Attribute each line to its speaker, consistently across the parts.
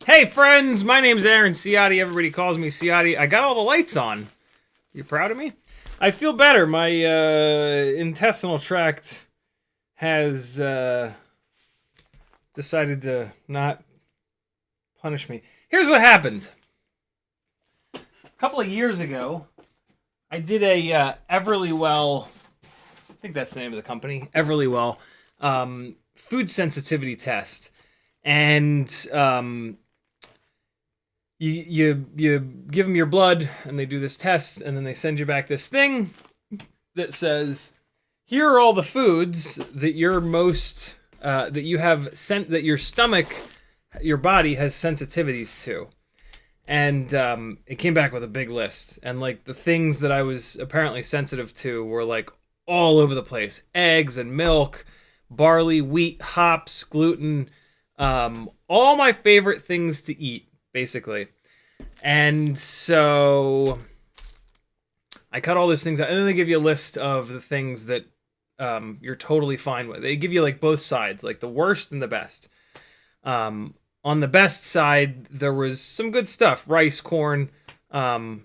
Speaker 1: Hey friends, my name's Aaron Ciotti. Everybody calls me Ciotti. I got all the lights on. You proud of me? I feel better. My intestinal tract has decided to not punish me. Here's what happened. A couple of years ago, I did a Everlywell, I think that's the name of the company, Everlywell, food sensitivity test. And you give them your blood, and they do this test, and then they send you back this thing that says, here are all the foods that you're most, that you have sent, that your stomach, your body has sensitivities to. And it came back with a big list. And like the things that I was apparently sensitive to were like all over the place. Eggs and milk, barley, wheat, hops, gluten, all my favorite things to eat, basically. And so I cut all those things out, and then they give you a list of the things that you're totally fine with. They give you like both sides, like the worst and the best. On the best side, there was some good stuff: rice, corn, veggies,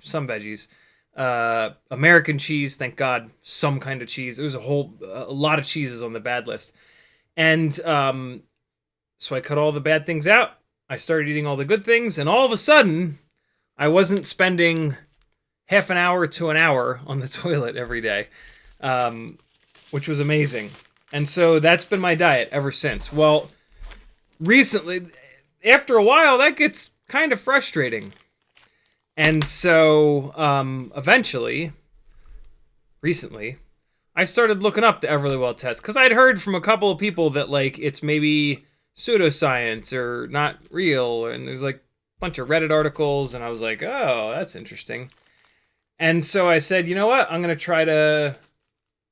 Speaker 1: some veggies, American cheese. Thank God, some kind of cheese. It was a lot of cheeses on the bad list. And so I cut all the bad things out. I started eating all the good things, and all of a sudden, I wasn't spending half an hour to an hour on the toilet every day, which was amazing. And so that's been my diet ever since. Well, recently, after a while, that gets kind of frustrating. And so recently, I started looking up the Everlywell test, because I'd heard from a couple of people that like it's maybe pseudoscience or not real, and there's like a bunch of Reddit articles, and I was like, oh, that's interesting. And so I said, you know what, I'm going to try to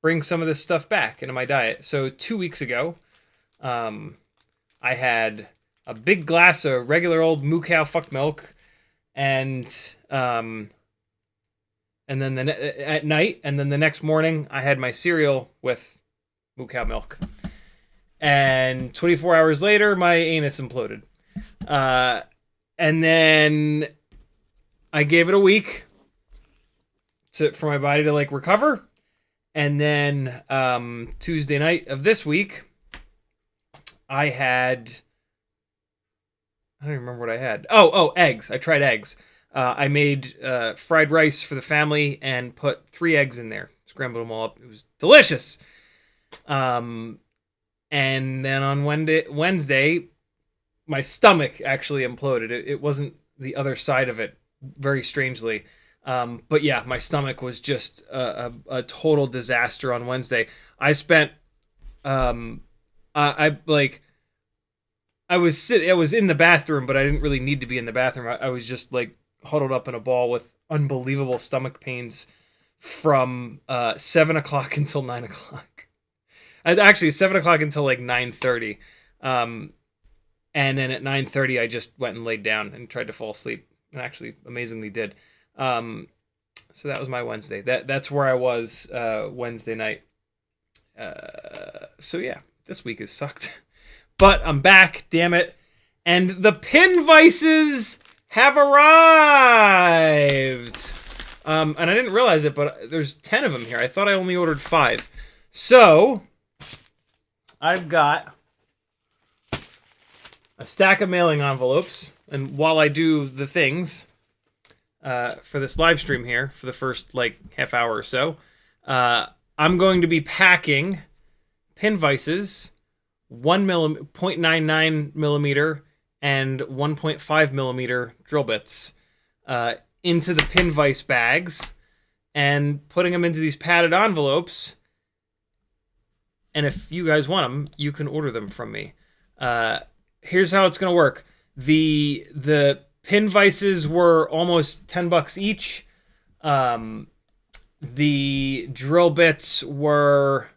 Speaker 1: bring some of this stuff back into my diet. So 2 weeks ago, I had a big glass of regular old moo cow fuck milk, and then at night, and then the next morning, I had my cereal with moo cow milk. And 24 hours later, my anus imploded. And then I gave it a week for my body to like recover. And then Tuesday night of this week, I had... I don't even remember what I had. Oh, eggs. I tried eggs. I made fried rice for the family and put 3 eggs in there. Scrambled them all up. It was delicious. And then on Wednesday, my stomach actually imploded. It wasn't the other side of it, very strangely. But yeah, my stomach was just a total disaster on Wednesday. I spent, I was in the bathroom, but I didn't really need to be in the bathroom. I was just like huddled up in a ball with unbelievable stomach pains from 7 o'clock until 9 o'clock. Actually, 7 o'clock until like 9:30. And then at 9:30, I just went and laid down and tried to fall asleep, and actually amazingly did. So that was my Wednesday. That's where I was Wednesday night. So yeah, this week has sucked. But I'm back, damn it. And the pin vices have arrived. And I didn't realize it, but there's 10 of them here. I thought I only ordered 5. So I've got a stack of mailing envelopes. And while I do the things for this live stream here for the first like half hour or so, I'm going to be packing pin vices, 0.99 millimeter and 1.5 millimeter drill bits into the pin vise bags and putting them into these padded envelopes. And if you guys want them, you can order them from me. Here's how it's going to work. The pin vices were almost $10 each. The drill bits were...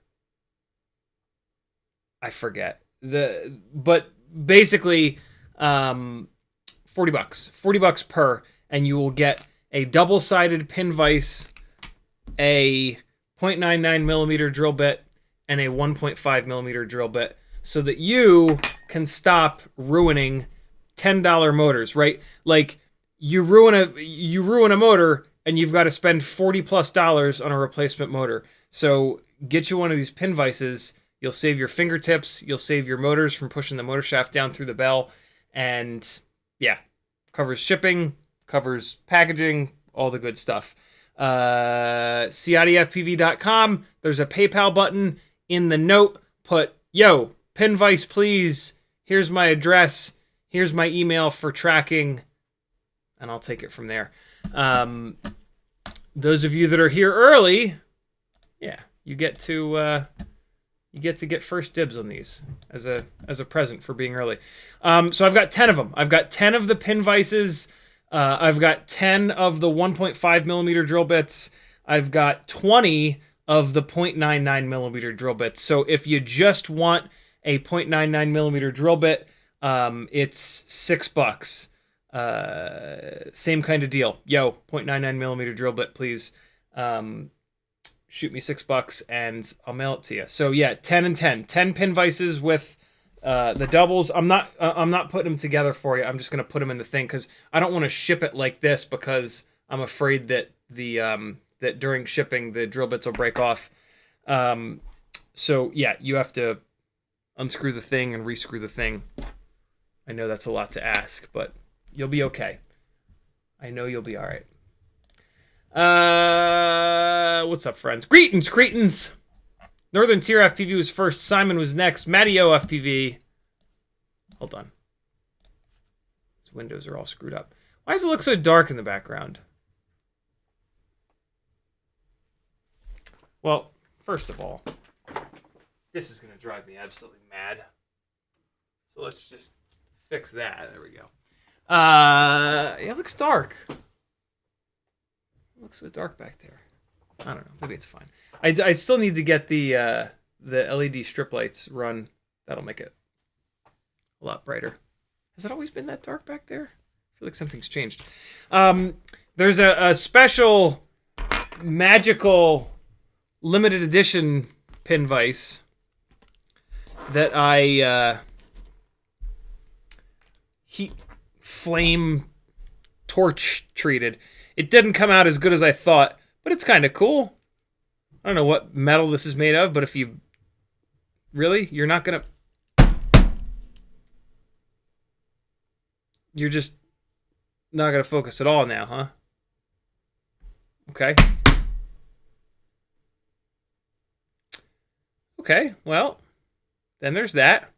Speaker 1: I forget but basically, $40, $40 per, and you will get a double-sided pin vise, a 0.99 millimeter drill bit, and a 1.5 millimeter drill bit, so that you can stop ruining $10 motors, right? Like you ruin a motor, and you've got to spend $40+ on a replacement motor. So get you one of these pin vices. You'll save your fingertips. You'll save your motors from pushing the motor shaft down through the bell. And yeah, covers shipping, covers packaging, all the good stuff. CiottiFPV.com. There's a PayPal button in the note. Put, yo, pin vice, please. Here's my address. Here's my email for tracking. And I'll take it from there. Those of you that are here early, yeah, you get to get first dibs on these as a present for being early. So I've got 10 of them. I've got 10 of the pin vices. I've got 10 of the 1.5 millimeter drill bits. I've got 20 of the 0.99 millimeter drill bits. So if you just want a 0.99 millimeter drill bit, it's $6. Same kind of deal. Yo, 0.99 millimeter drill bit, please. Shoot me $6 and I'll mail it to you. So yeah, 10 and 10 pin vices with the doubles. I'm not putting them together for you. I'm just going to put them in the thing because I don't want to ship it like this because I'm afraid that that during shipping the drill bits will break off. So yeah, you have to unscrew the thing and rescrew the thing. I know that's a lot to ask, but you'll be okay. I know you'll be all right. What's up, friends? Greetings, cretins! Northern Tier FPV was first. Simon was next. Mattio FPV. Hold on. These windows are all screwed up. Why does it look so dark in the background? Well, first of all, this is going to drive me absolutely mad. So let's just fix that. There we go. Yeah, it looks dark. It looks so dark back there. I don't know. Maybe it's fine. I still need to get the LED strip lights run. That'll make it a lot brighter. Has it always been that dark back there? I feel like something's changed. There's a special magical limited edition pin vise that I heat flame torch treated. It didn't come out as good as I thought, but it's kind of cool. I don't know what metal this is made of, but if you really, you're not gonna. You're just not gonna focus at all now, huh? Okay. Okay, well, then there's that.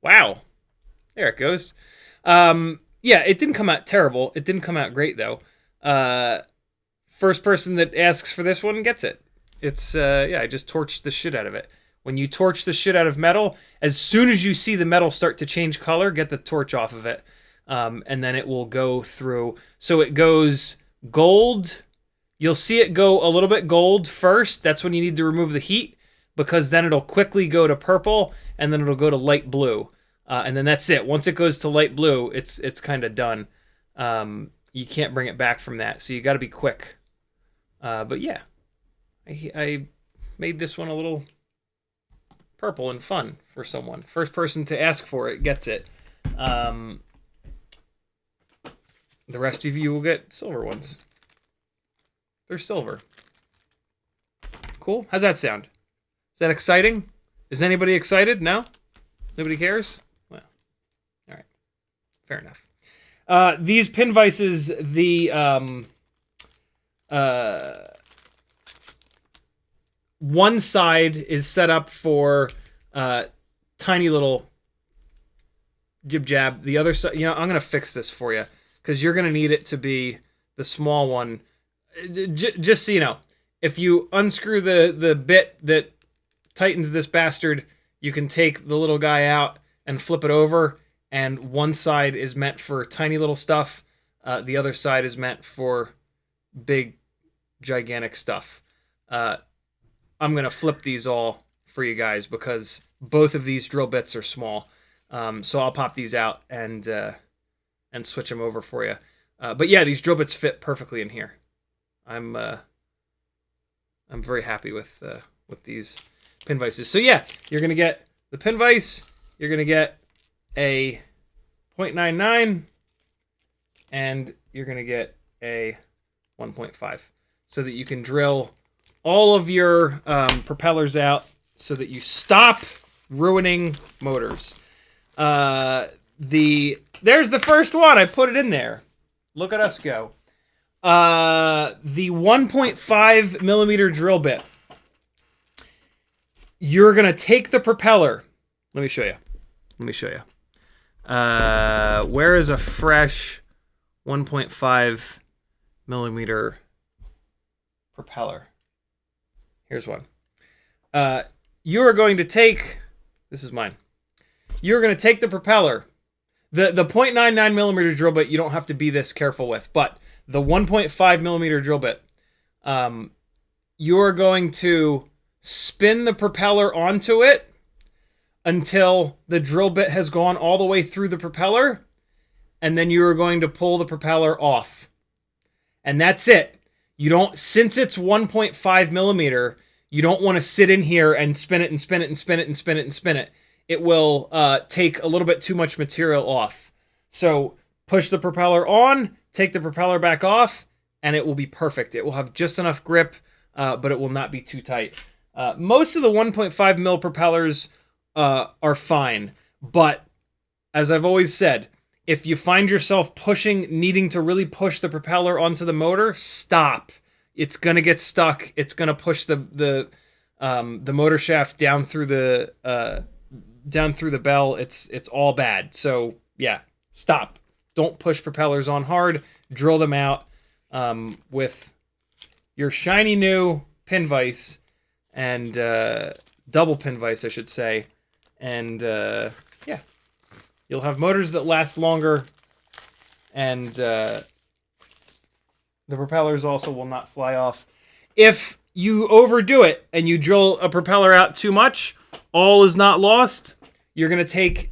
Speaker 1: Wow. There it goes. Yeah, it didn't come out terrible. It didn't come out great, though. First person that asks for this one gets it. It's, yeah, I just torched the shit out of it. When you torch the shit out of metal, as soon as you see the metal start to change color, get the torch off of it. And then it will go through. So it goes gold. You'll see it go a little bit gold first. That's when you need to remove the heat, because then it'll quickly go to purple, and then it'll go to light blue. And then that's it. Once it goes to light blue, it's kind of done. You can't bring it back from that, so you got to be quick. But yeah, I made this one a little purple and fun for someone. First person to ask for it gets it. The rest of you will get silver ones. They're silver. Cool. How's that sound? Is that exciting? Is anybody excited? No? Nobody cares? Well, all right. Fair enough. These pin vices, the one side is set up for tiny little jib jab. The other side, I'm going to fix this for you because you're going to need it to be the small one. Just so you know, if you unscrew the bit that tightens this bastard, you can take the little guy out and flip it over, and one side is meant for tiny little stuff, the other side is meant for big, gigantic stuff. I'm going to flip these all for you guys because both of these drill bits are small. So I'll pop these out and switch them over for you. But yeah, these drill bits fit perfectly in here. I'm very happy with these pin vices. So yeah, you're gonna get the pin vise. You're gonna get a 0.99, and you're gonna get a 1.5, so that you can drill all of your propellers out, so that you stop ruining motors. There's the first one. I put it in there. Look at us go. The 1.5 millimeter drill bit. You're gonna take the propeller. Let me show you. Where is a fresh 1.5 millimeter propeller? Here's one. You are going to take. This is mine. You're gonna take the propeller. The 0.99 millimeter drill bit. You don't have to be this careful with, but the 1.5 millimeter drill bit, you're going to spin the propeller onto it until the drill bit has gone all the way through the propeller, and then you're going to pull the propeller off. And that's it. You don't, since it's 1.5 millimeter, you don't want to sit in here and spin it and spin it and spin it and spin it and spin it. It will take a little bit too much material off. So push the propeller on, take the propeller back off, and it will be perfect. It will have just enough grip, but it will not be too tight. Most of the 1.5 mil propellers are fine, but as I've always said, if you find yourself needing to really push the propeller onto the motor, stop. It's gonna get stuck. It's gonna push the motor shaft down through the bell. It's all bad. So yeah, stop. Don't push propellers on hard. Drill them out with your shiny new pin vise and double pin vise, I should say. And yeah, you'll have motors that last longer, and the propellers also will not fly off. If you overdo it and you drill a propeller out too much, all is not lost. You're going to take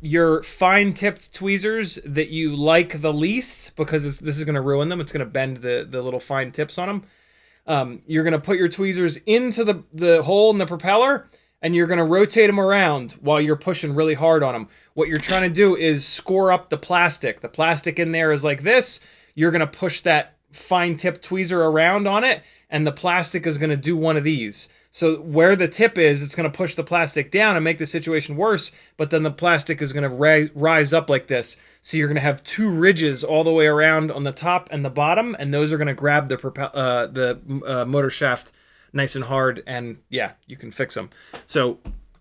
Speaker 1: your fine-tipped tweezers that you like the least, because this is going to ruin them. It's going to bend the little fine tips on them. You're going to put your tweezers into the hole in the propeller, and you're going to rotate them around while you're pushing really hard on them. What you're trying to do is score up the plastic. The plastic in there is like this. You're going to push that fine tip tweezer around on it, and the plastic is going to do one of these. So where the tip is, it's going to push the plastic down and make the situation worse, but then the plastic is going to rise up like this. So you're going to have two ridges all the way around on the top and the bottom, and those are going to grab the motor shaft nice and hard, and yeah, you can fix them. So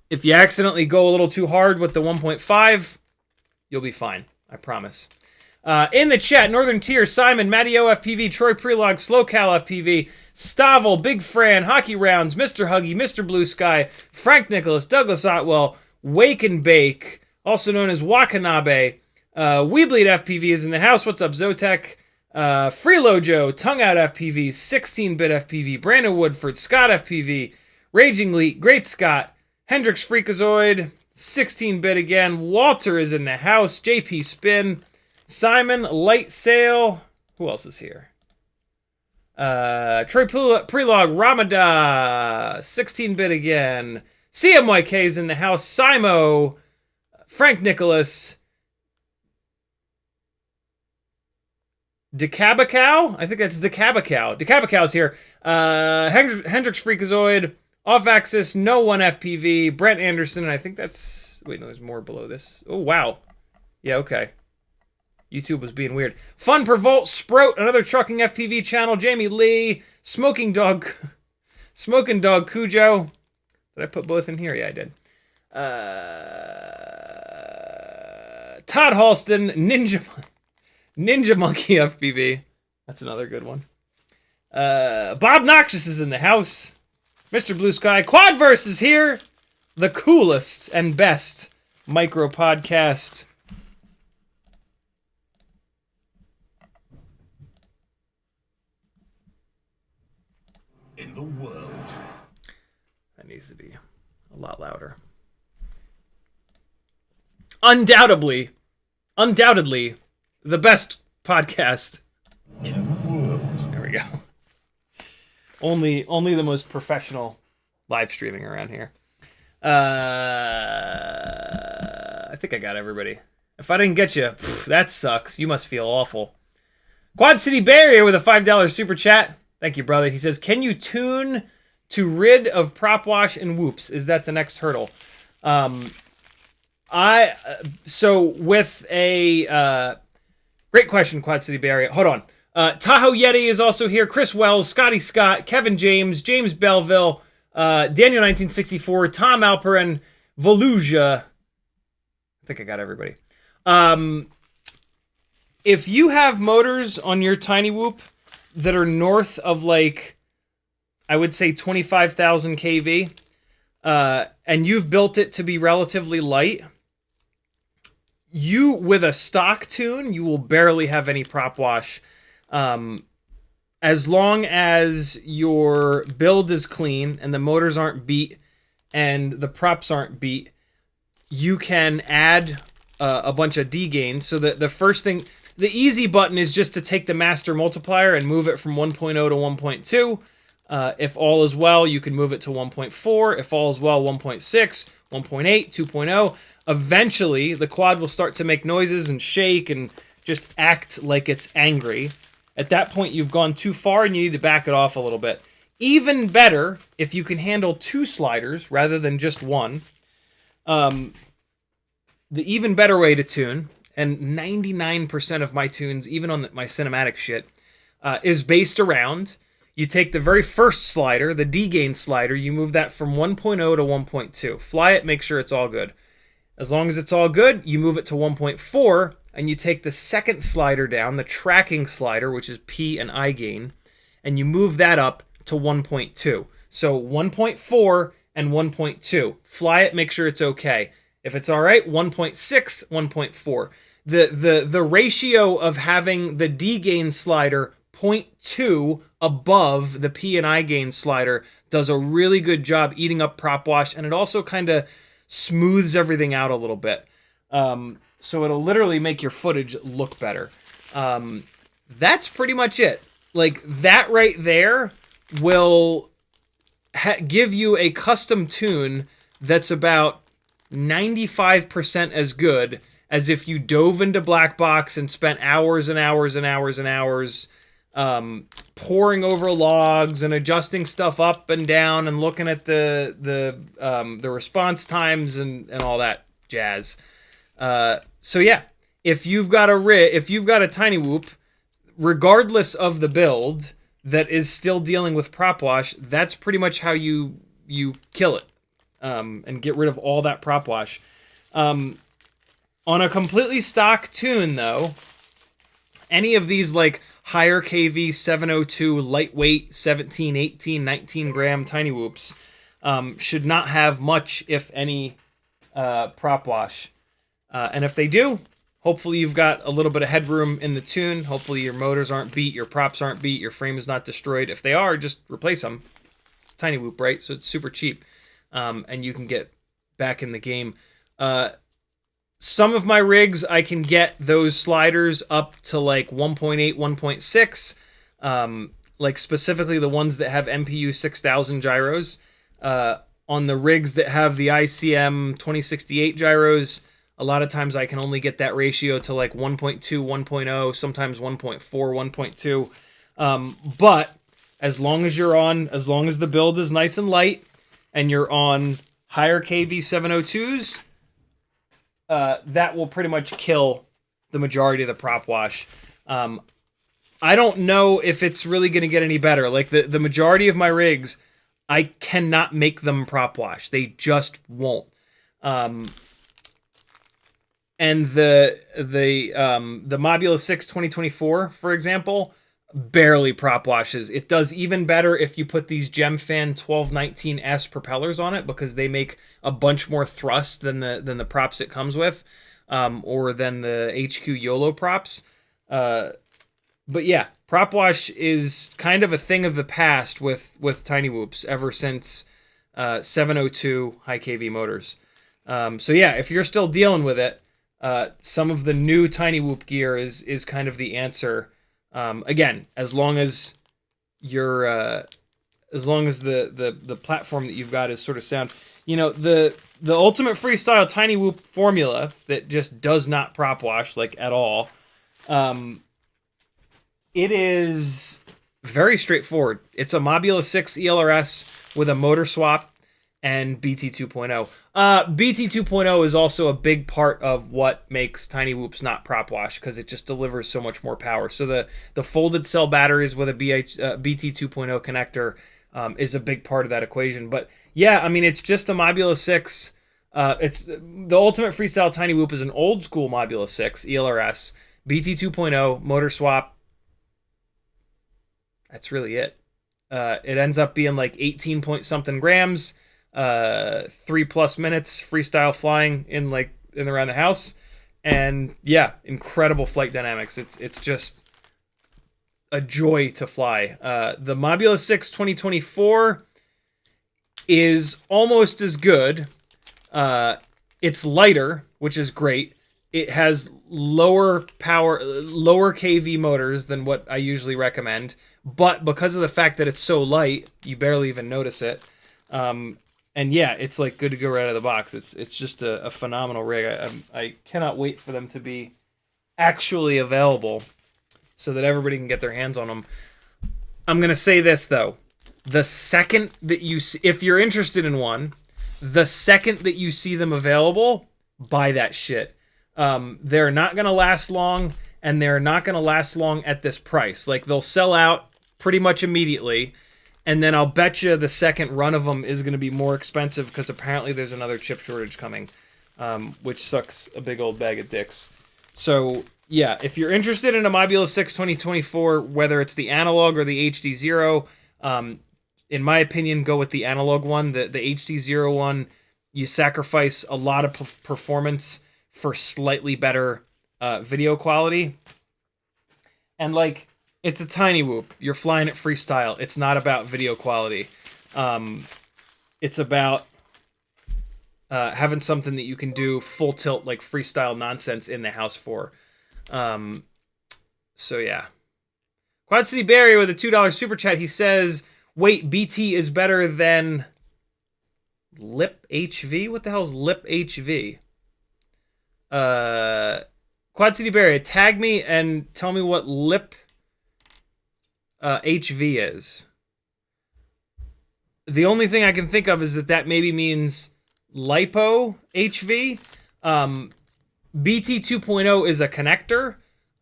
Speaker 1: if you accidentally go a little too hard with the 1.5, you'll be fine, I promise. In the chat, Northern Tier, Simon, Matty FPV, Troy Prelog, SlowCal FPV, Stavel, Big Fran, Hockey Rounds, Mr. Huggy, Mr. Blue Sky, Frank Nicholas, Douglas Otwell, Wake and Bake, also known as Wakanabe, WeBleed FPV is in the house. What's up, Zotek? Freelojo, Tongue Out FPV, 16-bit FPV, Brandon Woodford, Scott FPV, Raging Leak, Great Scott, Hendrix Freakazoid, 16-bit again, Walter is in the house, JP Spin, Simon, Light Sail, who else is here? Troy Prelog, Ramada, 16-bit again, CMYK is in the house, Simo, Frank Nicholas, Decabacow? I think that's Decabacow. Decabacow's here. Hendrix Freakazoid, Off Axis, No One FPV, Brent Anderson, and I think that's... Wait, no, there's more below this. Oh, wow. Yeah, okay. YouTube was being weird. Fun per Volt, Sprout, another trucking FPV channel, Jamie Lee, Smoking Dog Cujo. Did I put both in here? Yeah, I did. Todd Halston, Ninja Monkey FPV. That's another good one. Bob Noxious is in the house. Mr. Blue Sky. Quadverse is here. The coolest and best micro podcast
Speaker 2: in the world.
Speaker 1: That needs to be a lot louder. Undoubtedly, the best podcast
Speaker 2: in the world.
Speaker 1: There we go. Only the most professional live streaming around here. I think I got everybody. If I didn't get you, that sucks. You must feel awful. Quad City Barrier with a $5 super chat. Thank you, brother. He says, can you tune to rid of prop wash and whoops? Is that the next hurdle? So with a great question, Quad City Barrier. Hold on. Tahoe Yeti is also here. Chris Wells, Scotty Scott, Kevin James, James Belleville, Daniel 1964, Tom Alperin, Volusia. I think I got everybody. If you have motors on your TinyWhoop that are north of, like, I would say 25,000 kV, and you've built it to be relatively light, you, with a stock tune, you will barely have any prop wash. As long as your build is clean and the motors aren't beat and the props aren't beat, you can add a bunch of D-gain. So that the first thing, the easy button is just to take the master multiplier and move it from 1.0 to 1.2. If all is well, you can move it to 1.4. If all is well, 1.6, 1.8, 2.0. Eventually, the quad will start to make noises and shake and just act like it's angry. At that point, you've gone too far and you need to back it off a little bit. Even better if you can handle 2 sliders rather than just 1. The even better way to tune, and 99% of my tunes, even on my cinematic shit, is based around, you take the very first slider, the D-gain slider, you move that from 1.0 to 1.2. Fly it, make sure it's all good. As long as it's all good, you move it to 1.4, and you take the second slider down, the tracking slider, which is P and I gain, and you move that up to 1.2. So 1.4 and 1.2. Fly it, make sure it's okay. If it's all right, 1.6, 1.4. The ratio of having the D gain slider 0.2 above the P and I gain slider does a really good job eating up prop wash, and it also kind of smooths everything out a little bit. So it'll literally make your footage look better. That's pretty much it. Like, that right there will give you a custom tune that's about 95% as good as if you dove into Black Box and spent hours and hours and hours and hours poring over logs and adjusting stuff up and down and looking at the response times and all that jazz. So yeah, if you've got a TinyWhoop, regardless of the build, that is still dealing with prop wash, that's pretty much how you kill it, and get rid of all that prop wash. On a completely stock tune, though, any of these like higher KV 702 lightweight 17, 18, 19 gram TinyWhoops should not have much, if any, prop wash. And if they do, hopefully you've got a little bit of headroom in the tune. Hopefully your motors aren't beat, your props aren't beat, your frame is not destroyed. If they are, just replace them. It's TinyWhoop, right? So it's super cheap, and you can get back in the game. Some of my rigs, I can get those sliders up to like 1.8, 1.6, like specifically the ones that have MPU 6000 gyros. On the rigs that have the ICM 2068 gyros, a lot of times I can only get that ratio to like 1.2, 1.0, sometimes 1.4, 1.2. But as long as the build is nice and light and you're on higher KV 702s, that will pretty much kill the majority of the prop wash. I don't know if it's really going to get any better. Like the majority of my rigs, I cannot make them prop wash. They just won't. And the Mobula8 2024, for example, barely prop washes. It does even better if you put these GemFan 1219S propellers on it, because they make a bunch more thrust than the props it comes with, or than the HQ YOLO props. But yeah, prop wash is kind of a thing of the past with TinyWhoops ever since 702 high KV motors. So yeah, if you're still dealing with it, some of the new TinyWhoop gear is kind of the answer. Again, as long as the platform that you've got is sort of sound. You know, the ultimate freestyle TinyWhoop formula that just does not prop wash like at all. It is very straightforward. It's a Mobula8 ELRS with a motor swap and BT 2.0. BT 2.0 is also a big part of what makes TinyWhoops not prop wash, because it just delivers so much more power. So the folded cell batteries with a BT 2.0 connector is a big part of that equation. But yeah, I mean, it's just a Mobula8. It's the ultimate freestyle TinyWhoop is an old school Mobula8 ELRS, BT 2.0, motor swap. That's really it. It ends up being like 18 point something grams. 3+ minutes freestyle flying in around the house, and yeah, incredible flight dynamics. It's just a joy to fly. The Mobula8 2024 is almost as good. It's lighter, which is great. It has lower power, lower KV motors than what I usually recommend, but because of the fact that it's so light, you barely even notice it. And yeah, it's like good to go right out of the box. It's just a phenomenal rig. I cannot wait for them to be actually available so that everybody can get their hands on them. I'm going to say this, though. The second that if you're interested in one, the second that you see them available, buy that shit. They're not going to last long, and they're not going to last long at this price. Like, they'll sell out pretty much immediately. And then I'll bet you the second run of them is going to be more expensive, because apparently there's another chip shortage coming, which sucks a big old bag of dicks. So, yeah, if you're interested in a Mobula8 2024, whether it's the analog or the HD0, in my opinion, go with the analog one. The HD0 one, you sacrifice a lot of performance for slightly better video quality. And, like, it's a TinyWhoop. You're flying it freestyle. It's not about video quality. It's about having something that you can do full tilt, like freestyle nonsense in the house for. So yeah. Quad City Barry with a $2 super chat. He says, wait, BT is better than Lip HV? What the hell is Lip HV? Quad City Barry, tag me and tell me what Lip HV is. The only thing I can think of is that maybe means LiPo HV. BT 2.0 is a connector.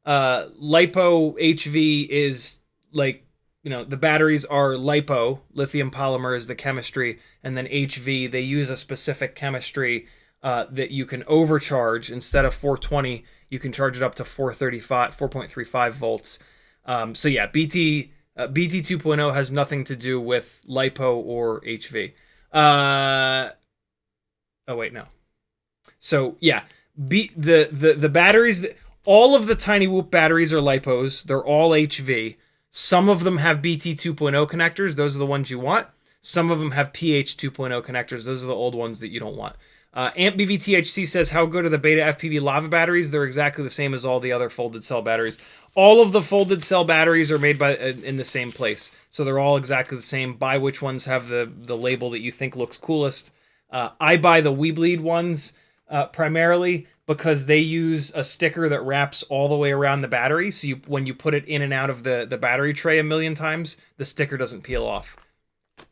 Speaker 1: LiPo HV is like, you know, the batteries are LiPo, lithium polymer is the chemistry, and then HV, they use a specific chemistry that you can overcharge. Instead of 420, you can charge it up to 4.35 volts. So yeah, BT 2.0 has nothing to do with LiPo or HV. Oh wait, no. So yeah, the batteries, all of the TinyWhoop batteries are LiPos. They're all HV. Some of them have BT 2.0 connectors. Those are the ones you want. Some of them have PH 2.0 connectors. Those are the old ones that you don't want. AmpBVTHC says, how good are the BetaFPV Lava batteries? They're exactly the same as all the other folded cell batteries. All of the folded cell batteries are made in the same place. So they're all exactly the same. Buy which ones have the label that you think looks coolest. I buy the WeBleed ones primarily because they use a sticker that wraps all the way around the battery. So when you put it in and out of the battery tray a million times, the sticker doesn't peel off.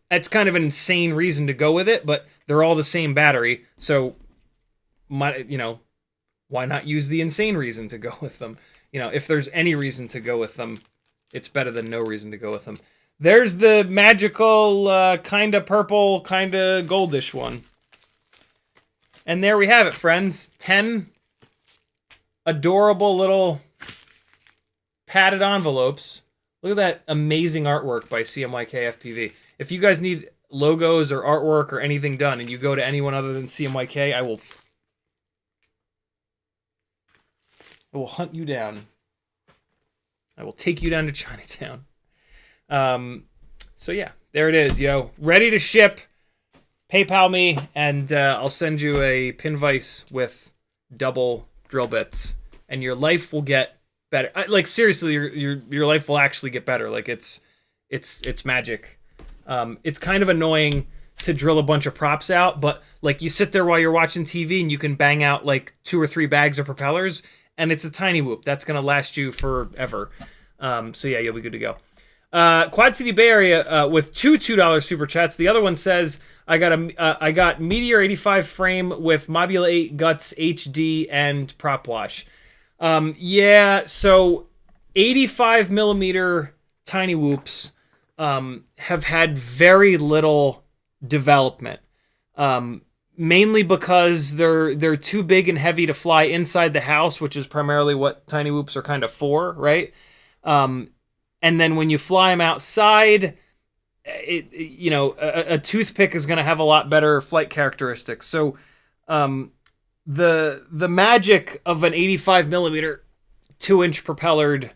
Speaker 1: That's kind of an insane reason to go with it, but they're all the same battery. So, why not use the insane reason to go with them? You know, if there's any reason to go with them, it's better than no reason to go with them. There's the magical, kind of purple, kind of goldish one. And there we have it, friends. 10 adorable little padded envelopes. Look at that amazing artwork by CiottiFPV. If you guys need logos or artwork or anything done and you go to anyone other than CiottiFPV, I will hunt you down. I will take you down to Chinatown. So yeah, there it is, yo. Ready to ship. PayPal me, and I'll send you a pin vise with double drill bits, and your life will get better. Like seriously, your life will actually get better. Like it's magic. It's kind of annoying to drill a bunch of props out, but like you sit there while you're watching TV and you can bang out like 2 or 3 bags of propellers, and it's a TinyWhoop that's gonna last you forever. So yeah, you'll be good to go. Quad City Bay Area with two $2 super chats. The other one says, I got Meteor 85 frame with Mobula8 Guts HD and prop wash. Yeah, so 85 millimeter TinyWhoops have had very little development. Mainly because they're too big and heavy to fly inside the house, which is primarily what TinyWhoops are kind of for, right? And then when you fly them outside, a toothpick is going to have a lot better flight characteristics. So the magic of an 85 millimeter 2-inch propellered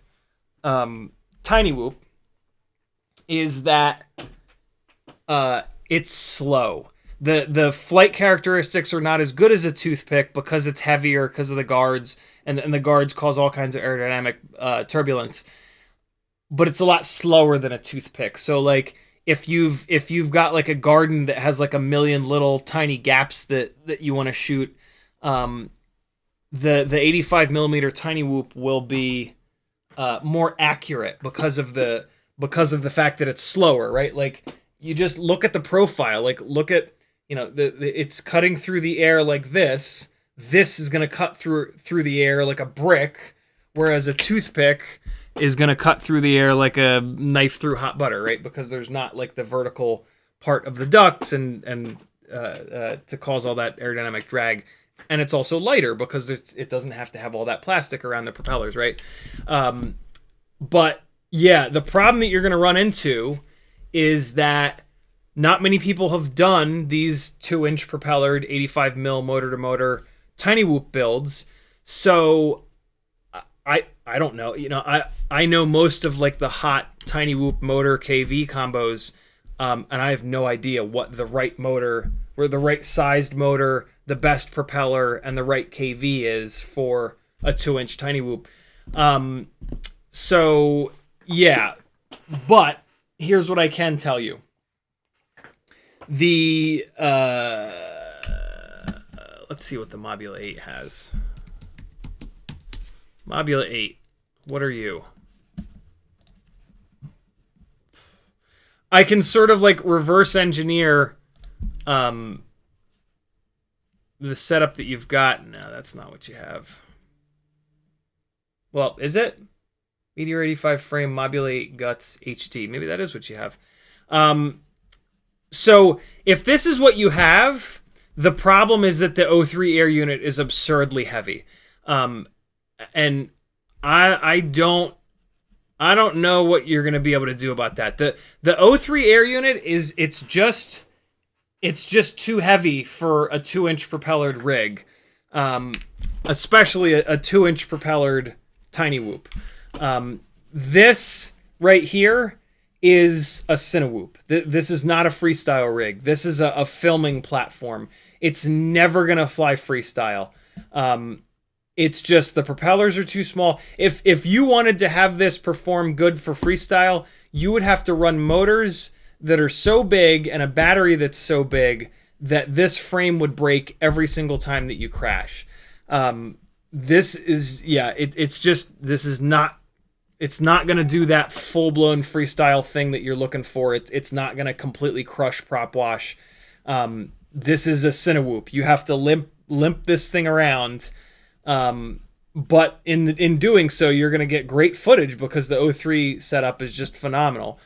Speaker 1: TinyWhoop is that it's slow. The flight characteristics are not as good as a toothpick because it's heavier because of the guards, and the guards cause all kinds of aerodynamic turbulence. But it's a lot slower than a toothpick. So like if you've got like a garden that has like a million little tiny gaps that you want to shoot, the 85 millimeter TinyWhoop will be more accurate because of the fact that it's slower, right? Like you just look at the profile, like look at, it's cutting through the air like this. This is going to cut through the air like a brick, whereas a toothpick is going to cut through the air like a knife through hot butter, right? Because there's not like the vertical part of the ducts and to cause all that aerodynamic drag. And it's also lighter because it doesn't have to have all that plastic around the propellers, right? But yeah, the problem that you're going to run into is that not many people have done these 2-inch propellered 85 mil motor-to-motor TinyWhoop builds. So I don't know. I know most of like the hot TinyWhoop motor KV combos, and I have no idea what the right motor, or the right sized motor, the best propeller, and the right KV is for a 2-inch TinyWhoop. So yeah, but here's what I can tell you. The let's see what the Mobula8 has. Mobula8, what are you? I can sort of like reverse engineer the setup that you've got. No, that's not what you have. Well, is it? Meteor 85 frame, Mobula8 Guts HD. Maybe that is what you have. So if this is what you have, the problem is that the O3 air unit is absurdly heavy. And I don't know what you're going to be able to do about that. The O3 air unit it's just too heavy for a 2-inch propellered rig. Especially a 2-inch propellered TinyWhoop. This right here is a CineWhoop. This is not a freestyle rig. This is a filming platform. It's never gonna fly freestyle. It's just the propellers are too small. If you wanted to have this perform good for freestyle, you would have to run motors that are so big and a battery that's so big that this frame would break every single time that you crash. This is, yeah, it's not going to do that full-blown freestyle thing that you're looking for. It's not going to completely crush prop wash. This is a CineWhoop. You have to limp this thing around. But in doing so, you're going to get great footage because the O3 setup is just phenomenal.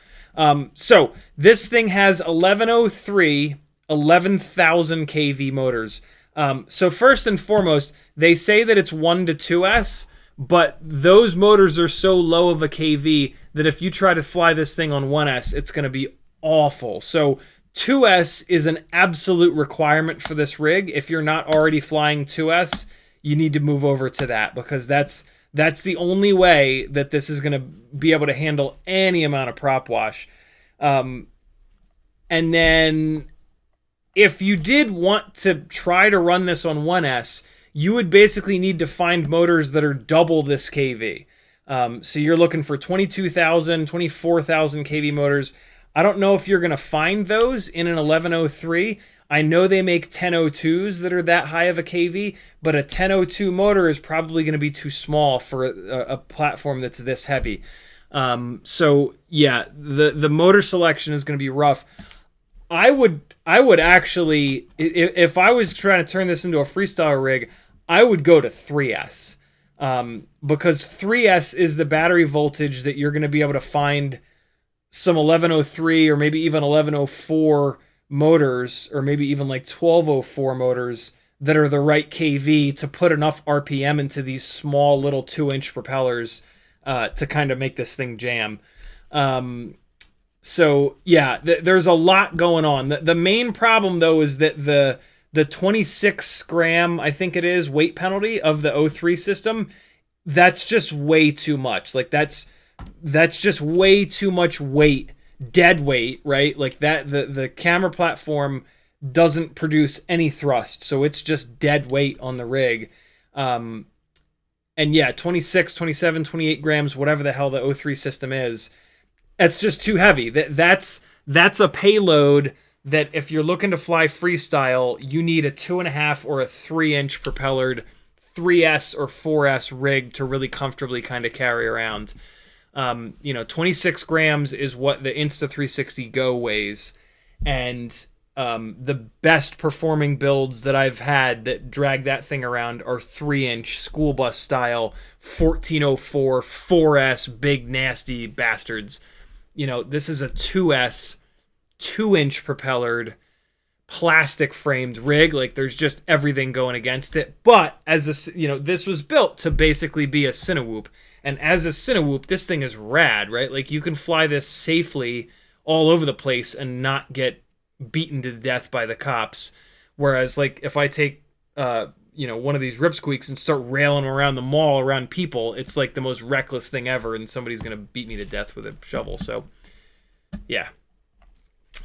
Speaker 1: So this thing has 1103, 11,000 kV motors. So first and foremost, they say that it's 1 to 2S, but those motors are so low of a kV that if you try to fly this thing on 1S, it's going to be awful. So 2S is an absolute requirement for this rig. If you're not already flying 2S, you need to move over to that because that's the only way that this is going to be able to handle any amount of prop wash. And then if you did want to try to run this on 1S, you would basically need to find motors that are double this kV. So you're looking for 22,000, 24,000 kV motors. I don't know if you're going to find those in an 1103. I know they make 1002s that are that high of a kV, but a 1002 motor is probably going to be too small for a platform that's this heavy. So yeah, the motor selection is going to be rough. I would actually, if I was trying to turn this into a freestyle rig, I would go to 3S. Because 3S is the battery voltage that you're going to be able to find some 1103 or maybe even 1104 motors, or maybe even like 1204 motors that are the right kV to put enough RPM into these small little 2-inch propellers to kind of make this thing jam. So yeah, there's a lot going on. The main problem though is that the 26 gram, I think it is, weight penalty of the O3 system, that's just way too much. Like that's just way too much weight, dead weight, right? Like that the camera platform doesn't produce any thrust, so it's just dead weight on the rig. And yeah, 26, 27, 28 grams, whatever the hell the O3 system is, it's just too heavy. That's a payload that if you're looking to fly freestyle, you need a 2.5 or a 3-inch propellered 3S or 4S rig to really comfortably kind of carry around. 26 grams is what the Insta360 Go weighs, and the best performing builds that I've had that drag that thing around are 3-inch school bus style 1404 4S big nasty bastards. This is a 2S 2-inch propellered plastic framed rig. Like there's just everything going against it. But as this was built to basically be a CineWhoop, and as a CineWhoop, this thing is rad, right? Like you can fly this safely all over the place and not get beaten to death by the cops. Whereas like if I take one of these ripsqueaks and start railing around the mall around people, it's like the most reckless thing ever, and somebody's gonna beat me to death with a shovel. So yeah,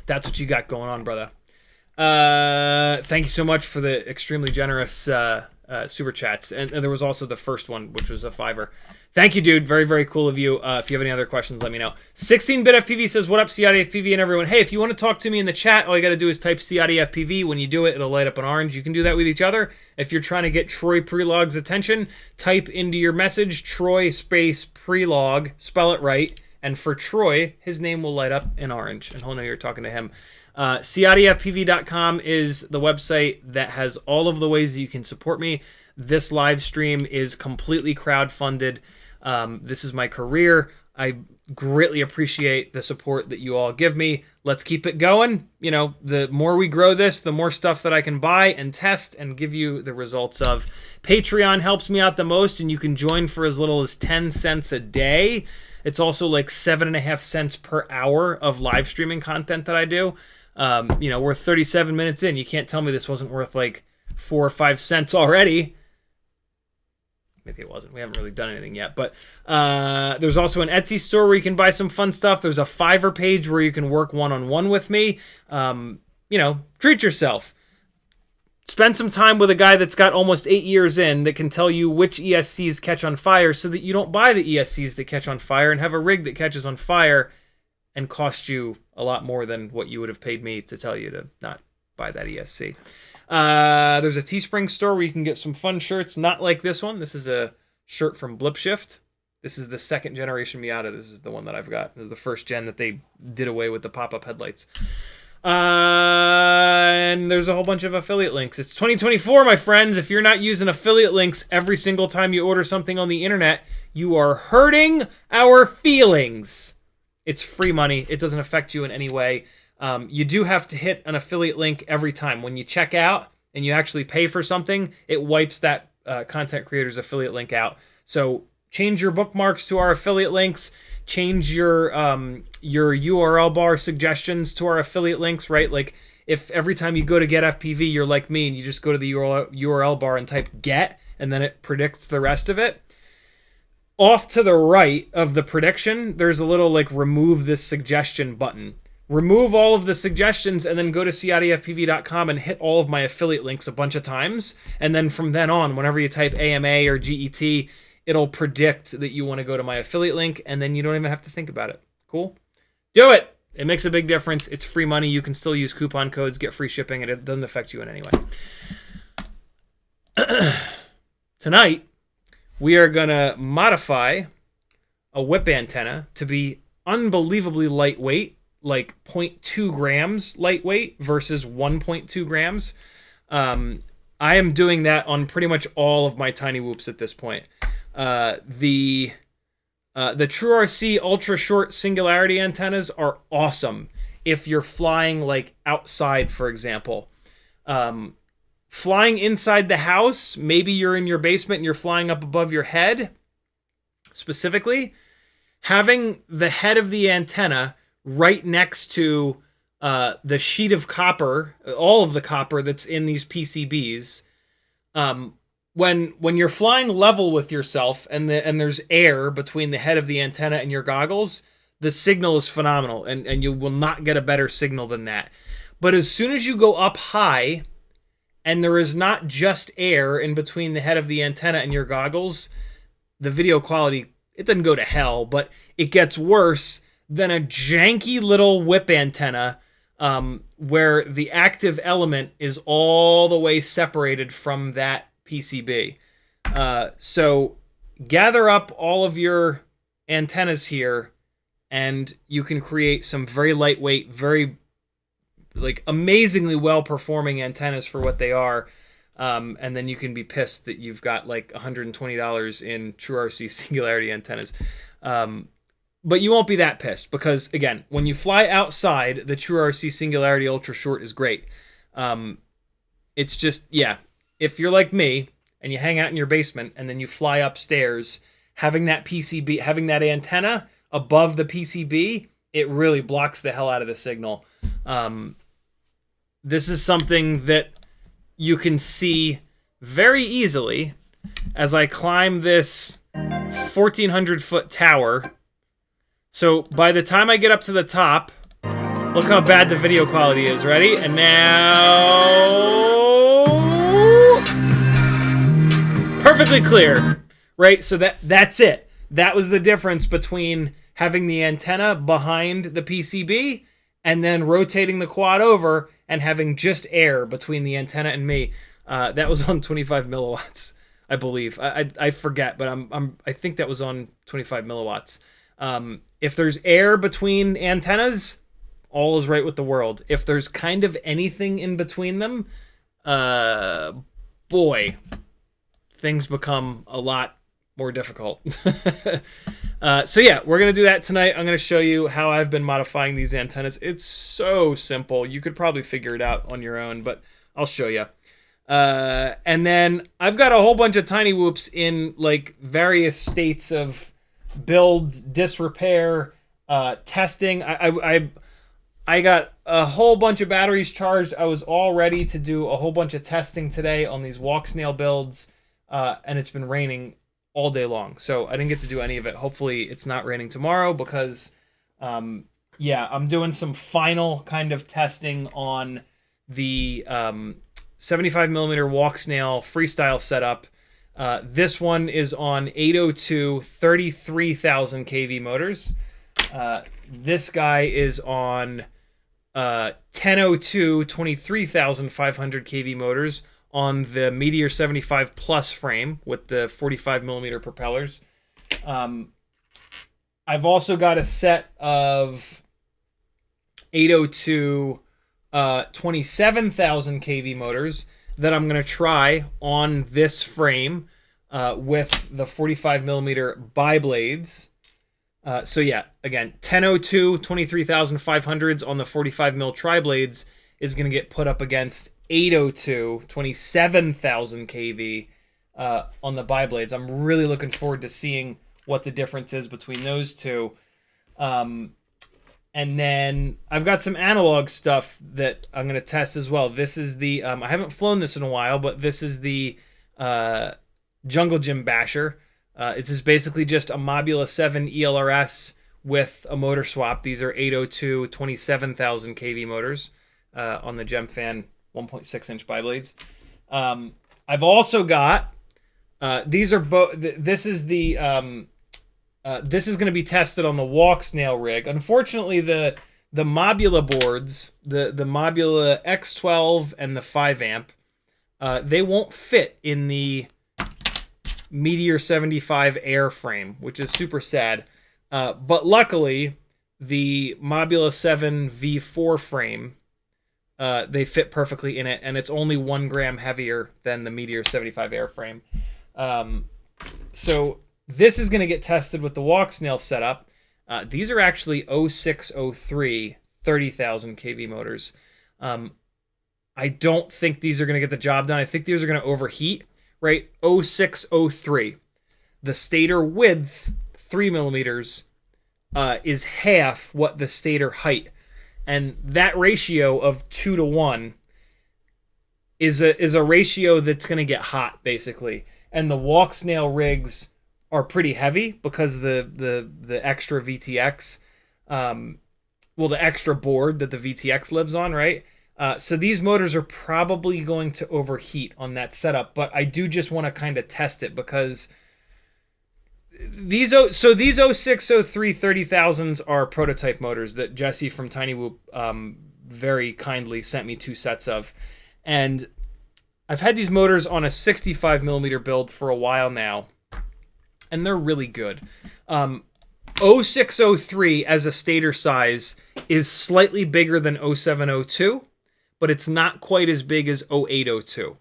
Speaker 1: that's what you got going on, brother. Thank you so much for the extremely generous super chats, and there was also the first one, which was a $5. Thank you, dude. Very, very cool of you. If you have any other questions, let me know. 16BitFPV says, what up, CiottiFPV and everyone? Hey, if you want to talk to me in the chat, all you got to do is type CiottiFPV. When you do it, it'll light up an orange. You can do that with each other. If you're trying to get Troy Prelog's attention, type into your message Troy space Prelog, spell it right, And for Troy, his name will light up in orange, and he'll know you're talking to him. CiottiFPV.com is the website that has all of the ways that you can support me. This live stream is completely crowdfunded. This is my career. I greatly appreciate the support that you all give me. Let's keep it going. You know, the more we grow this, the more stuff that I can buy and test and give you the results of. Patreon helps me out the most, and you can join for as little as 10 cents a day. It's also like 7.5 cents per hour of live streaming content that I do. You know, we're 37 minutes in. You can't tell me this wasn't worth like 4 or 5 cents already. Maybe it wasn't. We haven't really done anything yet. But there's also an Etsy store where you can buy some fun stuff. There's a Fiverr page where you can work one-on-one with me. You know, treat yourself. Spend some time with a guy that's got almost 8 years in that can tell you which ESCs catch on fire so that you don't buy the ESCs that catch on fire and have a rig that catches on fire and cost you a lot more than what you would have paid me to tell you to not buy that ESC. There's a Teespring store where you can get some fun shirts, not like this one. This is a shirt from Blipshift. This is the second generation Miata. This is the one that I've got. This is the first gen that they did away with the pop-up headlights. And there's a whole bunch of affiliate links. It's 2024, my friends. If you're not using affiliate links every single time you order something on the internet, you are hurting our feelings. It's free money. It doesn't affect you in any way. You do have to hit an affiliate link every time. When you check out and you actually pay for something, it wipes that content creator's affiliate link out. So change your bookmarks to our affiliate links. Change your URL bar suggestions to our affiliate links, right? Like if every time you go to get FPV, you're like me and you just go to the URL bar and type get, and then it predicts the rest of it. Off to the right of the prediction, there's a little like remove this suggestion button. Remove all of the suggestions and then go to CiottiFPV.com and hit all of my affiliate links a bunch of times. And then from then on, whenever you type AMA or GET, it'll predict that you want to go to my affiliate link, and then you don't even have to think about it. Cool? Do it! It makes a big difference. It's free money. You can still use coupon codes, get free shipping, and it doesn't affect you in any way. Tonight, we are going to modify a whip antenna to be unbelievably lightweight, like 0.2 grams lightweight versus 1.2 grams. I am doing that on pretty much all of my TinyWhoops at this point. The TrueRC ultra short singularity antennas are awesome if you're flying like outside, for example. Flying inside the house, maybe you're in your basement and you're flying up above your head. Specifically, having the head of the antenna right next to the sheet of copper, all of the copper that's in these PCBs. When you're flying level with yourself and there's air between the head of the antenna and your goggles, the signal is phenomenal, and you will not get a better signal than that. But as soon as you go up high and there is not just air in between the head of the antenna and your goggles, the video quality, it doesn't go to hell, but it gets worse than a janky little whip antenna where the active element is all the way separated from that PCB. So gather up all of your antennas here, and you can create some very lightweight, very like amazingly well-performing antennas for what they are. And then you can be pissed that you've got like $120 in TrueRC singularity antennas. But you won't be that pissed because, again, when you fly outside, the TrueRC Singularity Ultra Short is great. It's just, yeah, if you're like me and you hang out in your basement and then you fly upstairs, having that PCB, having that antenna above the PCB, it really blocks the hell out of the signal. This is something that you can see very easily as I climb this 1,400-foot tower. So by the time I get up to the top, look how bad the video quality is. Ready? And now... perfectly clear. Right? So that's it. That was the difference between having the antenna behind the PCB and then rotating the quad over and having just air between the antenna and me. That was on 25 milliwatts, I believe. I forget, but I think that was on 25 milliwatts. If there's air between antennas, all is right with the world. If there's kind of anything in between them, boy, things become a lot more difficult. So yeah, we're going to do that tonight. I'm going to show you how I've been modifying these antennas. It's so simple. You could probably figure it out on your own, but I'll show you. And then I've got a whole bunch of TinyWhoops in like various states of build, disrepair, testing. I got a whole bunch of batteries charged. I was all ready to do a whole bunch of testing today on these Walksnail builds, and it's been raining all day long, so I didn't get to do any of it. Hopefully it's not raining tomorrow because, yeah, I'm doing some final kind of testing on the 75mm Walksnail Freestyle setup. This one is on 802 33,000 kV motors. This guy is on 1002 23,500 kV motors on the Meteor 75 Plus frame with the 45mm propellers. I've also got a set of 802 27,000 kV motors that I'm going to try on this frame with the 45mm bi-blades. So yeah, again, 1002 23,500s on the 45mm tri-blades is going to get put up against 802 27,000 kV on the bi-blades. I'm really looking forward to seeing what the difference is between those two. And then I've got some analog stuff that I'm going to test as well. This is the, I haven't flown this in a while, but this is the Jungle Gym Basher. This is basically just a Mobula8 ELRS with a motor swap. These are 802 27,000 kV motors on the GemFan 1.6-inch bi-blades. I've also got, these are both, this is the, this is going to be tested on the Walksnail rig. Unfortunately, the Mobula boards, the Mobula X12 and the 5-amp, they won't fit in the Meteor 75 airframe, which is super sad. But luckily, the Mobula8 V4 frame, they fit perfectly in it, and it's only 1 gram heavier than the Meteor 75 airframe. So this is going to get tested with the Walksnail setup. These are actually 0603 30,000 kV motors. I don't think these are going to get the job done. I think these are going to overheat, right? 0603. The stator width, 3mm, is half what the stator height. And that ratio of 2 to 1 is a ratio that's going to get hot, basically. And the Walksnail rigs are pretty heavy because the extra VTX, well, the extra board that the VTX lives on, right? So these motors are probably going to overheat on that setup, but I do just want to kind of test it because these 0603 30,000s are prototype motors that Jesse from TinyWhoop very kindly sent me 2 sets of. And I've had these motors on a 65mm build for a while now, and they're really good. 0603 as a stator size is slightly bigger than 0702, but it's not quite as big as 0802.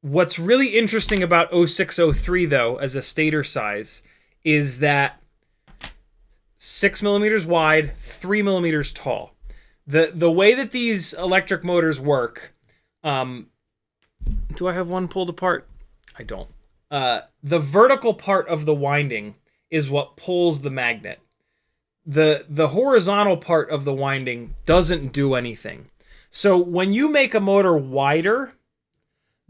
Speaker 1: What's really interesting about 0603, though, as a stator size, is that 6mm wide, 3mm tall. The way that these electric motors work, do I have one pulled apart? I don't. The vertical part of the winding is what pulls the magnet. The horizontal part of the winding doesn't do anything. So when you make a motor wider,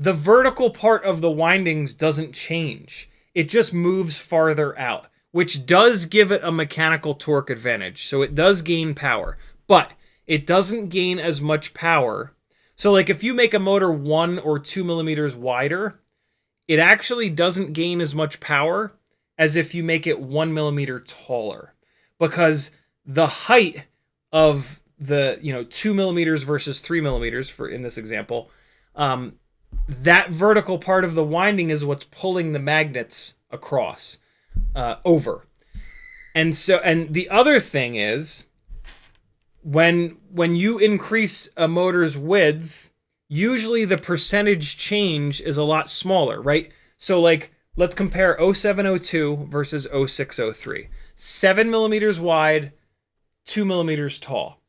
Speaker 1: the vertical part of the windings doesn't change. It just moves farther out, which does give it a mechanical torque advantage. So it does gain power, but it doesn't gain as much power. So like if you make a motor 1 or 2mm wider, it actually doesn't gain as much power as if you make it 1mm taller, because the height of the 2mm versus 3mm, for in this example, that vertical part of the winding is what's pulling the magnets across. over. And so, and the other thing is, when you increase a motor's width, usually the percentage change is a lot smaller, right? So like, let's compare 0702 versus 0603. 7 millimeters wide, 2 millimeters tall.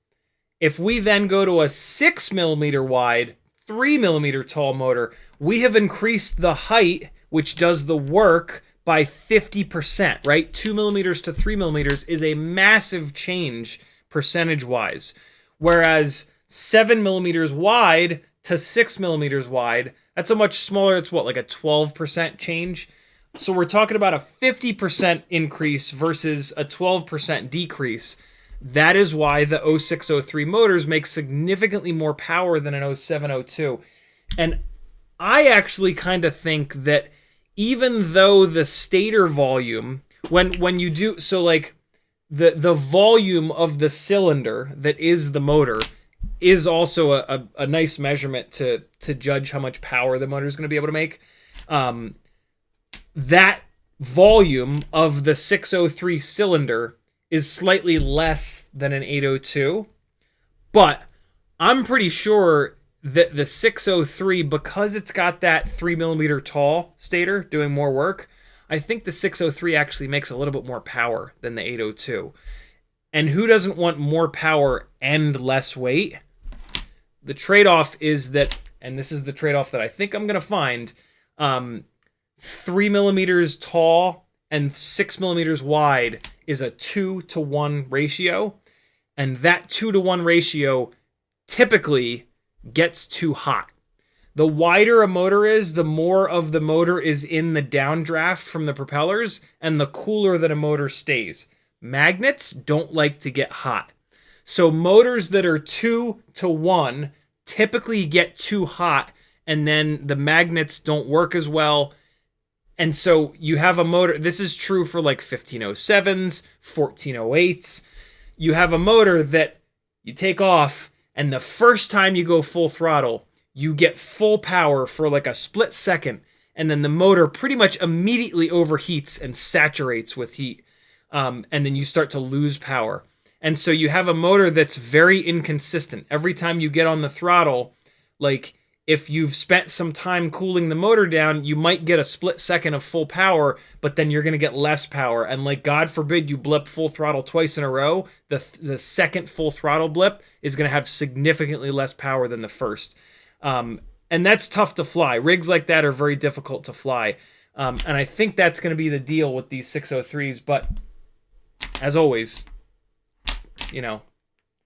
Speaker 1: If we then go to a 6 millimeter wide, 3 millimeter tall motor, we have increased the height, which does the work, by 50%, right? 2 millimeters to 3 millimeters is a massive change percentage wise. Whereas 7 millimeters wide to 6 millimeters wide, that's a much smaller, it's what, like a 12% change? So we're talking about a 50% increase versus a 12% decrease. That is why the 0603 motors make significantly more power than an 0702. And I actually kind of think that even though the stator volume, when you do, so like the volume of the cylinder that is the motor is also a nice measurement to judge how much power the motor is going to be able to make. That volume of the 603 cylinder is slightly less than an 802, but I'm pretty sure that the 603, because it's got that 3 millimeter tall stator doing more work, I think the 603 actually makes a little bit more power than the 802. And who doesn't want more power and less weight? The trade-off is that, and this is the trade-off that I think I'm going to find, 3 millimeters tall and 6 millimeters wide is a 2-to-1 ratio. And that 2-to-1 ratio typically gets too hot. The wider a motor is, the more of the motor is in the downdraft from the propellers, and the cooler that a motor stays. Magnets don't like to get hot. So motors that are 2-to-1 typically get too hot, and then the magnets don't work as well. And so you have a motor, this is true for like 1507s, 1408s. You have a motor that you take off, and the first time you go full throttle, you get full power for like a split second, and then the motor pretty much immediately overheats and saturates with heat, and then you start to lose power. And so you have a motor that's very inconsistent. Every time you get on the throttle, like if you've spent some time cooling the motor down, you might get a split second of full power, but then you're going to get less power. And like, God forbid you blip full throttle twice in a row, the second full throttle blip is going to have significantly less power than the first. And that's tough to fly. Rigs like that are very difficult to fly. And I think that's going to be the deal with these 603s. But as always, you know,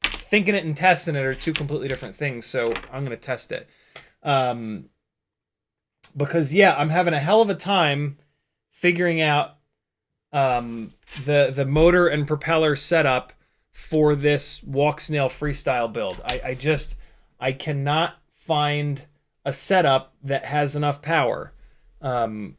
Speaker 1: thinking it and testing it are two completely different things. So I'm going to test it. Because yeah, I'm having a hell of a time figuring out the motor and propeller setup for this Walksnail Freestyle build. I cannot find a setup that has enough power. I'm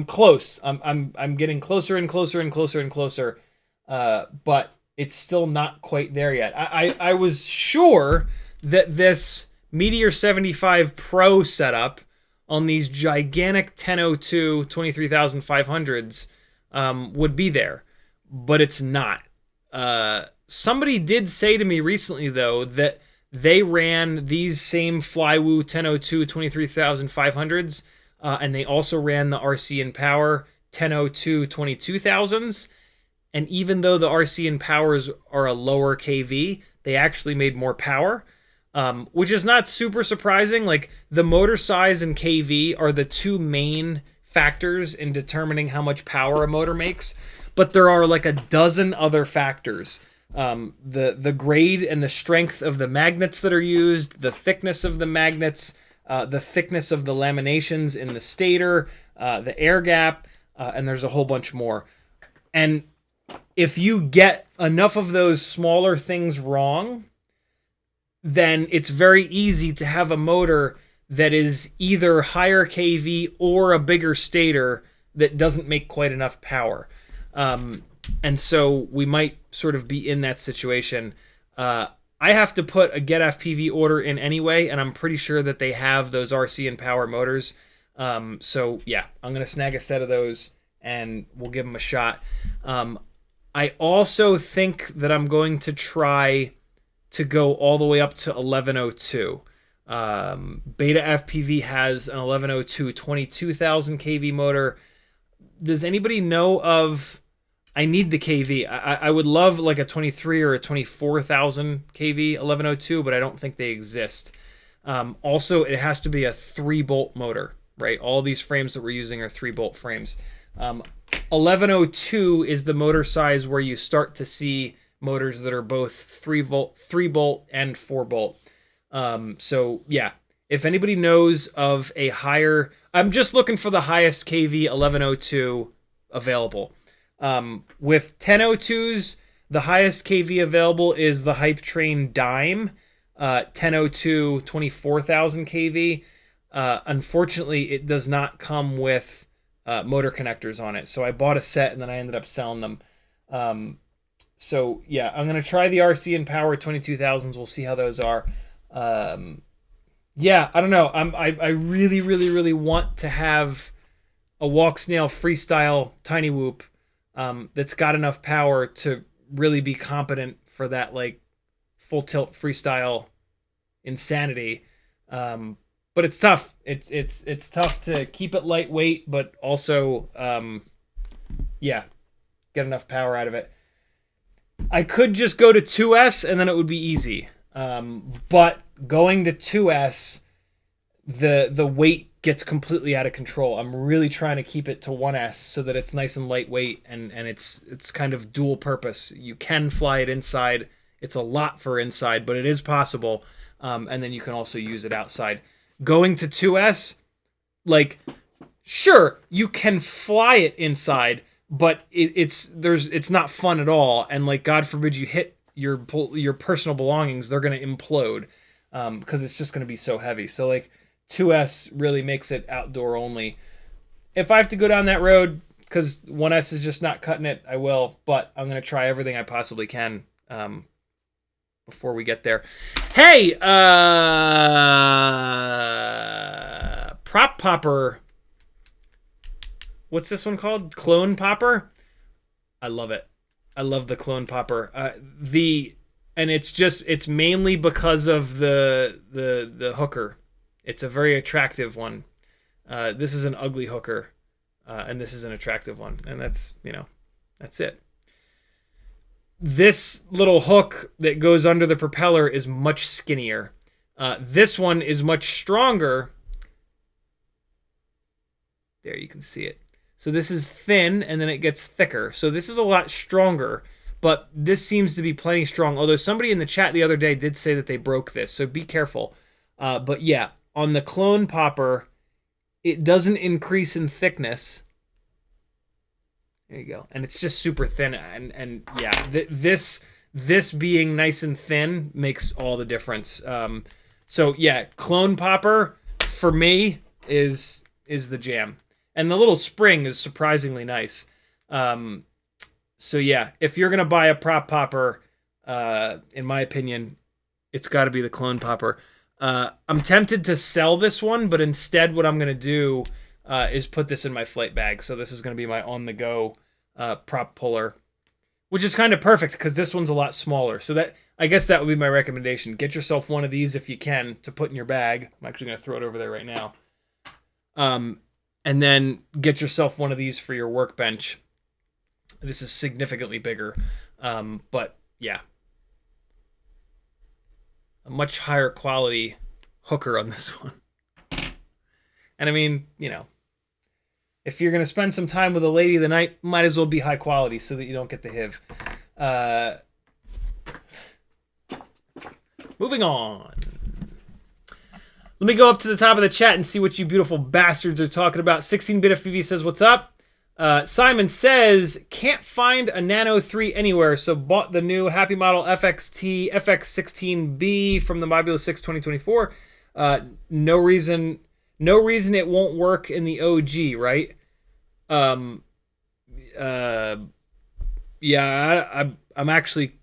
Speaker 1: close. I'm getting closer and closer and closer and closer. But it's still not quite there yet. I was sure that this Meteor 75 Pro setup on these gigantic 1002 23500s would be there, but it's not. Somebody did say to me recently, though, that they ran these same Flywoo 1002 23500s, and they also ran the RC and Power 1002 22000s. And even though the RC and Powers are a lower KV, they actually made more power. Which is not super surprising. Like, the motor size and KV are the two main factors in determining how much power a motor makes, but there are like a dozen other factors. The grade and the strength of the magnets that are used, the thickness of the magnets, the thickness of the laminations in the stator, the air gap, and there's a whole bunch more. And if you get enough of those smaller things wrong, then it's very easy to have a motor that is either higher KV or a bigger stator that doesn't make quite enough power. And so we might sort of be in that situation. I have to put a GetFPV order in anyway, and I'm pretty sure that they have those RC and Power motors. So yeah, I'm going to snag a set of those and we'll give them a shot. I also think that I'm going to try to go all the way up to 1102. BetaFPV has an 1102 22,000 kV motor. Does anybody know of... I need the kV. I would love like a 23 or a 24,000 kV 1102, but I don't think they exist. Also, it has to be a 3-bolt motor, right? All these frames that we're using are 3-bolt frames. 1102 is the motor size where you start to see motors that are both 3-bolt and 4-bolt. So yeah, if anybody knows of a higher... I'm just looking for the highest kV 1102 available. With 1002s, the highest kV available is the Hype Train Dime, 1002 24,000 kV. Unfortunately, it does not come with motor connectors on it. So I bought a set and then I ended up selling them. So yeah, I'm going to try the RC and Power 22,000s. We'll see how those are. Yeah, I don't know. I really, really, really want to have a Walksnail Freestyle TinyWhoop that's got enough power to really be competent for that like full tilt freestyle insanity. But it's tough. It's tough to keep it lightweight, but also yeah, get enough power out of it. I could just go to 2S and then it would be easy. But going to 2S, the weight gets completely out of control. I'm really trying to keep it to 1S so that it's nice and lightweight and it's kind of dual purpose. You can fly it inside. It's a lot for inside, but it is possible. And then you can also use it outside. Going to 2S, like, sure, you can fly it inside, but it's not fun at all. And like, God forbid you hit your personal belongings, they're going to implode because it's just going to be so heavy. So like 2S really makes it outdoor only. If I have to go down that road because 1S is just not cutting it, I will, but I'm going to try everything I possibly can before we get there. Hey, Prop Popper. What's this one called? Clone Popper? I love it. I love the Clone Popper. And it's mainly because of the hooker. It's a very attractive one. This is an ugly hooker, and this is an attractive one, and that's it. This little hook that goes under the propeller is much skinnier. This one is much stronger. There, you can see it. So this is thin, and then it gets thicker. So this is a lot stronger, but this seems to be plenty strong. Although somebody in the chat the other day did say that they broke this, so be careful. But yeah, on the Clone Popper, it doesn't increase in thickness. There you go. And it's just super thin. And yeah, this being nice and thin makes all the difference. So yeah, Clone Popper, for me, is the jam. And the little spring is surprisingly nice. So yeah, if you're going to buy a prop popper, in my opinion, it's got to be the Clone Popper. I'm tempted to sell this one, but instead what I'm going to do is put this in my flight bag. So this is going to be my on-the-go prop puller, which is kind of perfect because this one's a lot smaller. So that, I guess that would be my recommendation. Get yourself one of these if you can to put in your bag. I'm actually going to throw it over there right now. And then get yourself one of these for your workbench. This is significantly bigger, but yeah. A much higher quality hooker on this one. And I mean, if you're going to spend some time with a lady of the night, might as well be high quality so that you don't get the HIV. Moving on. Let me go up to the top of the chat and see what you beautiful bastards are talking about. 16BetaFPV says, what's up? Simon says, can't find a Nano 3 anywhere, so bought the new Happymodel FXT FX17-B from the Mobula8 2024. No reason it won't work in the OG, right? Yeah, I'm actually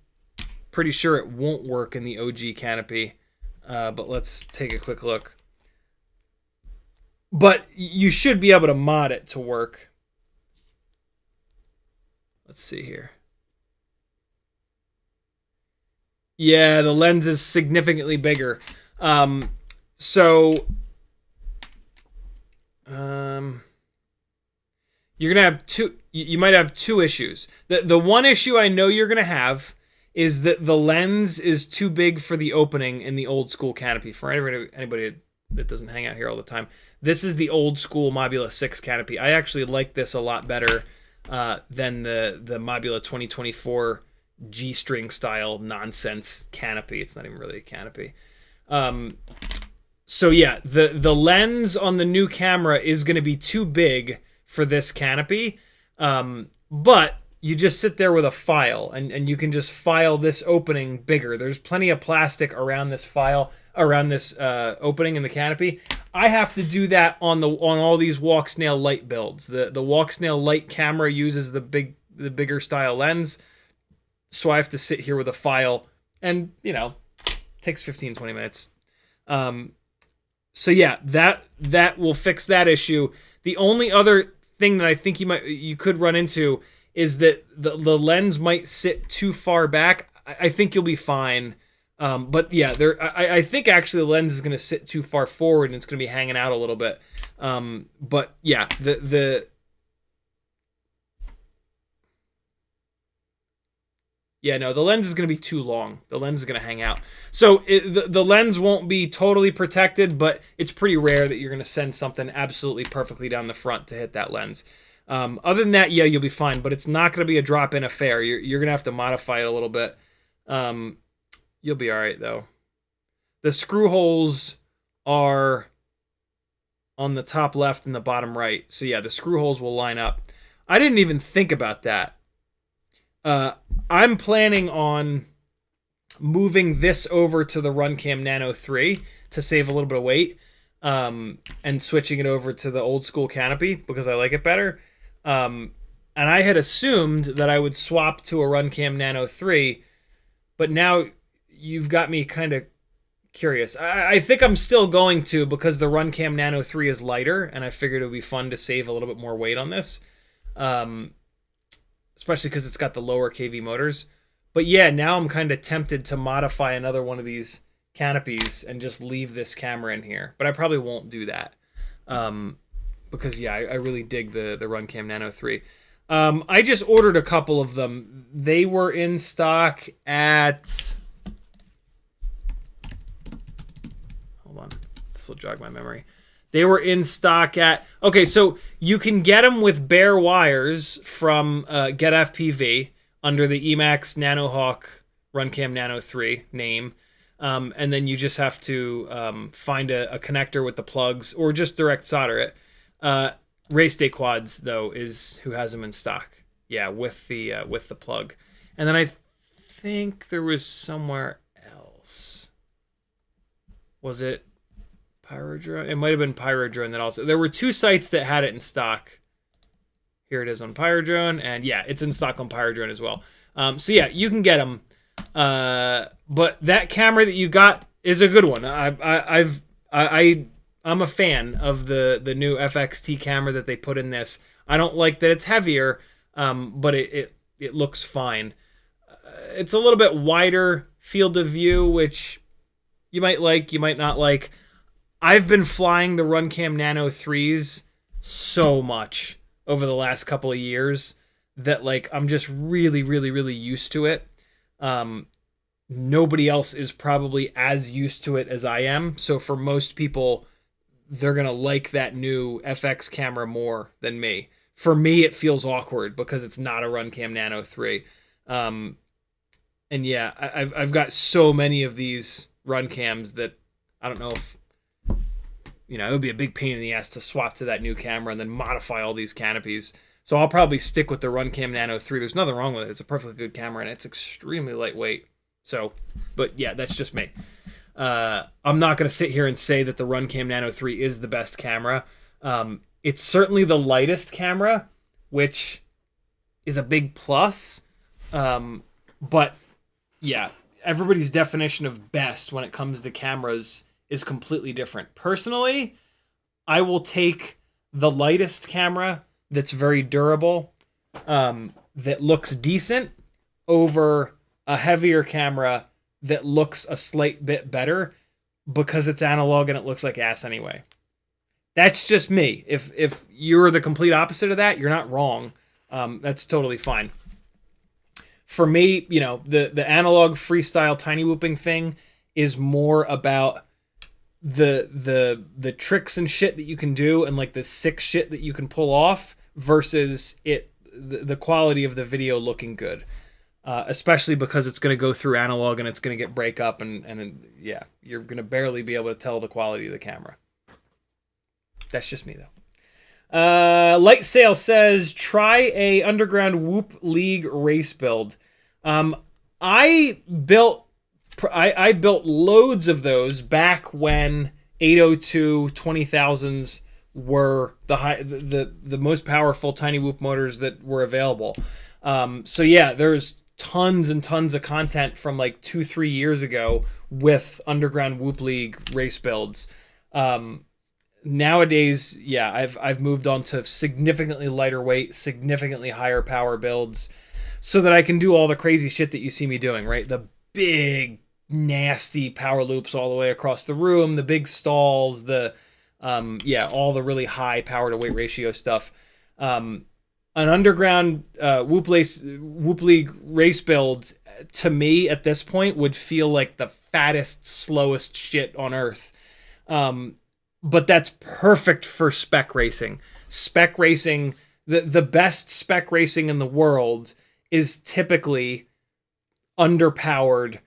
Speaker 1: pretty sure it won't work in the OG canopy. But let's take a quick look. But you should be able to mod it to work. Let's see here. Yeah, the lens is significantly bigger. So you're gonna have two. You might have two issues. The one issue I know you're gonna have is that the lens is too big for the opening in the old school canopy. For anybody that doesn't hang out here all the time, this is the old school Mobula 6 canopy. I actually like this a lot better than the Mobula 2024 G-string style nonsense canopy. It's not even really a canopy. So yeah, the lens on the new camera is going to be too big for this canopy, but you just sit there with a file, and you can just file this opening bigger. There's plenty of plastic around this file, around this opening in the canopy. I have to do that on all these Walksnail light builds. The Walksnail light camera uses the bigger style lens, so I have to sit here with a file, and you know, it takes 15-20 minutes. So yeah, that will fix that issue. The only other thing that I think you could run into is that the lens might sit too far back. I think you'll be fine. But yeah, I think actually the lens is going to sit too far forward and it's going to be hanging out a little bit. But yeah, yeah, no, the lens is going to be too long. The lens is going to hang out. So the lens won't be totally protected, but it's pretty rare that you're going to send something absolutely perfectly down the front to hit that lens. Other than that, yeah, you'll be fine, but it's not going to be a drop-in affair. You're going to have to modify it a little bit. You'll be all right, though. The screw holes are on the top left and the bottom right. So yeah, the screw holes will line up. I didn't even think about that. I'm planning on moving this over to the Runcam Nano 3 to save a little bit of weight, and switching it over to the old school canopy because I like it better. And I had assumed that I would swap to a Runcam Nano 3, but now you've got me kind of curious. I think I'm still going to, because the Runcam Nano 3 is lighter, and I figured it would be fun to save a little bit more weight on this. Especially because it's got the lower KV motors. But yeah, now I'm kind of tempted to modify another one of these canopies and just leave this camera in here. But I probably won't do that. Because yeah, I really dig the Runcam Nano 3. I just ordered a couple of them. They were in stock at... Hold on. This will jog my memory. They were in stock at... Okay, so you can get them with bare wires from BetaFPV under the Emax Nanohawk Runcam Nano 3 name. And then you just have to find a connector with the plugs or just direct solder it. Race Day Quads, though, is who has them in stock. Yeah, with the plug. And then I think there was somewhere else. Was it Pyrodrone? It might have been Pyrodrone that also... There were two sites that had it in stock. Here it is on Pyrodrone, and yeah, it's in stock on Pyrodrone as well. So yeah, you can get them. But that camera that you got is a good one. I'm a fan of the new FXT camera that they put in this. I don't like that it's heavier, but it looks fine. It's a little bit wider field of view, which you might like, you might not like. I've been flying the Runcam Nano 3s so much over the last couple of years that like I'm just really, really, really used to it. Nobody else is probably as used to it as I am. So for most people, they're going to like that new FX camera more than me. For me, it feels awkward because it's not a Runcam Nano 3. And yeah, I've got so many of these Runcams that I don't know if, you know, it would be a big pain in the ass to swap to that new camera and then modify all these canopies. So I'll probably stick with the Runcam Nano 3. There's nothing wrong with it. It's a perfectly good camera, and it's extremely lightweight. So, but yeah, that's just me. I'm not going to sit here and say that the Runcam Nano 3 is the best camera. It's certainly the lightest camera, which is a big plus. But yeah, everybody's definition of best when it comes to cameras is completely different. Personally, I will take the lightest camera that's very durable. that looks decent over a heavier camera that looks a slight bit better because it's analog and it looks like ass anyway. That's just me. If you're the complete opposite of that, you're not wrong. That's totally fine. For me, you know, the analog freestyle tiny whooping thing is more about the tricks and shit that you can do and like the sick shit that you can pull off versus the quality of the video looking good. Especially because it's going to go through analog and it's going to get break up and yeah, you're going to barely be able to tell the quality of the camera. That's just me though. Light Sail says, try a underground Whoop League race build. I built loads of those back when 802 20,000s were the most powerful TinyWhoop motors that were available. So yeah, there's tons and tons of content from like 2-3 years ago with underground Whoop League race builds. Nowadays, yeah, I've moved on to significantly lighter weight, significantly higher power builds so that I can do all the crazy shit that you see me doing, right? The big, nasty power loops all the way across the room, the big stalls, yeah, all the really high power to weight ratio stuff. An underground Whoop League race build, to me, at this point, would feel like the fattest, slowest shit on earth. But that's perfect for spec racing. Spec racing, the best spec racing in the world is typically underpowered,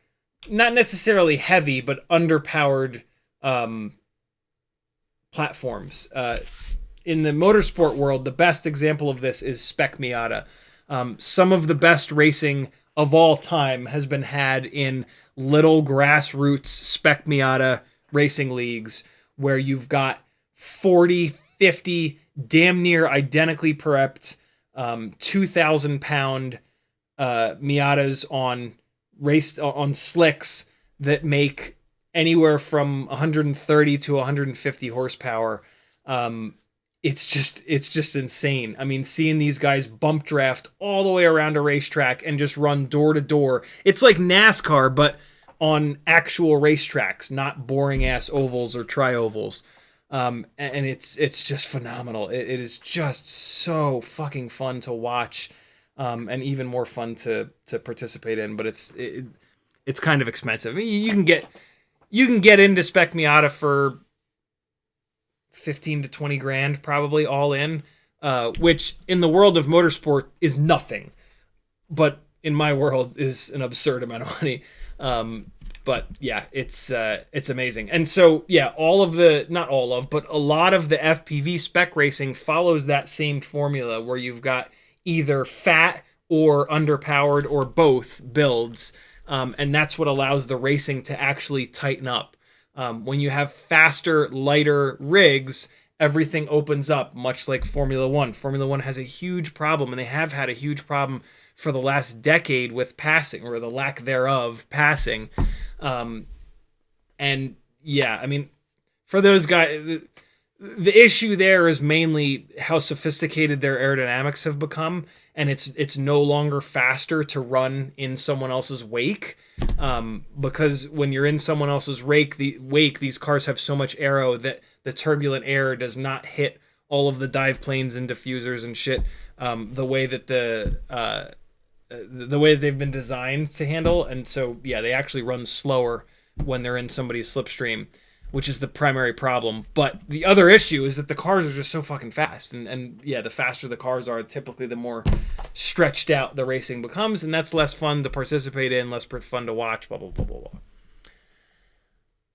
Speaker 1: not necessarily heavy, but underpowered platforms. In the motorsport world, the best example of this is Spec Miata. Some of the best racing of all time has been had in little grassroots Spec Miata racing leagues where you've got 40, 50, damn near identically prepped 2,000-pound Miatas on slicks that make anywhere from 130 to 150 horsepower. It's just insane. I mean, seeing these guys bump draft all the way around a racetrack and just run door to door. It's like NASCAR, but on actual racetracks, not boring ass ovals or tri-ovals. And it's just phenomenal. It is just so fucking fun to watch, and even more fun to participate in. But it's kind of expensive. I mean, you can get into Spec Miata for 15 to 20 grand probably all in, which in the world of motorsport is nothing, but in my world is an absurd amount of money. But yeah, it's amazing. And so yeah, not all of, but a lot of the FPV spec racing follows that same formula where you've got either fat or underpowered or both builds. And that's what allows the racing to actually tighten up. When you have faster, lighter rigs, everything opens up, much like Formula One. Formula One has a huge problem, and they have had a huge problem for the last decade with passing, or the lack thereof passing. And yeah, I mean, for those guys, the issue there is mainly how sophisticated their aerodynamics have become, and it's no longer faster to run in someone else's wake. Because when you're in someone else's wake, these cars have so much aero that the turbulent air does not hit all of the dive planes and diffusers and shit the way that the way they've been designed to handle. And so yeah, they actually run slower when they're in somebody's slipstream, which is the primary problem. But the other issue is that the cars are just so fucking fast. And yeah, the faster the cars are, typically the more stretched out the racing becomes, and that's less fun to participate in, less fun to watch, blah, blah, blah, blah, blah.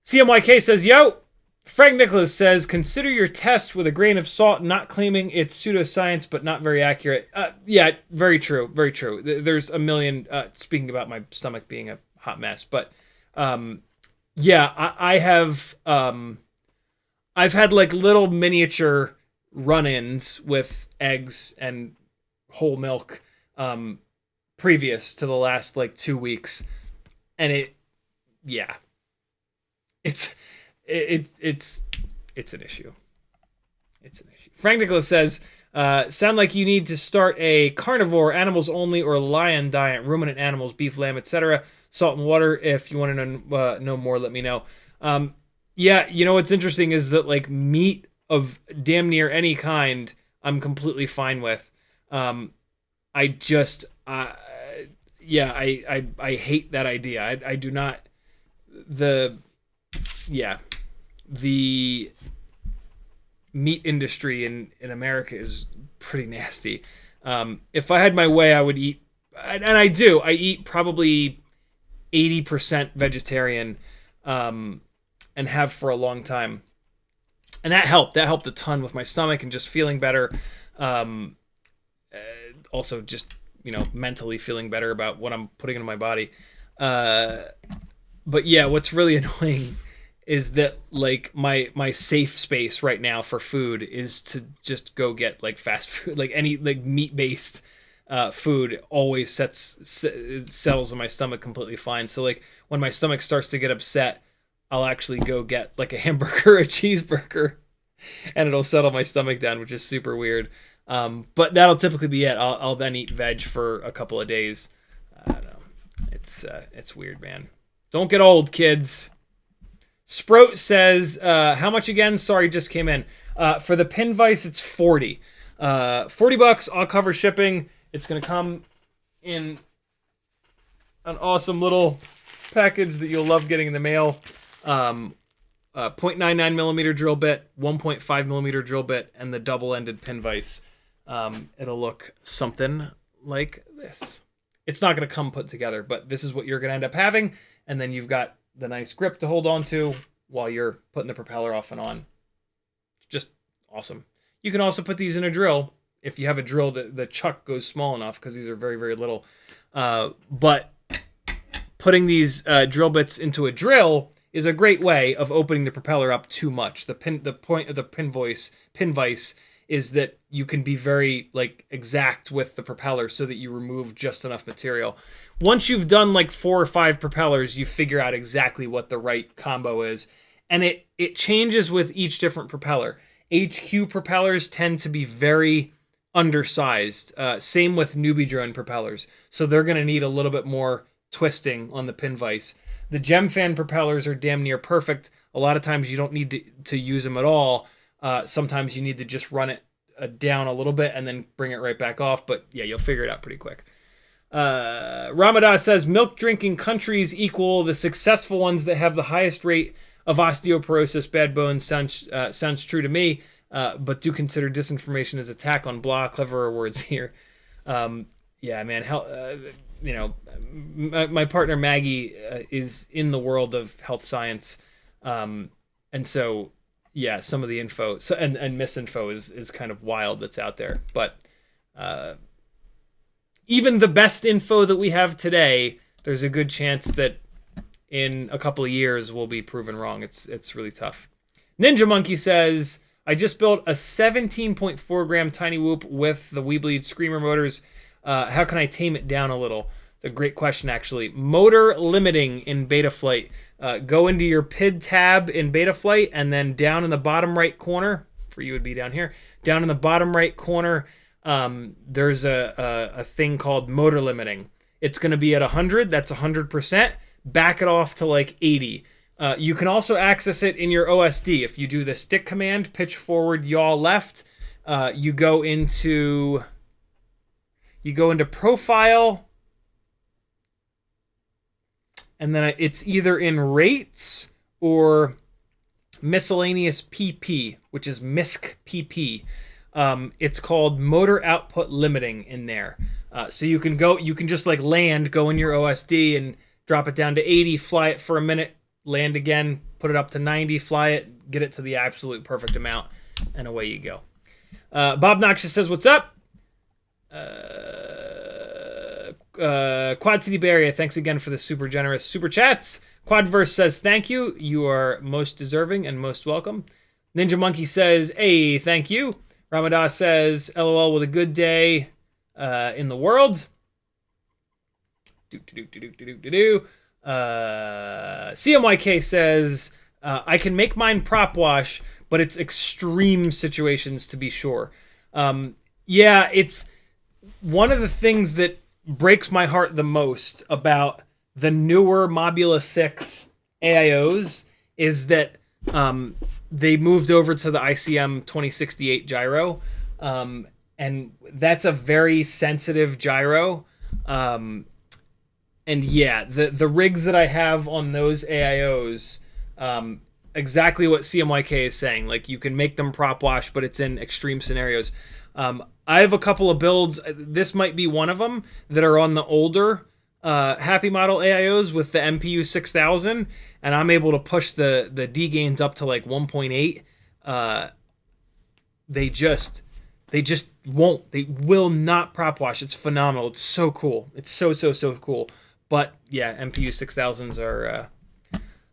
Speaker 1: CMYK says, yo! Frank Nicholas says, consider your test with a grain of salt, not claiming it's pseudoscience, but not very accurate. Yeah, very true, very true. There's a million, speaking about my stomach being a hot mess, but yeah, I have, I've had like little miniature run-ins with eggs and whole milk previous to the last like 2 weeks, and it's an issue. It's an issue. Frank Nicholas says, Sound like you need to start a carnivore, animals only, or lion diet, ruminant animals, beef, lamb, etc. Salt and water. If you want to know more, let me know. Yeah, you know what's interesting is that like meat of damn near any kind, I'm completely fine with. I just, yeah, I hate that idea. I do not. The meat industry in America is pretty nasty. If I had my way, I would eat, and I do. I eat probably 80% vegetarian, and have for a long time. And that helped. That helped a ton with my stomach and just feeling better. Also, just mentally feeling better about what I'm putting into my body. But yeah, what's really annoying is that like my safe space right now for food is to just go get like fast food, like any like meat based food always settles in my stomach completely fine. So like when my stomach starts to get upset, I'll actually go get like a hamburger or a cheeseburger, and it'll settle my stomach down, which is super weird. But that'll typically be it. I'll then eat veg for a couple of days. I don't know. It's weird, man. Don't get old, kids. Sprout says, how much again? Sorry, just came in. For the pin vise, it's 40. $40. I'll cover shipping. It's gonna come in an awesome little package that you'll love getting in the mail. 0.99 millimeter drill bit, 1.5 millimeter drill bit, and the double-ended pin vise. It'll look something like this. It's not going to come put together, but this is what you're going to end up having, and then you've got the nice grip to hold on to while you're putting the propeller off and on. Just awesome. You can also put these in a drill if you have a drill that the chuck goes small enough, because these are very, very little. But putting these drill bits into a drill is a great way of opening the propeller up too much. The point of the pin vise is that you can be very like exact with the propeller so that you remove just enough material. Once you've done like 4 or 5 propellers, you figure out exactly what the right combo is, and it changes with each different propeller. HQ propellers tend to be very undersized. Same with newbie drone propellers, so they're going to need a little bit more twisting on the pin vise. The Gemfan propellers are damn near perfect. A lot of times you don't need to use them at all. Sometimes you need to just run it down a little bit and then bring it right back off. But yeah, you'll figure it out pretty quick. Ramadan says, milk drinking countries equal the successful ones that have the highest rate of osteoporosis. Bad bones sounds true to me, but do consider disinformation as attack on blah. Cleverer words here. Yeah, man. My partner Maggie is in the world of health science, and so yeah, some of the info and misinfo is kind of wild that's out there. But even the best info that we have today, there's a good chance that in a couple of years we'll be proven wrong. It's really tough. Ninja Monkey says, I just built a 17.4 gram TinyWhoop with the WeBleed Screamer motors. How can I tame it down a little? It's a great question, actually. Motor limiting in Betaflight. Go into your PID tab in Betaflight, and then down in the bottom right corner, for you would be down here, down in the bottom right corner, there's a thing called motor limiting. It's going to be at 100. That's 100%. Back it off to like 80. You can also access it in your OSD. If you do the stick command, pitch forward, yaw left, you go into profile, and then it's either in rates or miscellaneous PP, which is MISC PP. It's called motor output limiting in there. So you can just like land, go in your OSD and drop it down to 80, fly it for a minute, land again, put it up to 90, fly it, get it to the absolute perfect amount, and away you go. Bob Noxious says, what's up? Quad City Bay Area, thanks again for the super generous super chats. Quadverse says, thank you. You are most deserving and most welcome. Ninja Monkey says, hey, thank you. Ramadan says, LOL with a good day in the world. CMYK says, I can make mine prop wash, but it's extreme situations to be sure. Yeah, it's one of the things that breaks my heart the most about the newer Mobula 6 AIOs is that they moved over to the ICM 2068 gyro. And that's a very sensitive gyro. And yeah, the rigs that I have on those AIOs, exactly what CMYK is saying. Like, you can make them prop wash, but it's in extreme scenarios. I have a couple of builds. This might be one of them that are on the older Happymodel AIOs with the MPU 6000, and I'm able to push the D gains up to like 1.8. They just won't. They will not prop wash. It's phenomenal. It's so cool. It's so cool. But yeah, MPU 6000s are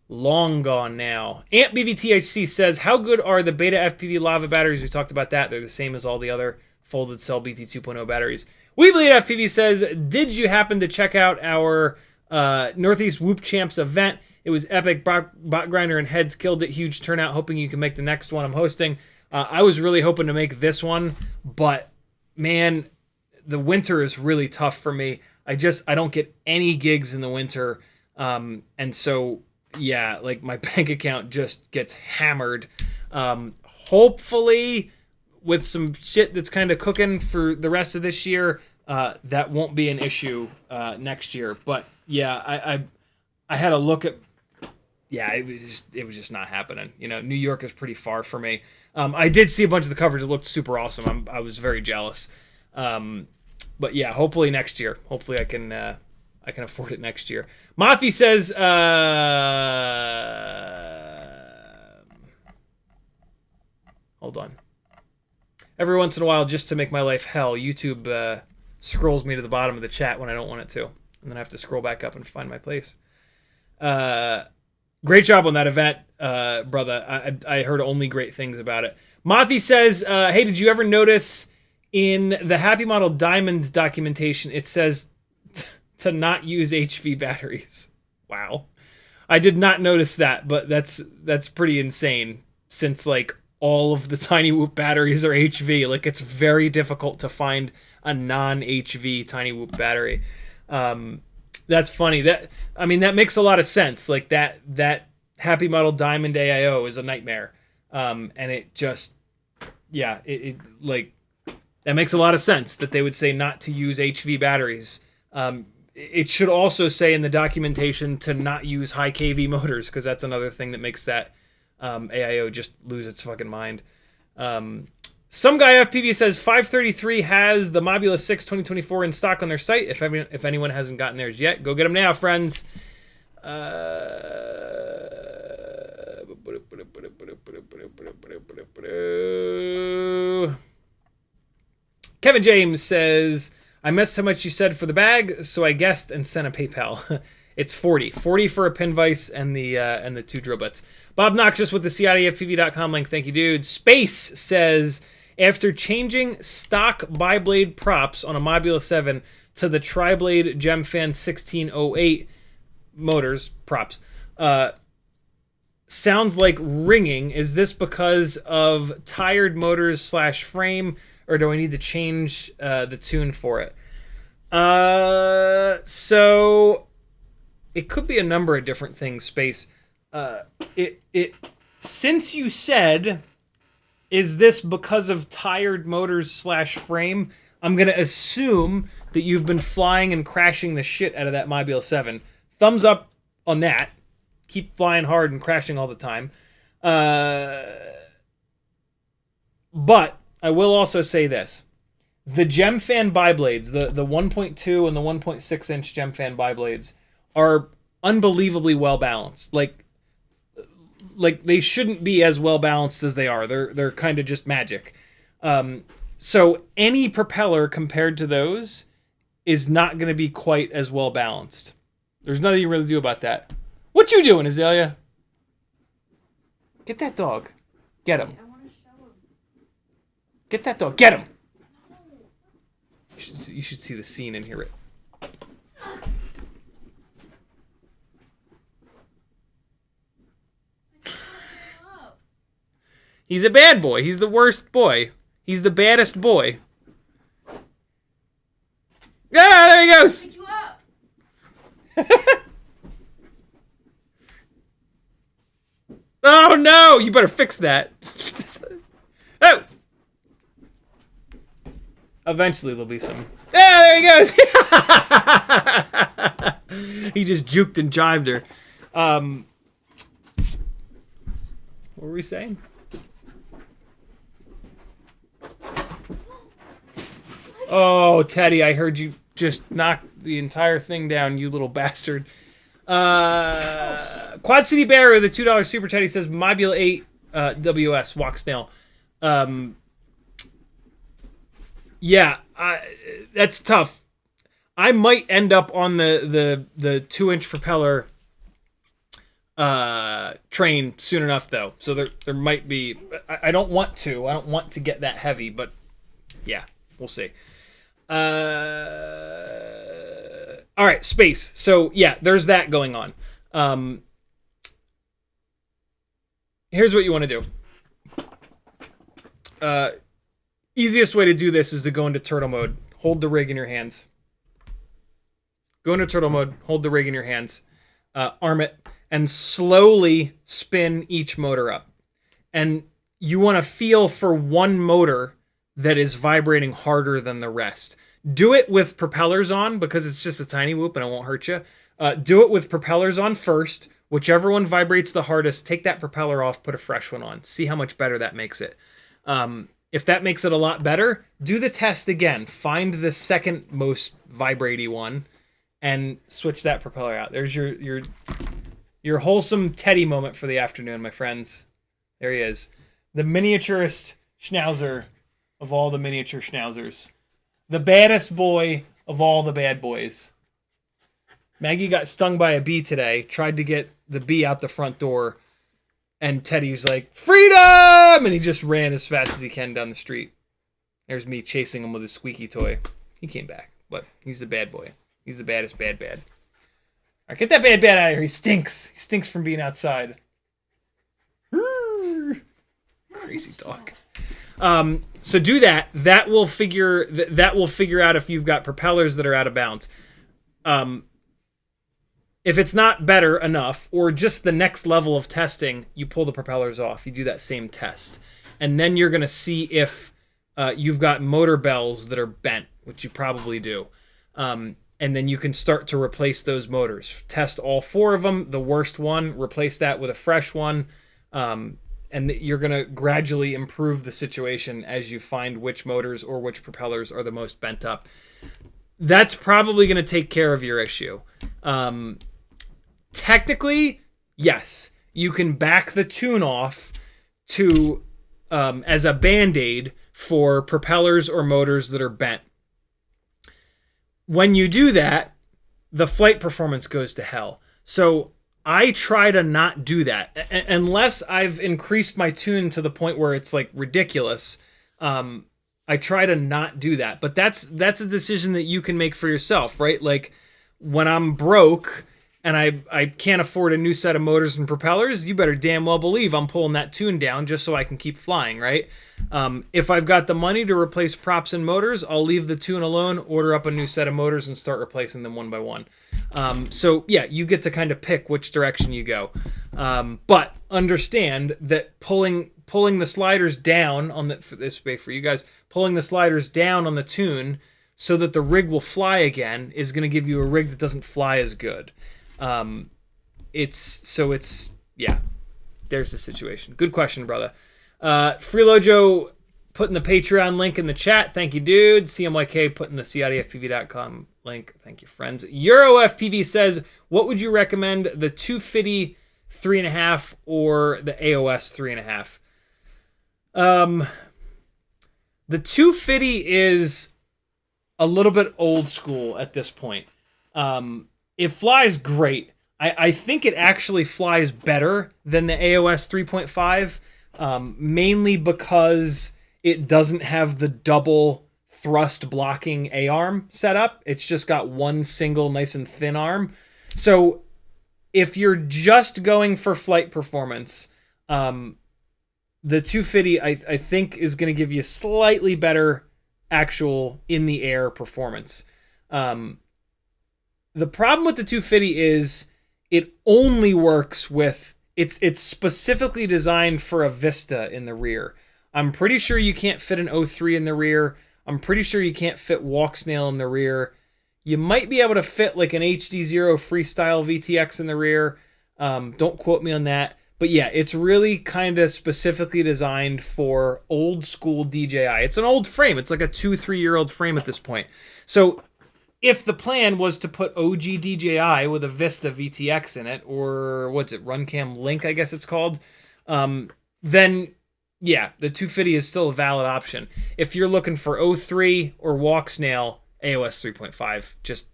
Speaker 1: long gone now. AntBVTHC says, how good are the BetaFPV Lava batteries? We talked about that. They're the same as all the other folded cell BT 2.0 batteries. WeBleed FPV says, did you happen to check out our Northeast Whoop Champs event? It was epic. Bot Grinder and Heads killed it. Huge turnout. Hoping you can make the next one I'm hosting. I was really hoping to make this one, but man, the winter is really tough for me. I don't get any gigs in the winter. And so, yeah, like my bank account just gets hammered. Hopefully with some shit that's kind of cooking for the rest of this year, that won't be an issue next year. But yeah, I had a look at, yeah, it was just not happening. You know, New York is pretty far for me. I did see a bunch of the coverage. It looked super awesome. I was very jealous. But yeah, hopefully next year. Hopefully I can afford it next year. Mafi says, hold on. Every once in a while, just to make my life hell, YouTube scrolls me to the bottom of the chat when I don't want it to. And then I have to scroll back up and find my place. Great job on that event, brother. I heard only great things about it. Mathi says, hey, did you ever notice in the Happymodel Diamond documentation, it says to not use HV batteries? Wow. I did not notice that, but that's pretty insane since, like, all of the TinyWhoop batteries are HV. Like, it's very difficult to find a non-HV TinyWhoop battery. That's funny. That makes a lot of sense. Like, that Happymodel Diamond AIO is a nightmare. And it just, yeah, it like, that makes a lot of sense that they would say not to use HV batteries. It should also say in the documentation to not use high kV motors, because that's another thing that makes that AIO just lose its fucking mind. Some guy FPV says 533 has the Mobula 6 2024 in stock on their site. If anyone hasn't gotten theirs yet, go get them now, friends. Kevin James says, I missed how much you said for the bag, so I guessed and sent a PayPal. It's 40 for a pin vise and the 2 drill bits. Bob Noxious with the CiottiFPV.com link. Thank you, dude. Space says, after changing stock bi-blade props on a Mobula 7 to the tri-blade GemFan 1608 motors props, sounds like ringing. Is this because of tired motors / frame, or do I need to change the tune for it? So it could be a number of different things, Space. Since you said, is this because of tired motors / frame, I'm going to assume that you've been flying and crashing the shit out of that Mobula 7. Thumbs up on that. Keep flying hard and crashing all the time. But I will also say this. The GemFan bi-blades, the 1.2 and the 1.6 inch GemFan bi-blades are unbelievably well balanced. Like they shouldn't be as well balanced as they are. They're kind of just magic. So any propeller compared to those is not going to be quite as well balanced. There's nothing you really do about that. What you doing, Azalea? Get that dog. Get him. Get that dog. Get him. You should see the scene and hear it. He's a bad boy. He's the worst boy. He's the baddest boy. Yeah, there he goes.
Speaker 3: Pick you up.
Speaker 1: Oh no! You better fix that. Oh. Eventually there'll be some. Yeah, there he goes. He just juked and jibed her. What were we saying? Oh, Teddy, I heard you just knock the entire thing down, you little bastard. Quad City Bear with a $2 super Teddy says Mobula8 WS Walksnail. Yeah, that's tough. I might end up on the 2-inch propeller train soon enough, though. So there might be. I don't want to. I don't want to get that heavy, but yeah, we'll see. All right, space. So yeah, there's that going on. Here's what you want to do. Easiest way to do this is to go into turtle mode. Hold the rig in your hands. Go into turtle mode. Hold the rig in your hands. Arm it. And slowly spin each motor up. And you want to feel for one motor that is vibrating harder than the rest. Do it with propellers on because it's just a TinyWhoop and it won't hurt you. Do it with propellers on first. Whichever one vibrates the hardest, take that propeller off, put a fresh one on. See how much better that makes it. If that makes it a lot better, do the test again. Find the second most vibraty one and switch that propeller out. There's your wholesome Teddy moment for the afternoon, my friends. There he is. The miniaturest schnauzer of all the miniature schnauzers. The baddest boy of all the bad boys. Maggie got stung by a bee today, tried to get the bee out the front door, and Teddy was like, freedom! And he just ran as fast as he can down the street. There's me chasing him with a squeaky toy. He came back, but he's the bad boy. He's the baddest bad. All right, get that bad out of here. He stinks. He stinks from being outside. Crazy dog. So do that. That will figure out if you've got propellers that are out of bounds. If it's not better enough, or just the next level of testing, you pull the propellers off. You do that same test. And then you're going to see if you've got motor bells that are bent, which you probably do. And then you can start to replace those motors. Test all 4 of them. The worst one, replace that with a fresh one. And you're going to gradually improve the situation as you find which motors or which propellers are the most bent up. That's probably going to take care of your issue. Technically, yes, you can back the tune off to as a band-aid for propellers or motors that are bent. When you do that, the flight performance goes to hell. So I try to not do that unless I've increased my tune to the point where it's like ridiculous. I try to not do that, but that's a decision that you can make for yourself, right? Like when I'm broke and I can't afford a new set of motors and propellers, you better damn well believe I'm pulling that tune down just so I can keep flying, right? If I've got the money to replace props and motors, I'll leave the tune alone, order up a new set of motors, and start replacing them one by one. So yeah, you get to kind of pick which direction you go. But understand that pulling the sliders down on this way for you guys, pulling the sliders down on the tune so that the rig will fly again is going to give you a rig that doesn't fly as good. Yeah, there's the situation. Good question, brother. Freelojo putting the Patreon link in the chat. Thank you, dude. CMYK putting the CiottiFPV.com link. Thank you, friends. EuroFPV says, what would you recommend, the 250 3.5 or the AOS 3.5? The 250 is a little bit old school at this point. It flies great. I think it actually flies better than the AOS 3.5, mainly because it doesn't have the double thrust blocking A-arm setup. It's just got one single nice and thin arm. So if you're just going for flight performance, the 250 I think is going to give you slightly better actual in the air performance. The problem with the 250 is it only works with, it's specifically designed for a Vista in the rear. I'm pretty sure you can't fit an 03 in the rear. I'm pretty sure you can't fit Walksnail in the rear. You might be able to fit like an HD0 Freestyle VTX in the rear. Don't quote me on that. But yeah, it's really kind of specifically designed for old school DJI. It's an old frame. It's like a 2-3 year old frame at this point. So if the plan was to put OG DJI with a Vista VTX in it, or what's it, Runcam Link, I guess it's called, then yeah, the 250 is still a valid option. If you're looking for 03 or Walksnail, AOS 3.5, just,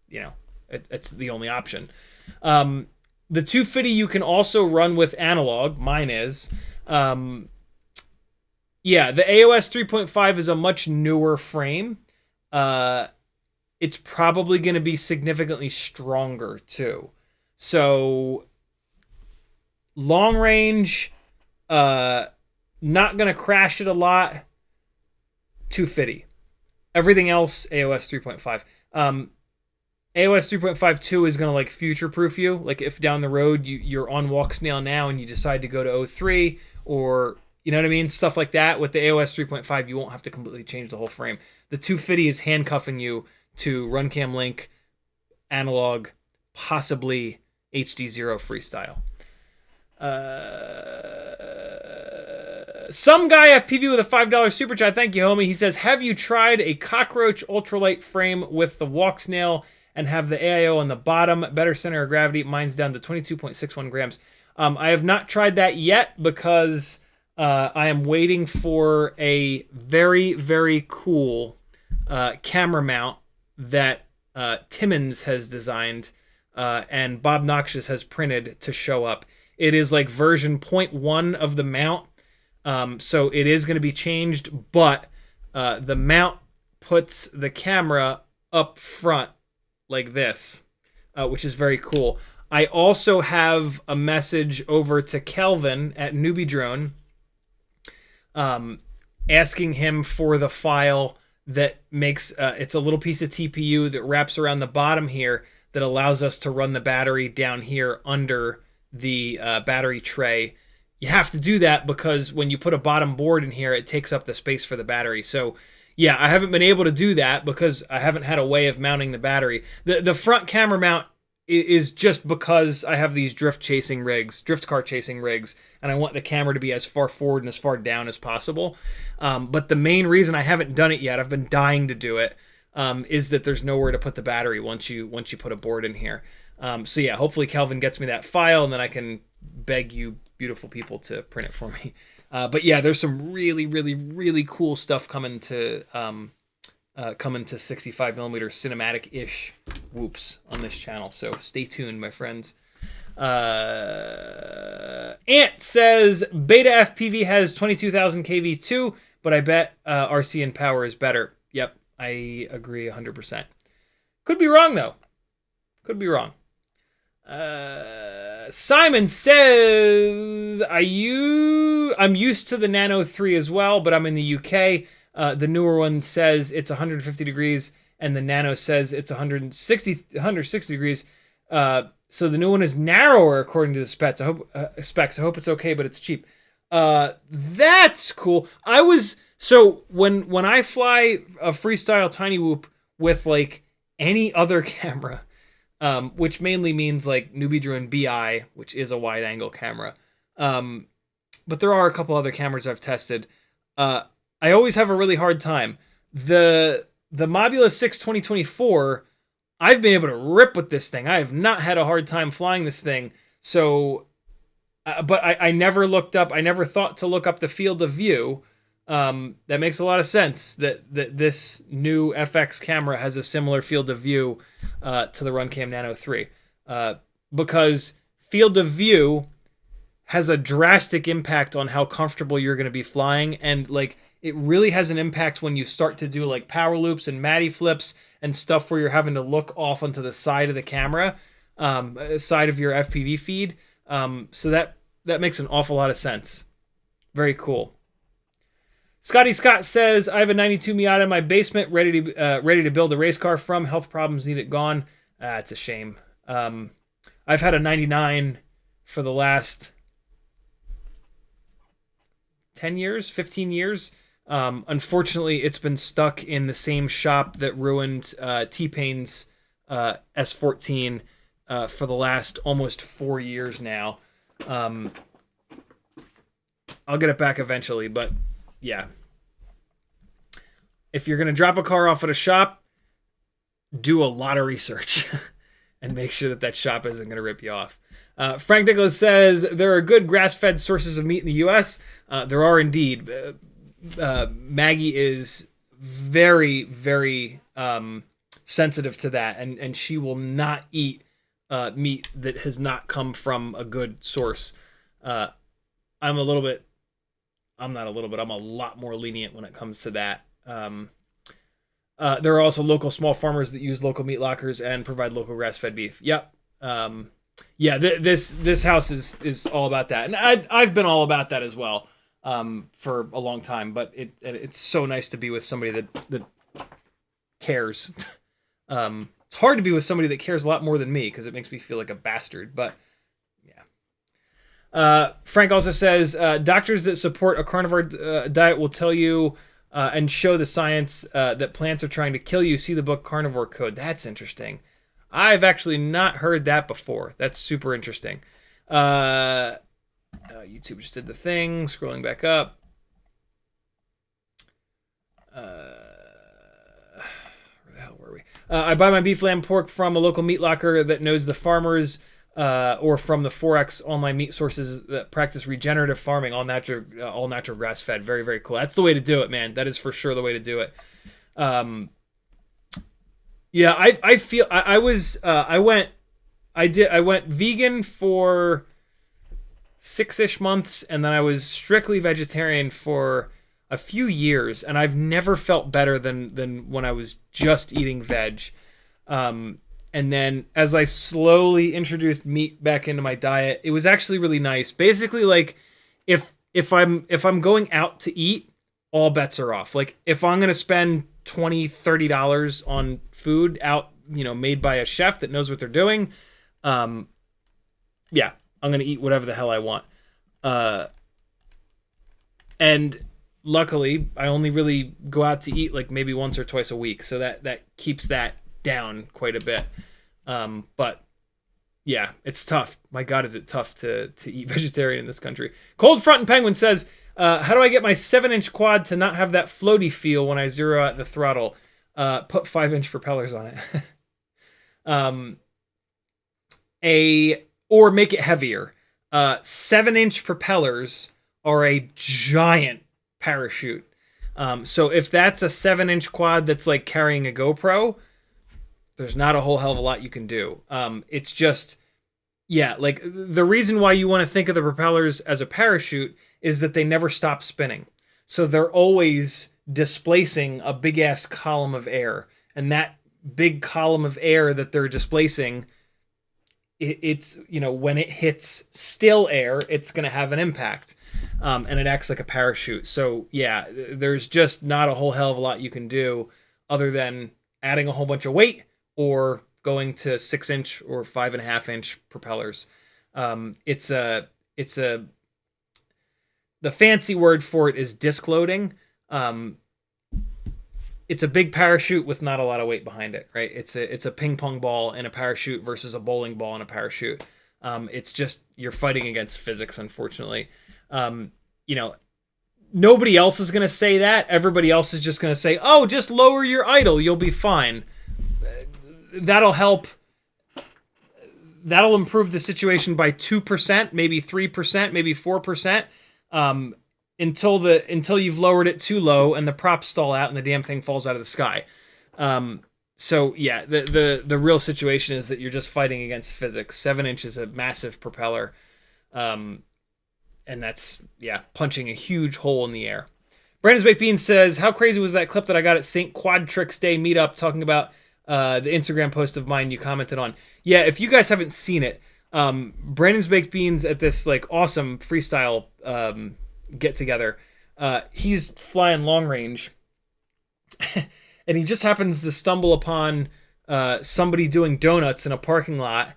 Speaker 1: you know, it's the only option. The 250 you can also run with analog. Mine is. Yeah, the AOS 3.5 is a much newer frame. It's probably going to be significantly stronger too. So long range, not going to crash it a lot. 250. Everything else, AOS 3.5. AOS 3.52 is going to like future-proof you. Like if down the road you're on Walksnail now and you decide to go to 03 or, you know what I mean? Stuff like that. With the AOS 3.5, you won't have to completely change the whole frame. The 250 is handcuffing you to Runcam Link, analog, possibly HD0 Freestyle. Some guy FPV with a $5 super chat. Thank you, homie. He says, have you tried a cockroach ultralight frame with the Walksnail and have the AIO on the bottom? Better center of gravity. Mine's down to 22.61 grams. I have not tried that yet because I am waiting for a very, very cool camera mount that Timmons has designed and Bob Noxious has printed to show up. It is like version 0.1 of the mount. So it is going to be changed, but the mount puts the camera up front like this, which is very cool. I also have a message over to Kelvin at NewbieDrone asking him for the file that makes, it's a little piece of TPU that wraps around the bottom here that allows us to run the battery down here under the battery tray. You have to do that because when you put a bottom board in here, it takes up the space for the battery. So yeah, I haven't been able to do that because I haven't had a way of mounting the battery. The front camera mount is just because I have these drift car chasing rigs, and I want the camera to be as far forward and as far down as possible. But the main reason I haven't done it yet, I've been dying to do it, is that there's nowhere to put the battery once you put a board in here. So yeah, hopefully Kelvin gets me that file, and then I can beg you beautiful people to print it for me. But yeah, there's some really, really, really cool stuff coming to 65 millimeter cinematic-ish whoops on this channel. So stay tuned, my friends. Ant says BetaFPV has 22,000 kV too, but I bet RC and power is better. Yep, I agree 100%. Could be wrong though. Could be wrong. Simon says, I'm used to the Nano 3 as well, but I'm in the UK. The newer one says it's 150 degrees, and the Nano says it's 160 degrees. So the new one is narrower according to the specs. I hope it's okay, but it's cheap. That's cool. So when I fly a Freestyle TinyWhoop with like any other camera, which mainly means like NewbieDrone BI, which is a wide angle camera. But there are a couple other cameras I've tested. I always have a really hard time. The Mobula8 2024, I've been able to rip with this thing. I have not had a hard time flying this thing. So, but I never looked up, I never thought to look up the field of view. That makes a lot of sense that this new FX camera has a similar field of view to the Runcam Nano 3. Because field of view has a drastic impact on how comfortable you're going to be flying, and like it really has an impact when you start to do like power loops and Matty flips and stuff where you're having to look off onto the side of the camera, side of your FPV feed. So that makes an awful lot of sense. Very cool. Scotty Scott says, I have a 92 Miata in my basement ready to build a race car from. Health problems need it gone. It's a shame. I've had a 99 for the last 10 years, 15 years. Unfortunately, it's been stuck in the same shop that ruined T-Pain's S14 for the last almost 4 years now. I'll get it back eventually, but yeah. If you're going to drop a car off at a shop, do a lot of research and make sure that shop isn't going to rip you off. Frank Nicholas says, there are good grass-fed sources of meat in the U.S. There are indeed. Maggie is very, very sensitive to that, and she will not eat meat that has not come from a good source. I'm a lot more lenient when it comes to that. There are also local small farmers that use local meat lockers and provide local grass-fed beef. Yep. This house is all about that, and I've been all about that as well for a long time. But it's so nice to be with somebody that cares. It's hard to be with somebody that cares a lot more than me because it makes me feel like a bastard. But yeah. Frank also says doctors that support a carnivore diet will tell you and show the science that plants are trying to kill you. See the book Carnivore Code. That's interesting. I've actually not heard that before. That's super interesting. YouTube just did the thing. Scrolling back up. Where the hell were we? I buy my beef, lamb, pork from a local meat locker that knows the farmers, or from the 4X online meat sources that practice regenerative farming, all natural grass fed. Very, very cool. That's the way to do it, man. That is for sure the way to do it. Yeah, I feel I went vegan for 6-ish months, and then I was strictly vegetarian for a few years, and I've never felt better than when I was just eating veg. And then as I slowly introduced meat back into my diet, it was actually really nice. Basically, like if I'm going out to eat, all bets are off. Like if I'm gonna spend $20-$30 on food out, made by a chef that knows what they're doing, I'm gonna eat whatever the hell I want. And luckily I only really go out to eat like maybe once or twice a week, so that keeps that down quite a bit. But yeah, it's tough. My God, is it tough to eat vegetarian in this country. Cold Front and Penguin says, how do I get my 7-inch quad to not have that floaty feel when I zero out the throttle? Put 5-inch propellers on it. Or make it heavier. 7-inch propellers are a giant parachute. So if that's a 7-inch quad that's like carrying a GoPro, there's not a whole hell of a lot you can do. It's just, like the reason why you want to think of the propellers as a parachute is that they never stop spinning. So they're always displacing a big ass column of air. And that big column of air that they're displacing, it's, when it hits still air, it's going to have an impact. And it acts like a parachute. So yeah, there's just not a whole hell of a lot you can do other than adding a whole bunch of weight or going to 6-inch or 5.5-inch propellers. The fancy word for it is disc loading. It's a big parachute with not a lot of weight behind it, right? It's a ping pong ball in a parachute versus a bowling ball in a parachute. It's just, you're fighting against physics, unfortunately. Nobody else is going to say that. Everybody else is just going to say, oh, just lower your idle. You'll be fine. That'll help. That'll improve the situation by 2%, maybe 3%, maybe 4%. Until you've lowered it too low and the props stall out and the damn thing falls out of the sky. So yeah, the real situation is that you're just fighting against physics. 7-inch is a massive propeller. And that's, punching a huge hole in the air. Brandon's Baked Bean says, how crazy was that clip that I got at St Quadrics Day meetup talking about the Instagram post of mine you commented on? Yeah, if you guys haven't seen it, Brandon's Baked Beans at this like awesome freestyle get together He's flying long range, and he just happens to stumble upon somebody doing donuts in a parking lot,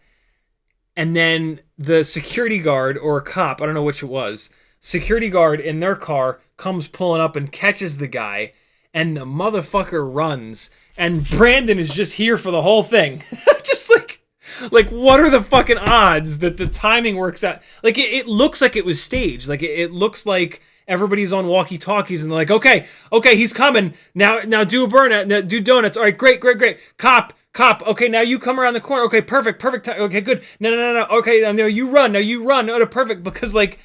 Speaker 1: and then the security guard or a cop, I don't know which it was, security guard in their car comes pulling up and catches the guy, and the motherfucker runs, and Brandon is just here for the whole thing. Just like what are the fucking odds that the timing works out? Like it looks like it was staged. Like it looks like everybody's on walkie-talkies and they're like, okay, he's coming. Now do a burnout, now do donuts. All right, great. Cop. Okay, now you come around the corner. Okay, perfect. Okay, good. No. Okay, now you run. Oh, perfect. Because like,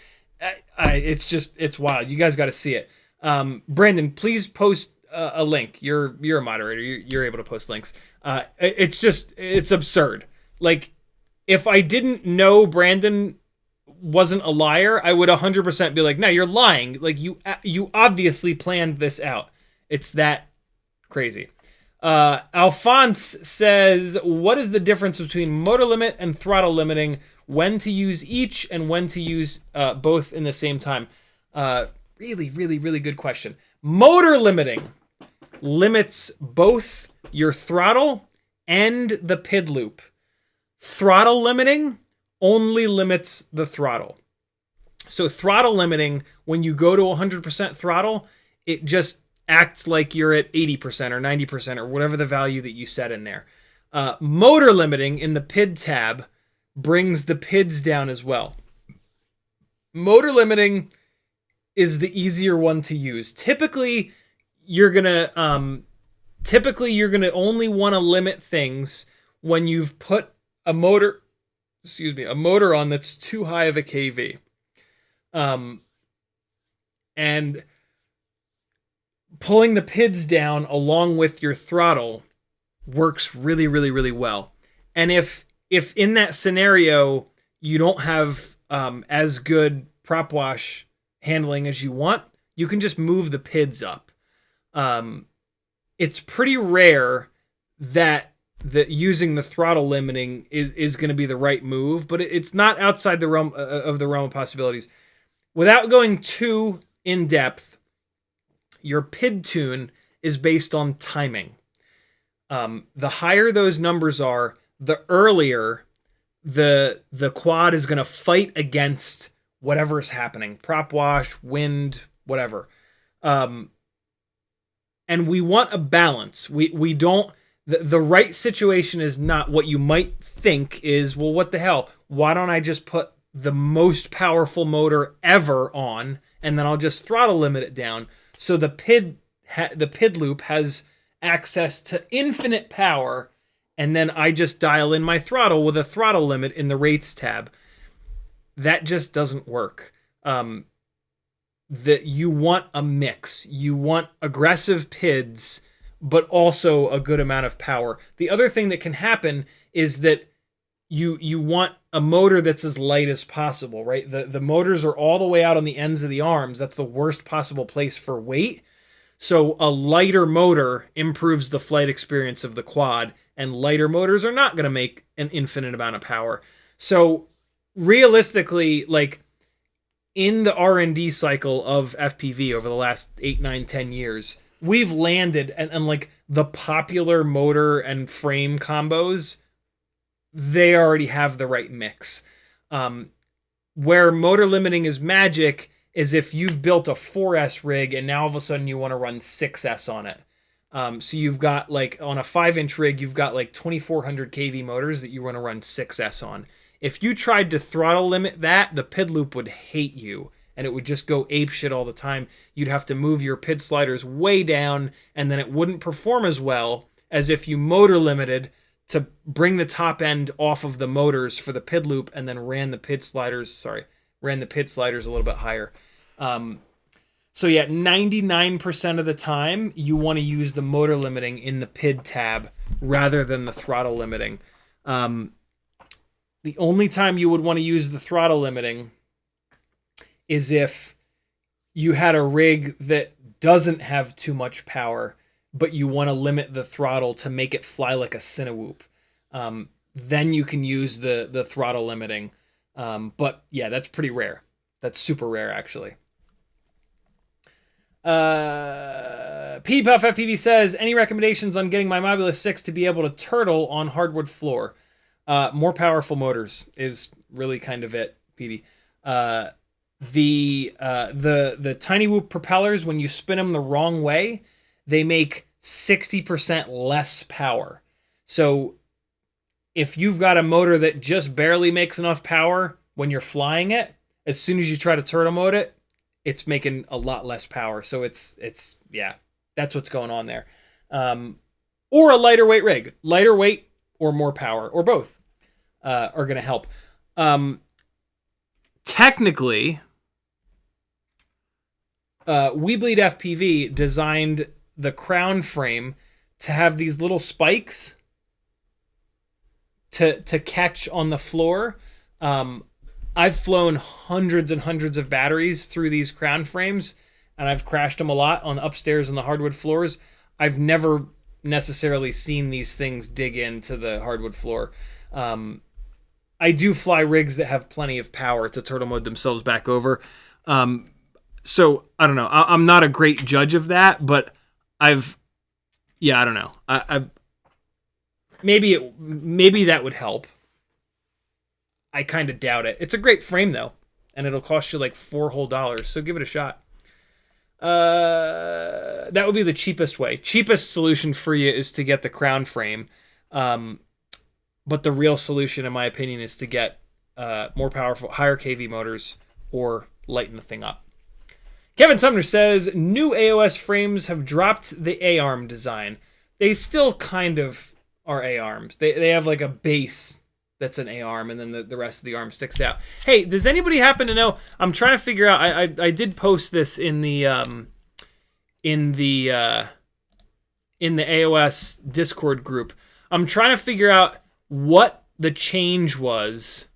Speaker 1: it's wild. You guys got to see it. Brandon, please post a link. You're a moderator. You're able to post links. It's absurd. Like, if I didn't know Brandon wasn't a liar, I would 100% be like, no, you're lying. Like, you obviously planned this out. It's that crazy. Alphonse says, what is the difference between motor limit and throttle limiting? When to use each and when to use both in the same time? Really, really, really good question. Motor limiting limits both your throttle and the PID loop. Throttle limiting only limits the throttle. So throttle limiting, when you go to 100% throttle, it just acts like you're at 80% or 90% or whatever the value that you set in there. Motor limiting in the PID tab brings the PIDs down as well. Motor limiting is the easier one to use. Typically, you're gonna only want to limit things when you've put a motor on that's too high of a kV. And pulling the PIDs down along with your throttle works really, really, really well. And if in that scenario you don't have as good prop wash handling as you want, you can just move the PIDs up. It's pretty rare that using the throttle limiting is going to be the right move, but it's not outside the realm of possibilities. Without going too in depth, your PID tune is based on timing. The higher those numbers are, the earlier the quad is going to fight against whatever is happening, prop wash, wind, whatever. And we want a balance. We don't. The right situation is not what you might think is, well, what the hell? Why don't I just put the most powerful motor ever on, and then I'll just throttle limit it down, so the PID loop has access to infinite power, and then I just dial in my throttle with a throttle limit in the rates tab. That just doesn't work. That you want a mix. You want aggressive PIDs, but also a good amount of power. The other thing that can happen is that you want a motor that's as light as possible, right? The motors are all the way out on the ends of the arms. That's the worst possible place for weight. So a lighter motor improves the flight experience of the quad, and lighter motors are not going to make an infinite amount of power. So realistically, like, in the R&D cycle of FPV over the last 8, 9, 10 years, we've landed, and like the popular motor and frame combos, they already have the right mix. Where motor limiting is magic is if you've built a 4S rig and now all of a sudden you want to run 6S on it. So you've got, like, on a 5-inch rig, you've got like 2400 kV motors that you want to run 6S on. If you tried to throttle limit that, the PID loop would hate you, and it would just go apeshit all the time. You'd have to move your PID sliders way down, and then it wouldn't perform as well as if you motor limited to bring the top end off of the motors for the PID loop, and then ran the PID sliders a little bit higher. So yeah, 99% of the time, you want to use the motor limiting in the PID tab rather than the throttle limiting. The only time you would want to use the throttle limiting is if you had a rig that doesn't have too much power, but you want to limit the throttle to make it fly like a CineWhoop. Then you can use the throttle limiting. But yeah, that's pretty rare. That's super rare, actually. Puff FPV says, any recommendations on getting my Mobula 6 to be able to turtle on hardwood floor? More powerful motors is really kind of it, PD. The TinyWhoop propellers, when you spin them the wrong way, they make 60% less power. So if you've got a motor that just barely makes enough power when you're flying it, as soon as you try to turtle mode it, it's making a lot less power. So it's yeah, that's what's going on there. Or a lighter weight rig. Lighter weight or more power, or both, are going to help. Technically, WeBleed FPV designed the crown frame to have these little spikes to catch on the floor. I've flown hundreds and hundreds of batteries through these crown frames, and I've crashed them a lot on upstairs on the hardwood floors. I've never necessarily seen these things dig into the hardwood floor. I do fly rigs that have plenty of power to turtle mode themselves back over. So I don't know. I'm not a great judge of that, but I don't know. Maybe that would help. I kind of doubt it. It's a great frame though, and it'll cost you like $4 whole. So give it a shot. That would be the cheapest way. Cheapest solution for you is to get the crown frame. But the real solution, in my opinion, is to get more powerful, higher KV motors or lighten the thing up. Kevin Sumner says, new AOS frames have dropped the A-arm design. They still kind of are A-arms. They have like a base that's an A-arm, and then the rest of the arm sticks out. Hey, does anybody happen to know? I'm trying to figure out. I did post this in the AOS Discord group. I'm trying to figure out what the change was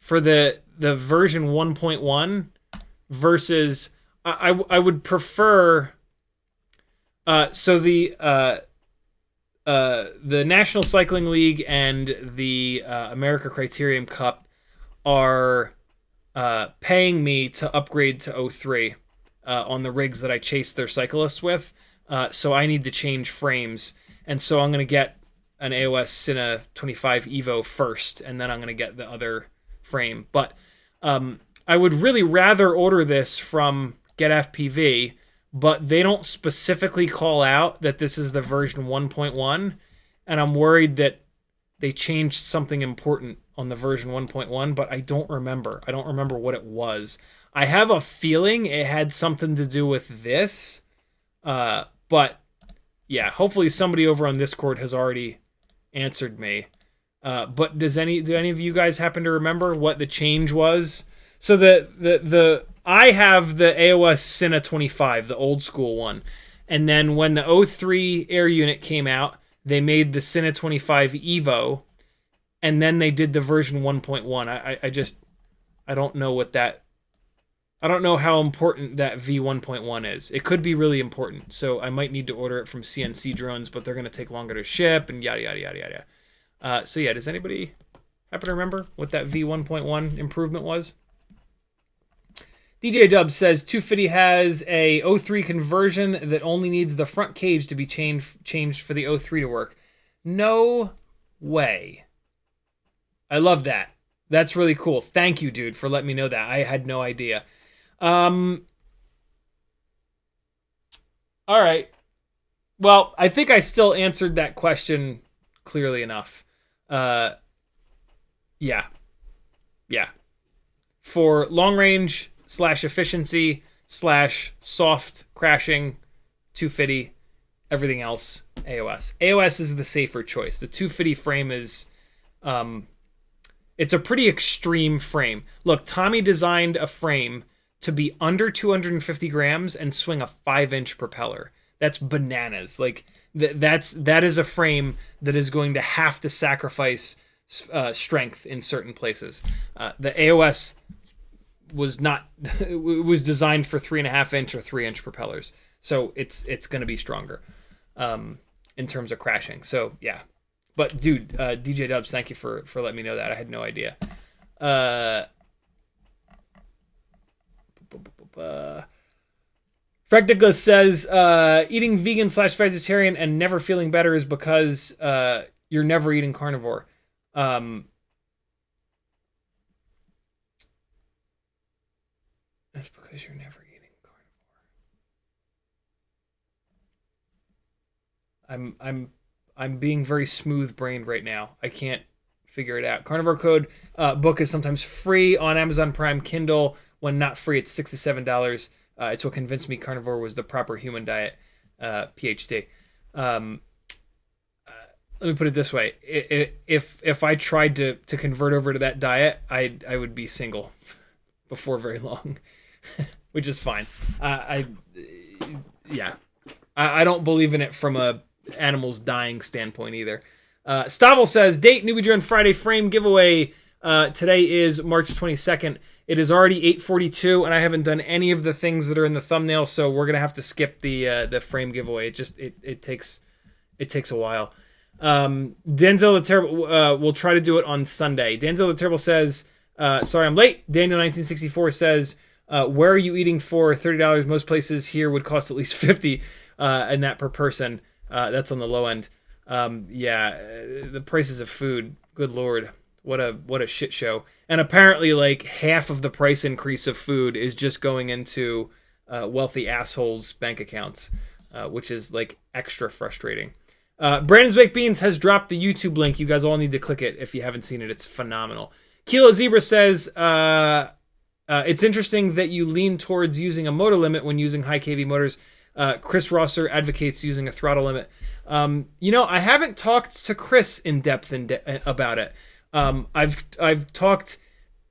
Speaker 1: for the version 1.1 versus I would prefer so the National Cycling League and the America Criterium Cup are paying me to upgrade to 03 on the rigs that I chase their cyclists with. So I need to change frames, and so I'm going to get an AOS Cine25 Evo first, and then I'm going to get the other frame. But I would really rather order this from Get FPV, but they don't specifically call out that this is the version 1.1, and I'm worried that they changed something important on the version 1.1, but I don't remember. I don't remember what it was. I have a feeling it had something to do with this, but yeah, hopefully somebody over on Discord has already answered me. But do any of you guys happen to remember what the change was? So I have the AOS Cine25, the old school one. And then when the 03 air unit came out, they made the Cine25 Evo, and then they did the version 1.1. I don't know what that, I don't know how important that V1.1 is. It could be really important, so I might need to order it from CNC drones, but they're going to take longer to ship, and yada, yada, yada, yada. So yeah, does anybody happen to remember what that V1.1 improvement was? DJ Dub says 250 has a 03 conversion that only needs the front cage to be changed for the 03 to work. No way. I love that. That's really cool. Thank you, dude, for letting me know that. I had no idea. All right. Well, I think I still answered that question clearly enough. Yeah. For long range / efficiency / soft crashing, 250, everything else, AOS. AOS is the safer choice. The 250 frame is, it's a pretty extreme frame. Look, Tommy designed a frame to be under 250 grams and swing a 5-inch propeller. That's bananas. Like that is a frame that is going to have to sacrifice strength in certain places. The AOS was not, it was designed for 3.5-inch or 3-inch propellers, so it's going to be stronger in terms of crashing. So yeah, but dude, DJ Dubs, thank you for letting me know that. I had no idea. Frank Nicholas says, eating vegan / vegetarian and never feeling better is because you're never eating carnivore. That's because you're never eating carnivore. I'm being very smooth-brained right now. I can't figure it out. Carnivore Code book is sometimes free on Amazon Prime Kindle. When not free, it's $6 to $7. It's what convinced me carnivore was the proper human diet. PhD. Let me put it this way: if I tried to convert over to that diet, I would be single before very long, which is fine. I don't believe in it from a animals dying standpoint either. Stavel says, date Newbie Drone Friday frame giveaway. Today is March 22nd. It is already 8:42, and I haven't done any of the things that are in the thumbnail, so we're gonna have to skip the frame giveaway. It takes a while. Denzel the Terrible will try to do it on Sunday. Denzel the Terrible says, sorry I'm late. Daniel 1964 says, where are you eating for $30? Most places here would cost at least $50, and that per person. That's on the low end. The prices of food, good lord, what a shit show. And apparently like half of the price increase of food is just going into wealthy assholes' bank accounts, which is like extra frustrating. Brandon's Baked Beans has dropped the YouTube link. You guys all need to click it if you haven't seen it. It's phenomenal. Kilo Zebra says, it's interesting that you lean towards using a motor limit when using high KV motors. Chris Rosser advocates using a throttle limit. I haven't talked to Chris in depth about it. I've talked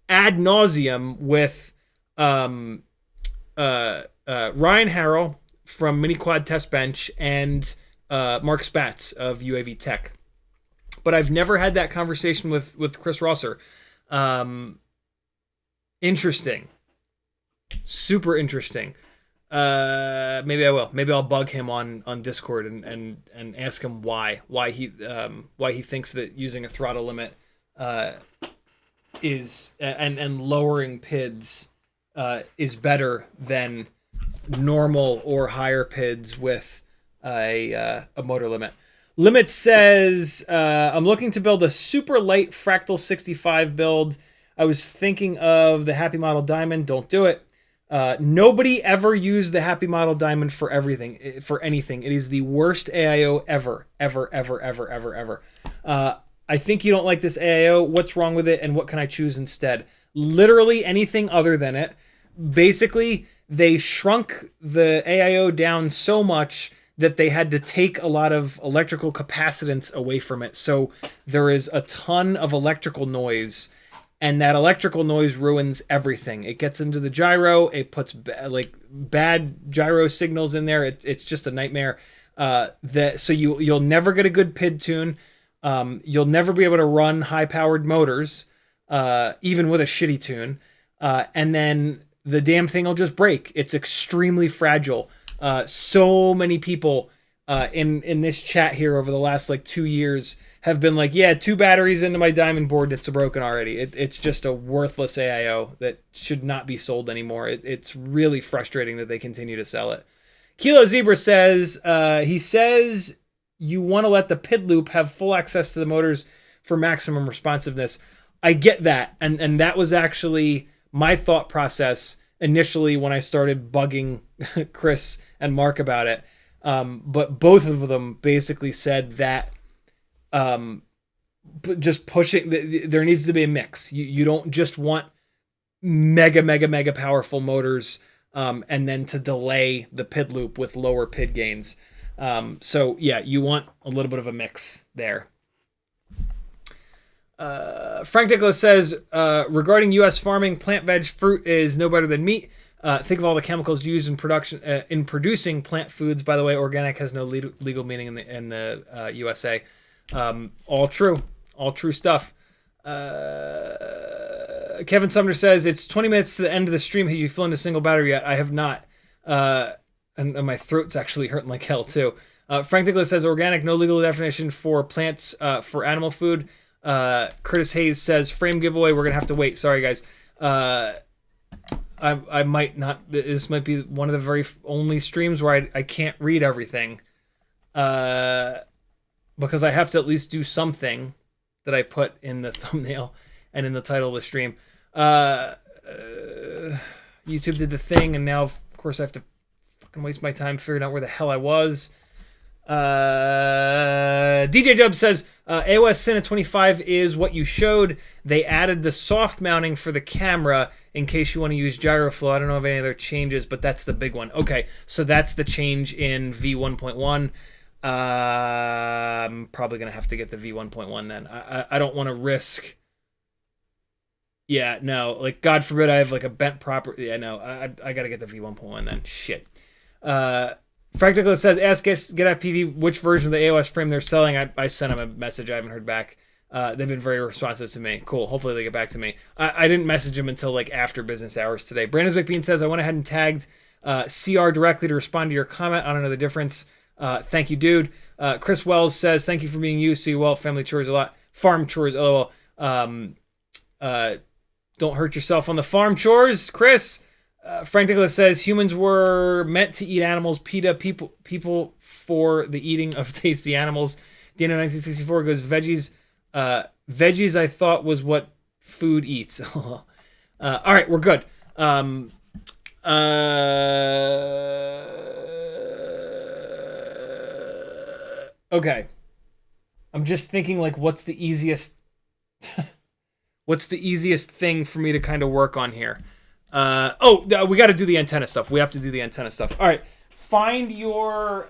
Speaker 1: ad nauseum with Ryan Harrell from Mini Quad Test Bench and Mark Spatz of UAV Tech, but I've never had that conversation with Chris Rosser. Interesting, super interesting. Maybe I will. Maybe I'll bug him on Discord and ask him why he thinks that using a throttle limit is and lowering PIDs is better than normal or higher PIDs with a motor limit. Limit says, I'm looking to build a super light Fractal 65 build. I was thinking of the Happymodel Diamond. Don't do it. Nobody ever used the Happymodel Diamond for anything. It is the worst AIO ever. I think you don't like this AIO. What's wrong with it, and what can I choose instead? Literally anything other than it. Basically, they shrunk the AIO down so much that they had to take a lot of electrical capacitance away from it. So there is a ton of electrical noise, and that electrical noise ruins everything. It gets into the gyro. It puts bad gyro signals in there. It's just a nightmare. So you'll never get a good PID tune. You'll never be able to run high-powered motors, even with a shitty tune. And then the damn thing will just break. It's extremely fragile. So many people in this chat here over the last 2 years have been like, yeah, 2 batteries into my Diamond board, it's broken already. It's just a worthless AIO that should not be sold anymore. It's really frustrating that they continue to sell it. Kilo Zebra says, he says you want to let the PID loop have full access to the motors for maximum responsiveness. I get that. And that was actually my thought process initially when I started bugging Chris and Mark about it. But both of them basically said that just pushing, there needs to be a mix. You don't just want mega powerful motors and then to delay the PID loop with lower PID gains. So yeah, you want a little bit of a mix there. Frank Nicholas says, regarding U.S. farming, plant, veg, fruit is no better than meat. Think of all the chemicals used in production in producing plant foods. By the way, organic has no legal meaning in the USA. All true stuff. Kevin Sumner says, it's 20 minutes to the end of the stream. Have you flown a single battery yet? I have not. And my throat's actually hurting like hell too. Frank Nicholas says, organic, no legal definition for plants for animal food. Curtis Hayes says, frame giveaway, we're going to have to wait. Sorry, guys. I might not. This might be one of the very only streams where I can't read everything, because I have to at least do something that I put in the thumbnail and in the title of the stream. YouTube did the thing, and now of course I have to fucking waste my time figuring out where the hell I was. DJ Jub says AOS Cine25 is what you showed. They added the soft mounting for the camera in case you want to use gyroflow. I don't know of any other changes, but that's the big one. Okay, so that's the change in V1.1. I'm probably gonna have to get the V1.1 then. I don't want to risk. Yeah, no, like God forbid I have like a bent property. Yeah, no, I gotta get the V1.1 then. Shit. Fractical says, ask GetFPV which version of the AOS frame they're selling. I sent them a message. I haven't heard back. They've been very responsive to me. Cool. Hopefully they get back to me. I didn't message them until like after business hours today. Brandon McBean says, I went ahead and tagged CR directly to respond to your comment. I don't know the difference. Thank you, dude. Chris Wells says, thank you for being you. See you well. Family chores a lot. Farm chores. LOL. Don't hurt yourself on the farm chores, Chris. Frank Nicholas says humans were meant to eat animals. PETA people for the eating of tasty animals. Dana 1964 goes veggies. Veggies I thought was what food eats. All right, we're good. Okay. I'm just thinking like what's the easiest thing for me to kind of work on here. We got to do the antenna stuff. We have to do the antenna stuff. All right, find your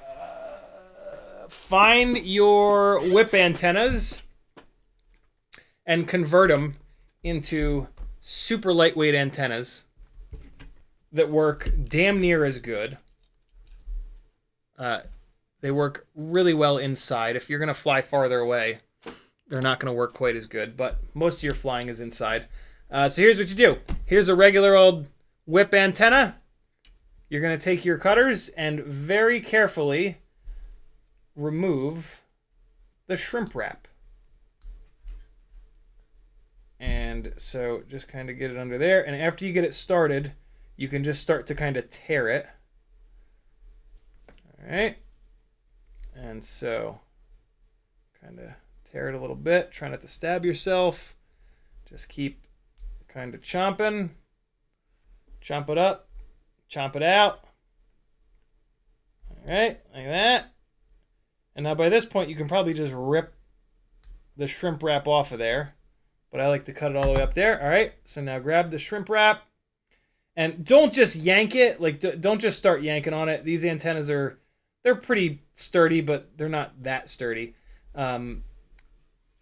Speaker 1: whip antennas and convert them into super lightweight antennas that work damn near as good. They work really well inside. If you're gonna fly farther away, they're not gonna work quite as good. But most of your flying is inside. So here's what you do. Here's a regular old whip antenna. You're going to take your cutters and very carefully remove the shrimp wrap. And so just kind of get it under there. And after you get it started, you can just start to kind of tear it. All right. And so kind of tear it a little bit. Try not to stab yourself. Just keep kind of chomping. Chomp it up. Chomp it out. All right, like that. And now by this point, you can probably just rip the shrimp wrap off of there. But I like to cut it all the way up there. All right, so now grab the shrimp wrap. And don't just yank it. Like, don't just start yanking on it. These antennas they're pretty sturdy, but they're not that sturdy.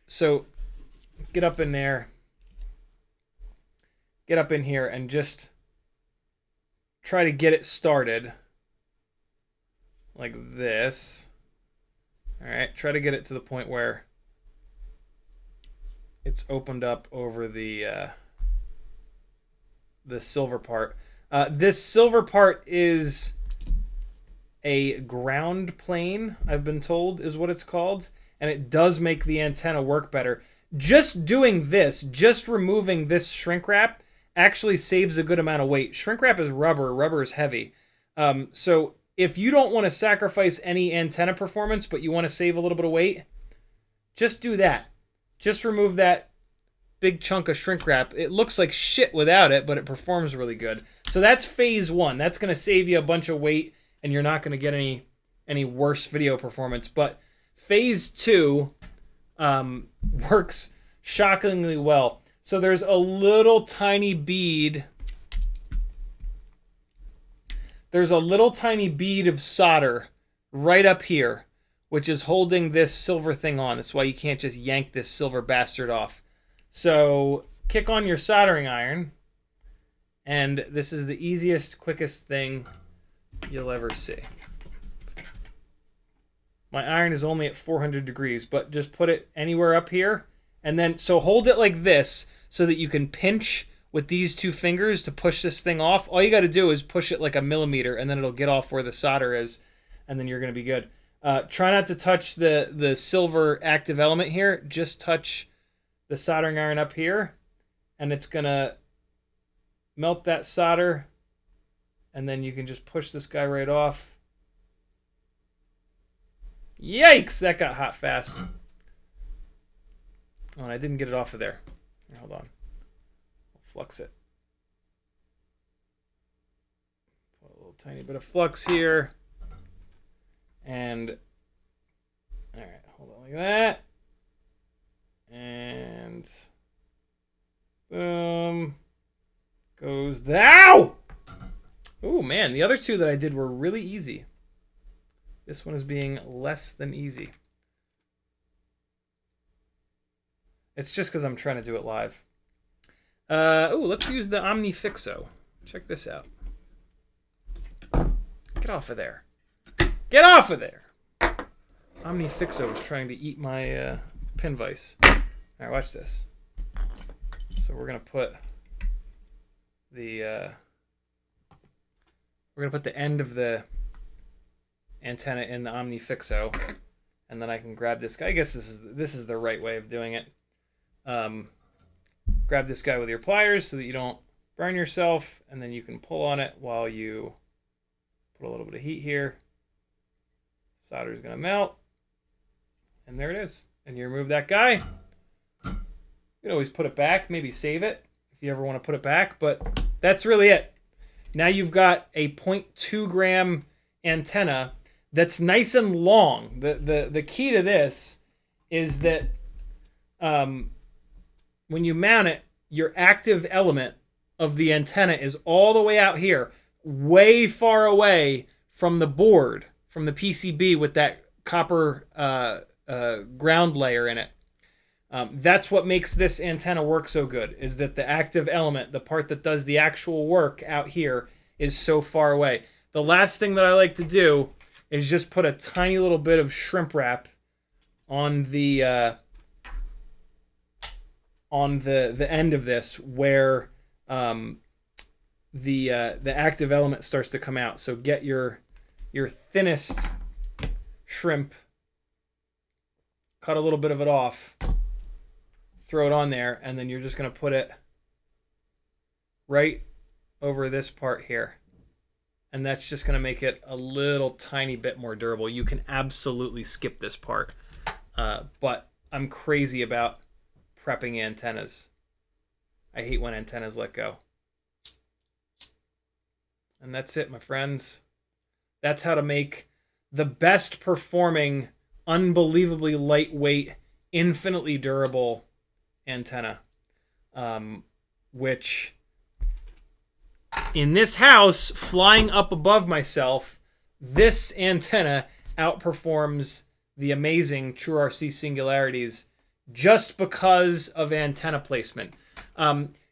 Speaker 1: So get up in there. Get up in here and just try to get it started like this. All right, try to get it to the point where it's opened up over the silver part. This silver part is a ground plane, I've been told is what it's called, and it does make the antenna work better. Just doing this, just removing this shrink wrap, actually saves a good amount of weight. Shrink wrap is rubber. Rubber is heavy. So if you don't want to sacrifice any antenna performance, but you want to save a little bit of weight, just do that. Just remove that big chunk of shrink wrap. It looks like shit without it, but it performs really good. So that's phase one. That's going to save you a bunch of weight, and you're not going to get any worse video performance. But phase two works shockingly well. So there's a little tiny bead. There's a little tiny bead of solder right up here, which is holding this silver thing on. That's why you can't just yank this silver bastard off. So kick on your soldering iron, and this is the easiest, quickest thing you'll ever see. My iron is only at 400 degrees, but just put it anywhere up here, and then so hold it like this so that you can pinch with these two fingers to push this thing off. All you got to do is push it like a millimeter, and then it'll get off where the solder is, and then you're going to be good. Try not to touch the silver active element here. Just touch the soldering iron up here, and it's going to melt that solder, and then you can just push this guy right off. Yikes, that got hot fast. Oh, and I didn't get it off of there. Here, hold on. I'll flux it. Put a little tiny bit of flux here. And, all right, hold on like that. And, boom. Goes thou. Oh, man, the other two that I did were really easy. This one is being less than easy. It's just because I'm trying to do it live. Oh, let's use the OmniFixo. Check this out. Get off of there. Get off of there. OmniFixo was trying to eat my pin vise. All right, watch this. So we're gonna put the end of the antenna in the OmniFixo, and then I can grab this guy. I guess this is the right way of doing it. Grab this guy with your pliers so that you don't burn yourself, and then you can pull on it while you put a little bit of heat here. Solder is going to melt, and there it is. And you remove that guy. You can always put it back, maybe save it if you ever want to put it back, but that's really it. Now you've got a 0.2 gram antenna that's nice and long. The key to this is that when you mount it, your active element of the antenna is all the way out here, way far away from the board, from the PCB with that copper ground layer in it. That's what makes this antenna work so good, is that the active element, the part that does the actual work out here, is so far away. The last thing that I like to do is just put a tiny little bit of shrimp wrap on the end of this, where the active element starts to come out. So get your thinnest shrimp, cut a little bit of it off, throw it on there, and then you're just going to put it right over this part here. And that's just going to make it a little tiny bit more durable. You can absolutely skip this part. But I'm crazy about prepping antennas. I hate when antennas let go. And that's it, my friends. That's how to make the best performing, unbelievably lightweight, infinitely durable antenna. Which, in this house, flying up above myself, this antenna outperforms the amazing TrueRC Singularities just because of antenna placement.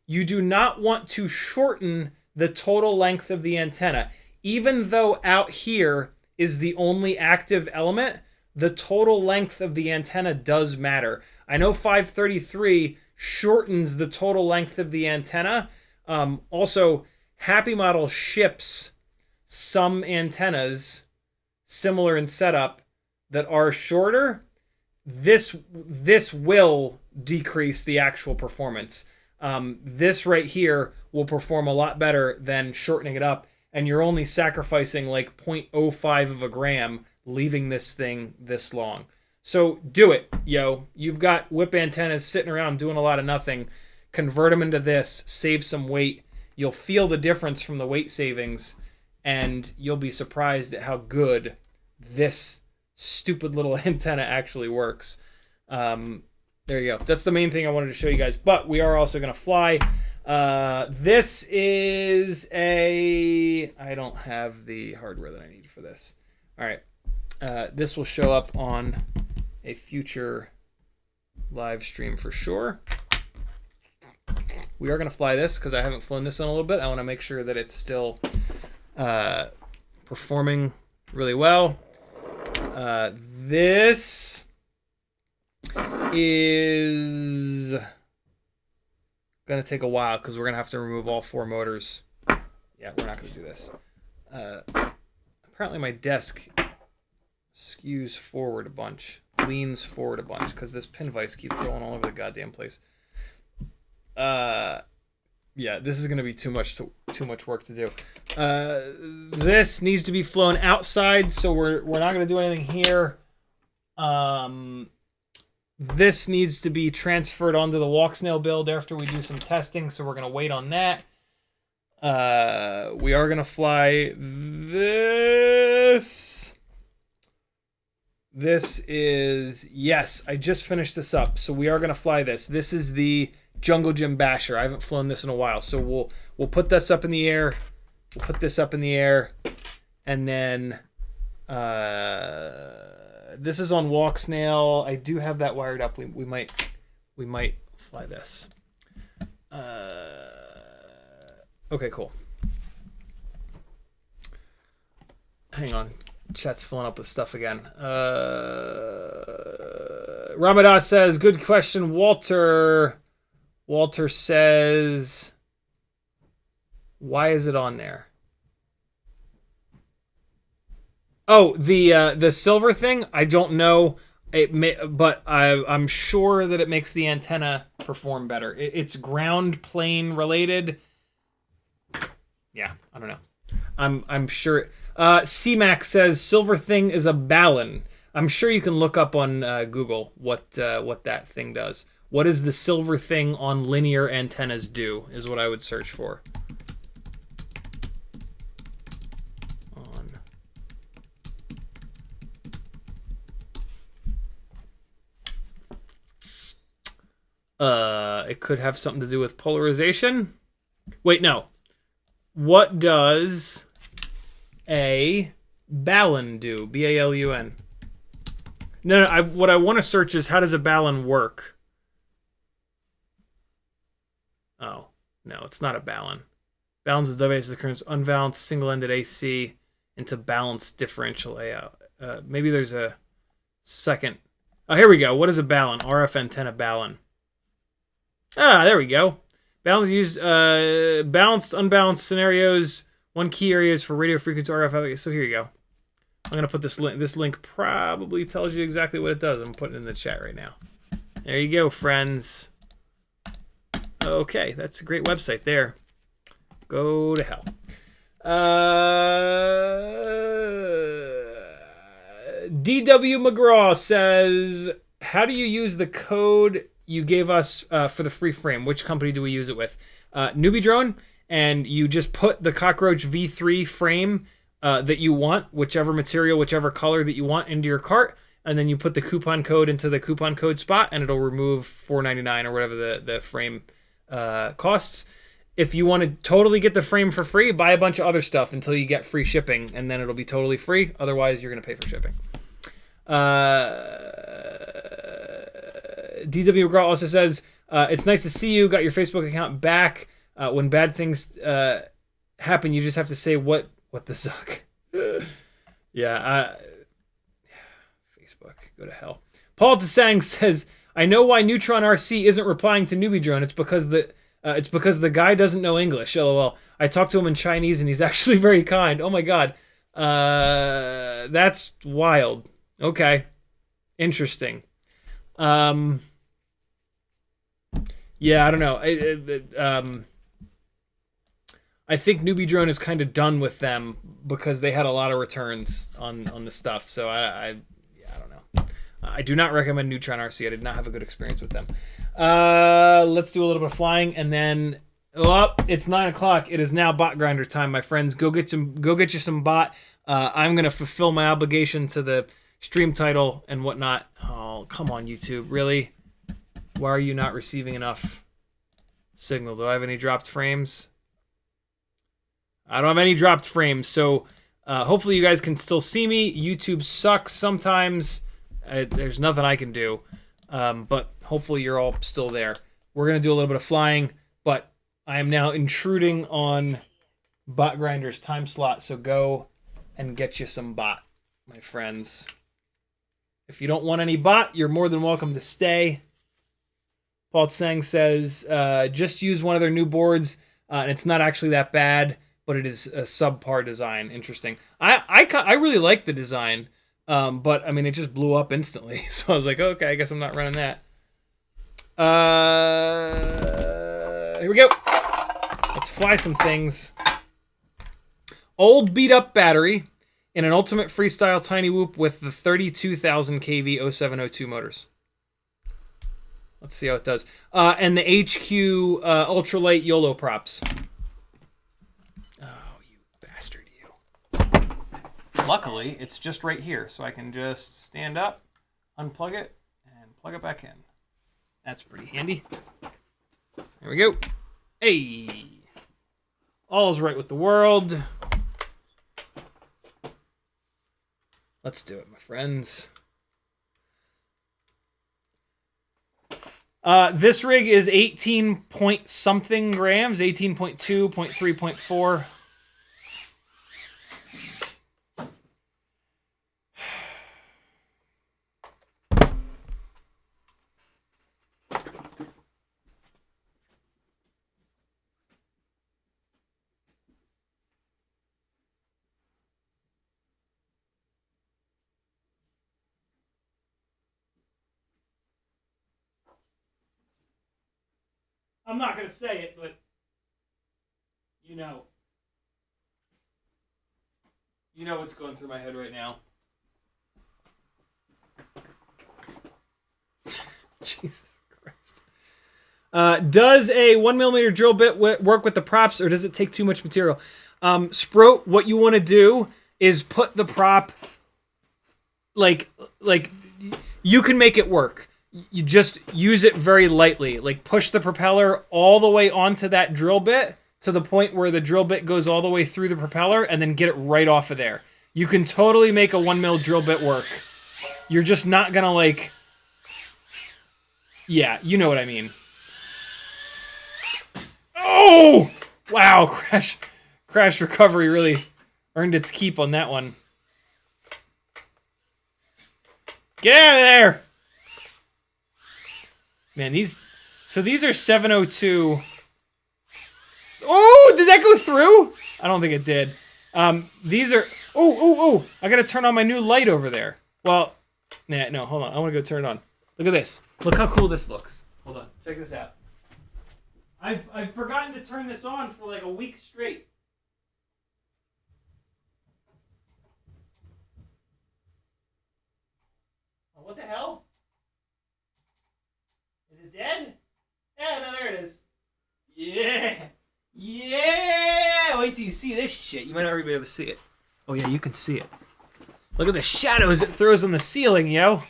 Speaker 1: You do not want to shorten the total length of the antenna. Even though out here is the only active element, the total length of the antenna does matter. I know 533 shortens the total length of the antenna. Also, Happymodel ships some antennas similar in setup that are shorter. This will decrease the actual performance. This right here will perform a lot better than shortening it up, and you're only sacrificing like 0.05 of a gram, leaving this thing this long. So do it, yo. You've got whip antennas sitting around doing a lot of nothing. Convert them into this, save some weight. You'll feel the difference from the weight savings, and you'll be surprised at how good this stupid little antenna actually works. There you go. That's the main thing I wanted to show you guys. But we are also going to fly. This is a... I don't have the hardware that I need for this. All right. This will show up on a future live stream for sure. We are going to fly this because I haven't flown this in a little bit. I want to make sure that it's still performing really well. This is going to take a while because we're going to have to remove all 4 motors. Yeah, we're not going to do this. Apparently my desk skews forward a bunch, leans forward a bunch because this pin vise keeps going all over the goddamn place. Yeah, this is going to be too much work to do. This needs to be flown outside, so we're not going to do anything here. This needs to be transferred onto the Walksnail build after we do some testing, so we're going to wait on that. We are going to fly this. This is, yes, I just finished this up, so we are going to fly this. This is the Jungle Gym Basher. I haven't flown this in a while, so we'll put this up in the air. We'll put this up in the air, and then this is on Walksnail. I do have that wired up. We might fly this. Okay, cool. Hang on. Chat's filling up with stuff again. Ramadas says, good question, Walter. Walter says, why is it on there? Oh, the silver thing? I don't know. It may, but I'm sure that it makes the antenna perform better. It's ground plane related. Yeah, I don't know. I'm sure. C-Max says silver thing is a balun. I'm sure you can look up on Google what that thing does. What does the silver thing on linear antennas do? Is what I would search for. It could have something to do with polarization. Wait, no. What does a balun do? B-A-L-U-N. No, what I want to search is how does a balun work? Oh, no, it's not a balun. Balance is device that currents unbalanced single-ended AC into balanced differential AO. Maybe there's a second. Oh, here we go. What is a balun? RF antenna balun. Ah, there we go. Balance used balanced, unbalanced scenarios. One key area is for radio frequency RF. So here you go. I'm gonna put this link. This link probably tells you exactly what it does. I'm putting it in the chat right now. There you go, friends. Okay, that's a great website there. Go to hell. DW McGraw says, how do you use the code you gave us for the free frame? Which company do we use it with? NewbieDrone, and you just put the Cockroach V3 frame that you want, whichever material, whichever color that you want, into your cart, and then you put the coupon code into the coupon code spot, and it'll remove $4.99 or whatever the frame costs. If you want to totally get the frame for free, buy a bunch of other stuff until you get free shipping, and then it'll be totally free. Otherwise, you're going to pay for shipping. DW McGraw also says, it's nice to see you. Got your Facebook account back. When bad things happen, you just have to say, what the suck? Yeah, Facebook, go to hell. Paul Tsang says, I know why Neutron RC isn't replying to NewbieDrone. It's because the guy doesn't know English. LOL. I talked to him in Chinese and he's actually very kind. Oh my god. That's wild. Okay. Interesting. Yeah, I don't know. I think NewbieDrone is kind of done with them because they had a lot of returns on the stuff. So I don't know. I do not recommend Neutron RC. I did not have a good experience with them. Let's do a little bit of flying, and then it's 9 o'clock. It is now bot grinder time, my friends. Go get you some bot. I'm gonna fulfill my obligation to the stream title and whatnot. Oh, come on, YouTube, really? Why are you not receiving enough signal? Do I have any dropped frames? I don't have any dropped frames, so hopefully you guys can still see me. YouTube sucks sometimes. There's nothing I can do, but hopefully you're all still there. We're going to do a little bit of flying, but I am now intruding on Bot Grinder's time slot, so go and get you some bot, my friends. If you don't want any bot, you're more than welcome to stay. Paul Tsang says, just use one of their new boards, and it's not actually that bad, but it is a subpar design. Interesting. I really like the design, but I mean, it just blew up instantly. So I was like, okay, I guess I'm not running that. Here we go. fly some things. Old beat up battery in an ultimate freestyle TinyWhoop with the 32,000 kV 0702 motors. Let's see how it does. And the HQ ultralight YOLO props. Oh, you bastard, you. Luckily, it's just right here, so I can just stand up, unplug it, and plug it back in. That's pretty handy. There we go. Hey! All's right with the world. Let's do it, my friends. This rig is 18 point something grams, 18.2, 0.3, 0.4. I'm not going to say it, but you know. You know what's going through my head right now. Jesus Christ. Does a 1mm drill bit work with the props, or does it take too much material? Sprout, what you want to do is put the prop, like you can make it work. You just use it very lightly. Like push the propeller all the way onto that drill bit to the point where the drill bit goes all the way through the propeller and then get it right off of there. You can totally make a 1mm drill bit work. You're just not gonna like... Yeah, you know what I mean. Oh! Wow, crash recovery really earned its keep on that one. Get out of there! Man, these are 702. Oh, did that go through? I don't think it did. These are, oh, I gotta turn on my new light over there. Well, nah, no, hold on. I wanna go turn it on. Look at this. Look how cool this looks. Hold on, check this out. I've forgotten to turn this on for like a week straight. Oh, what the hell? Is it dead? Yeah, no, there it is. Yeah! Yeah! Wait till you see this shit. You might not be able to see it. Oh yeah, you can see it. Look at the shadows it throws on the ceiling, yo!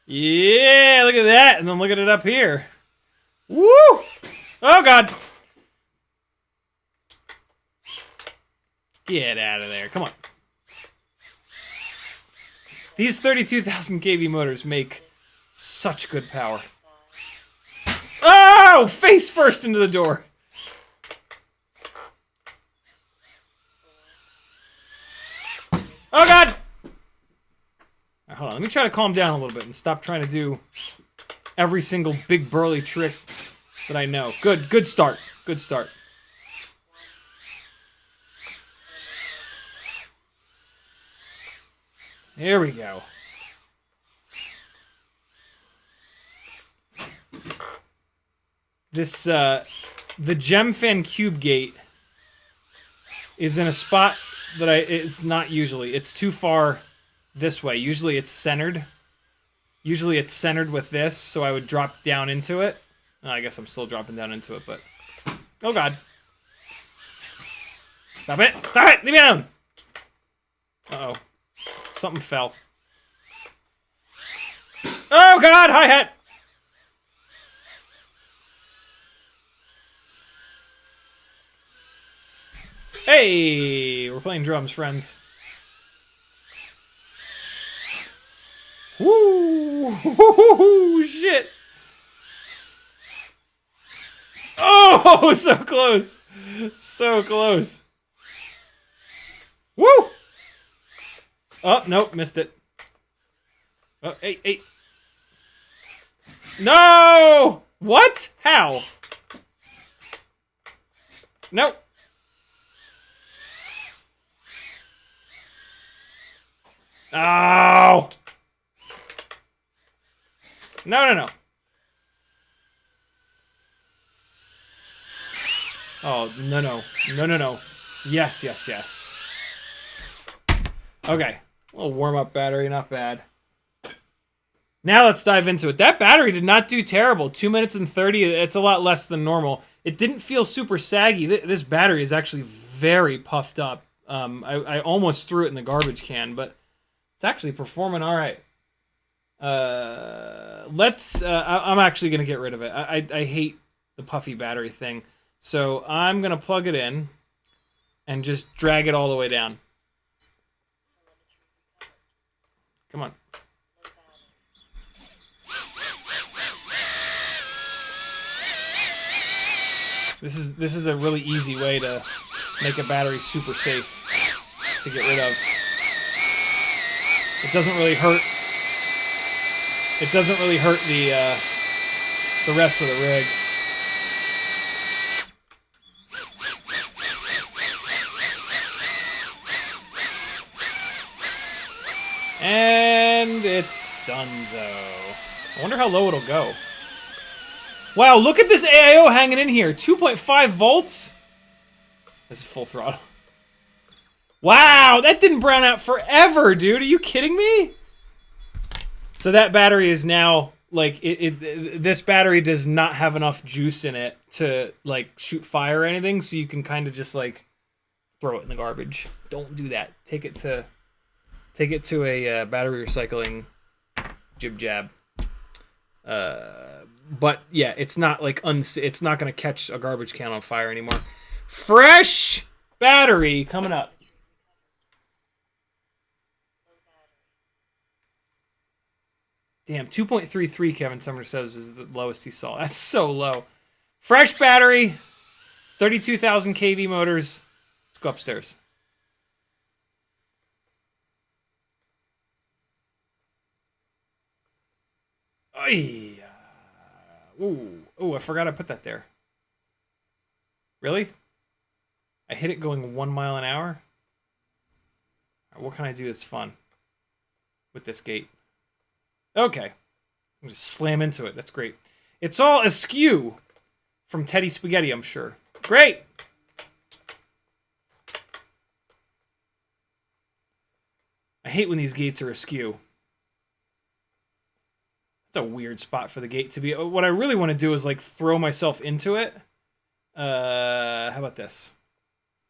Speaker 1: Yeah, look at that! And then look at it up here. Woo! Oh god! Get out of there. Come on. These 32,000 kV motors make such good power. Oh! Face first into the door. Oh god! Right, hold on, let me try to calm down a little bit and stop trying to do every single big burly trick that I know. Good start. Good start. There we go. This, the Gemfan Cube Gate is in a spot that it's not usually. It's too far this way. Usually it's centered. Usually it's centered with this, so I would drop down into it. I guess I'm still dropping down into it, but... Oh god. Stop it! Stop it! Leave me alone! Uh-oh. Something fell. Oh god! Hi-hat! Hey! We're playing drums, friends. Woo! Shit! Oh! So close! So close. Woo! Oh, nope, missed it. Oh, hey. No! What? How? Nope. Oh! No. Oh, no, no. No, no, no. Yes, yes, yes. Okay. A little warm-up battery, not bad. Now let's dive into it. That battery did not do terrible. 2 minutes and 30, it's a lot less than normal. It didn't feel super saggy. This battery is actually very puffed up. I almost threw it in the garbage can, but it's actually performing all right. I'm actually going to get rid of it. I hate the puffy battery thing. So I'm going to plug it in and just drag it all the way down. Come on. This is a really easy way to make a battery super safe to get rid of. It doesn't really hurt. It doesn't really hurt the rest of the rig. And it's donezo. I wonder how low it'll go. Wow, look at this AIO hanging in here. 2.5 volts. This is full throttle. Wow, that didn't brown out forever, dude. Are you kidding me? So that battery is now, like, this battery does not have enough juice in it to, like, shoot fire or anything, so you can kind of just, like, throw it in the garbage. Don't do that. Take it to a battery recycling jib-jab. But yeah, it's not like it's not gonna catch a garbage can on fire anymore. Fresh battery coming up. Damn, 2.33 Kevin Summer says is the lowest he saw. That's so low. Fresh battery, 32,000 kV motors. Let's go upstairs. Oy. Ooh, I forgot I put that there. Really? I hit it going 1 mile an hour? Right, what can I do that's fun with this gate? Okay. I'll just slam into it. That's great. It's all askew from Teddy Spaghetti, I'm sure. Great! I hate when these gates are askew. That's a weird spot for the gate to be. What I really want to do is like throw myself into it. How about this?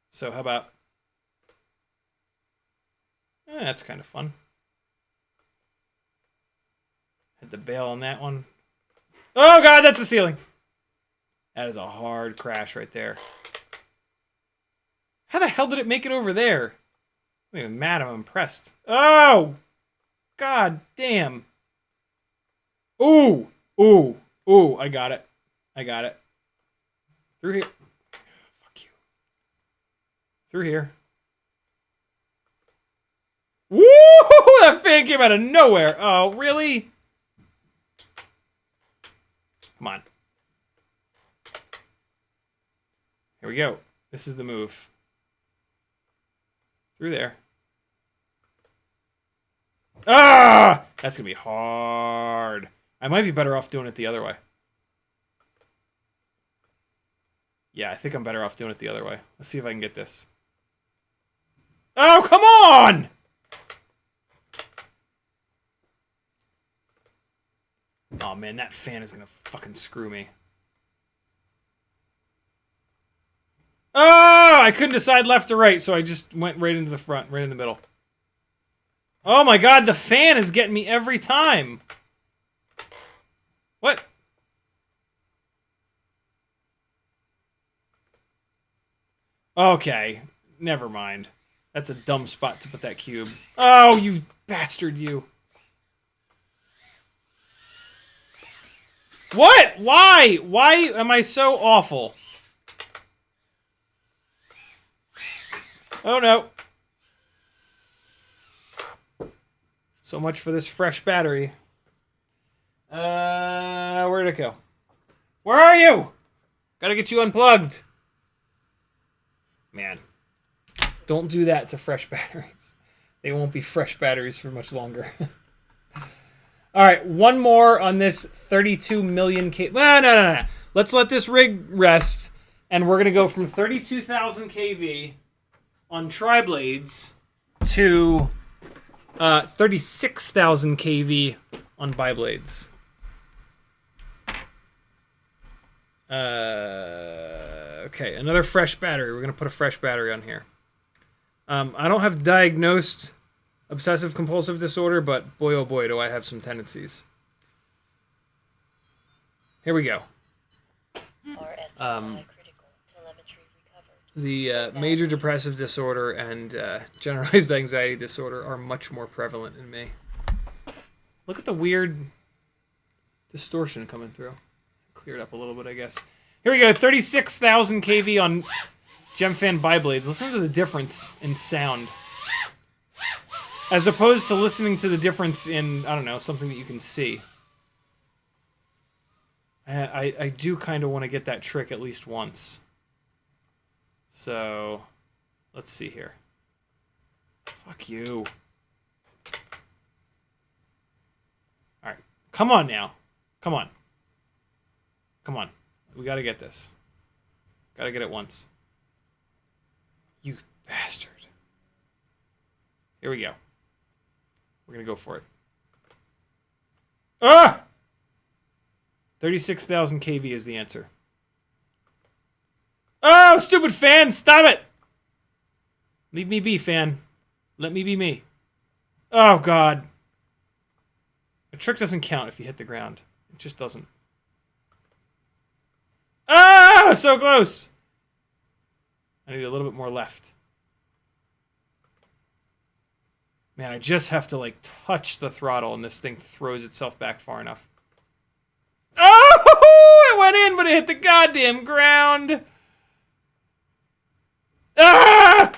Speaker 1: So how about... that's kind of fun. Had to bail on that one. Oh god, that's the ceiling! That is a hard crash right there. How the hell did it make it over there? I'm even mad, I'm impressed. Oh! God damn. Ooh! Ooh! Ooh! I got it. I got it. Through here. Fuck you. Through here. Woo! That fan came out of nowhere. Oh, really? Come on. Here we go. This is the move. Through there. Ah! That's gonna be hard. I might be better off doing it the other way. Yeah, I think I'm better off doing it the other way. Let's see if I can get this. Oh, come on! Oh, man, that fan is gonna fucking screw me. Oh, I couldn't decide left or right, so I just went right into the front, right in the middle. Oh my god, the fan is getting me every time. What? Okay, never mind. That's a dumb spot to put that cube. Oh, you bastard, you. What? Why? Why am I so awful? Oh, no. So much for this fresh battery. Where'd it go? Where are you? Gotta get you unplugged. Man. Don't do that to fresh batteries. They won't be fresh batteries for much longer. Alright, one more on this 32 million K... No. Let's let this rig rest. And we're going to go from 32,000 kV on tri-blades to 36,000 kV on biblades. Okay, another fresh battery. We're going to put a fresh battery on here. I don't have diagnosed obsessive compulsive disorder, but boy oh boy do I have some tendencies. Here we go. The major depressive disorder and generalized anxiety disorder are much more prevalent in me. Look at the weird distortion coming through. Clear it up a little bit, I guess. Here we go, 36,000 kV on Gemfan biblades. Listen to the difference in sound. As opposed to listening to the difference in, I don't know, something that you can see. I do kind of want to get that trick at least once. So, let's see here. Fuck you. Alright, come on now. Come on. Come on. We gotta get this. Gotta get it once. You bastard. Here we go. We're gonna go for it. Ah! 36,000 kV is the answer. Oh, stupid fan! Stop it! Leave me be, fan. Let me be me. Oh, God. A trick doesn't count if you hit the ground. It just doesn't. Ah! So close! I need a little bit more left. Man, I just have to, like, touch the throttle and this thing throws itself back far enough. Oh! It went in, but it hit the goddamn ground! Ah!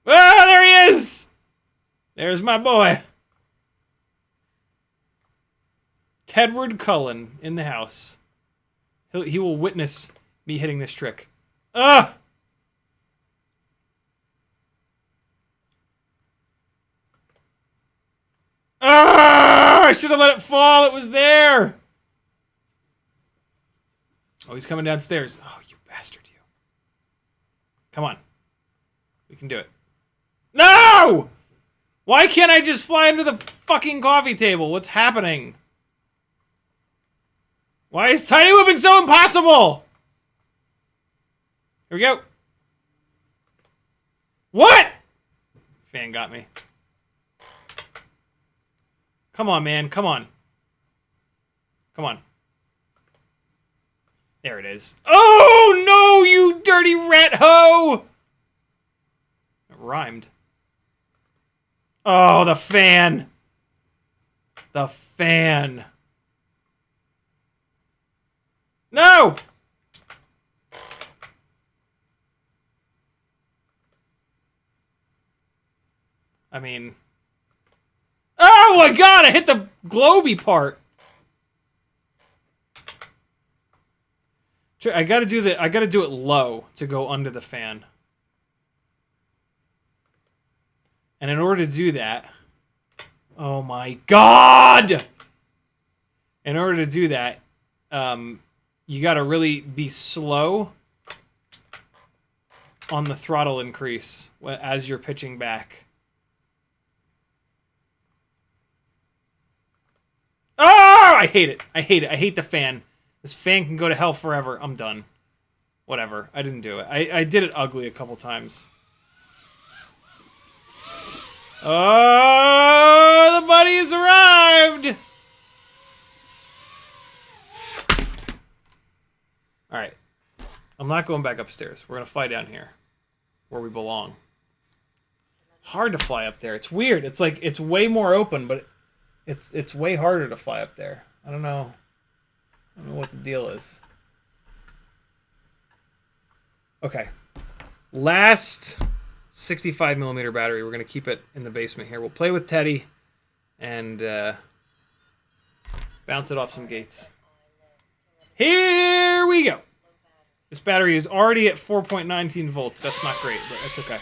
Speaker 1: Ah, there he is! There's my boy. Tedward Cullen in the house. He will witness me hitting this trick. Ah! Ah! I should have let it fall. It was there. Oh, he's coming downstairs. Oh, you bastard, you. Come on. We can do it. No! Why can't I just fly under the fucking coffee table? What's happening? Why is TinyWhooping so impossible? Here we go. What? Fan got me. Come on, man. Come on. Come on. There it is. Oh, no, you dirty rat hoe! It rhymed. Oh, the fan. The fan. No! I mean... Oh my god, I hit the globy part. I gotta do it low to go under the fan. And in order to do that... Oh my god! In order to do that, you gotta really be slow on the throttle increase as you're pitching back. Oh, I hate it. I hate it. I hate the fan. This fan can go to hell forever. I'm done. Whatever. I didn't do it. I did it ugly a couple times. Oh, the buddy has arrived. All right. I'm not going back upstairs. We're going to fly down here where we belong. Hard to fly up there. It's weird. It's like it's way more open, but it's way harder to fly up there. I don't know what the deal is. Okay. Last 65mm battery. We're going to keep it in the basement here. We'll play with Teddy and bounce it off some gates. Here we go. This battery is already at 4.19 volts. That's not great, but that's okay.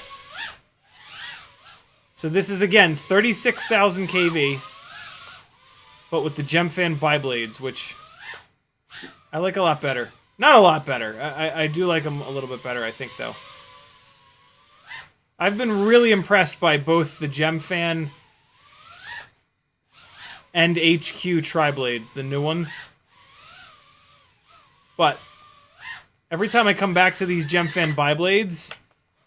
Speaker 1: So this is, again, 36,000 kV, but with the Gemfan biblades, which I like a lot better. Not a lot better. I do like them a little bit better, I think, though. I've been really impressed by both the Gem Fan and HQ Tri-Blades, the new ones. But every time I come back to these Gem Fan Bi-Blades,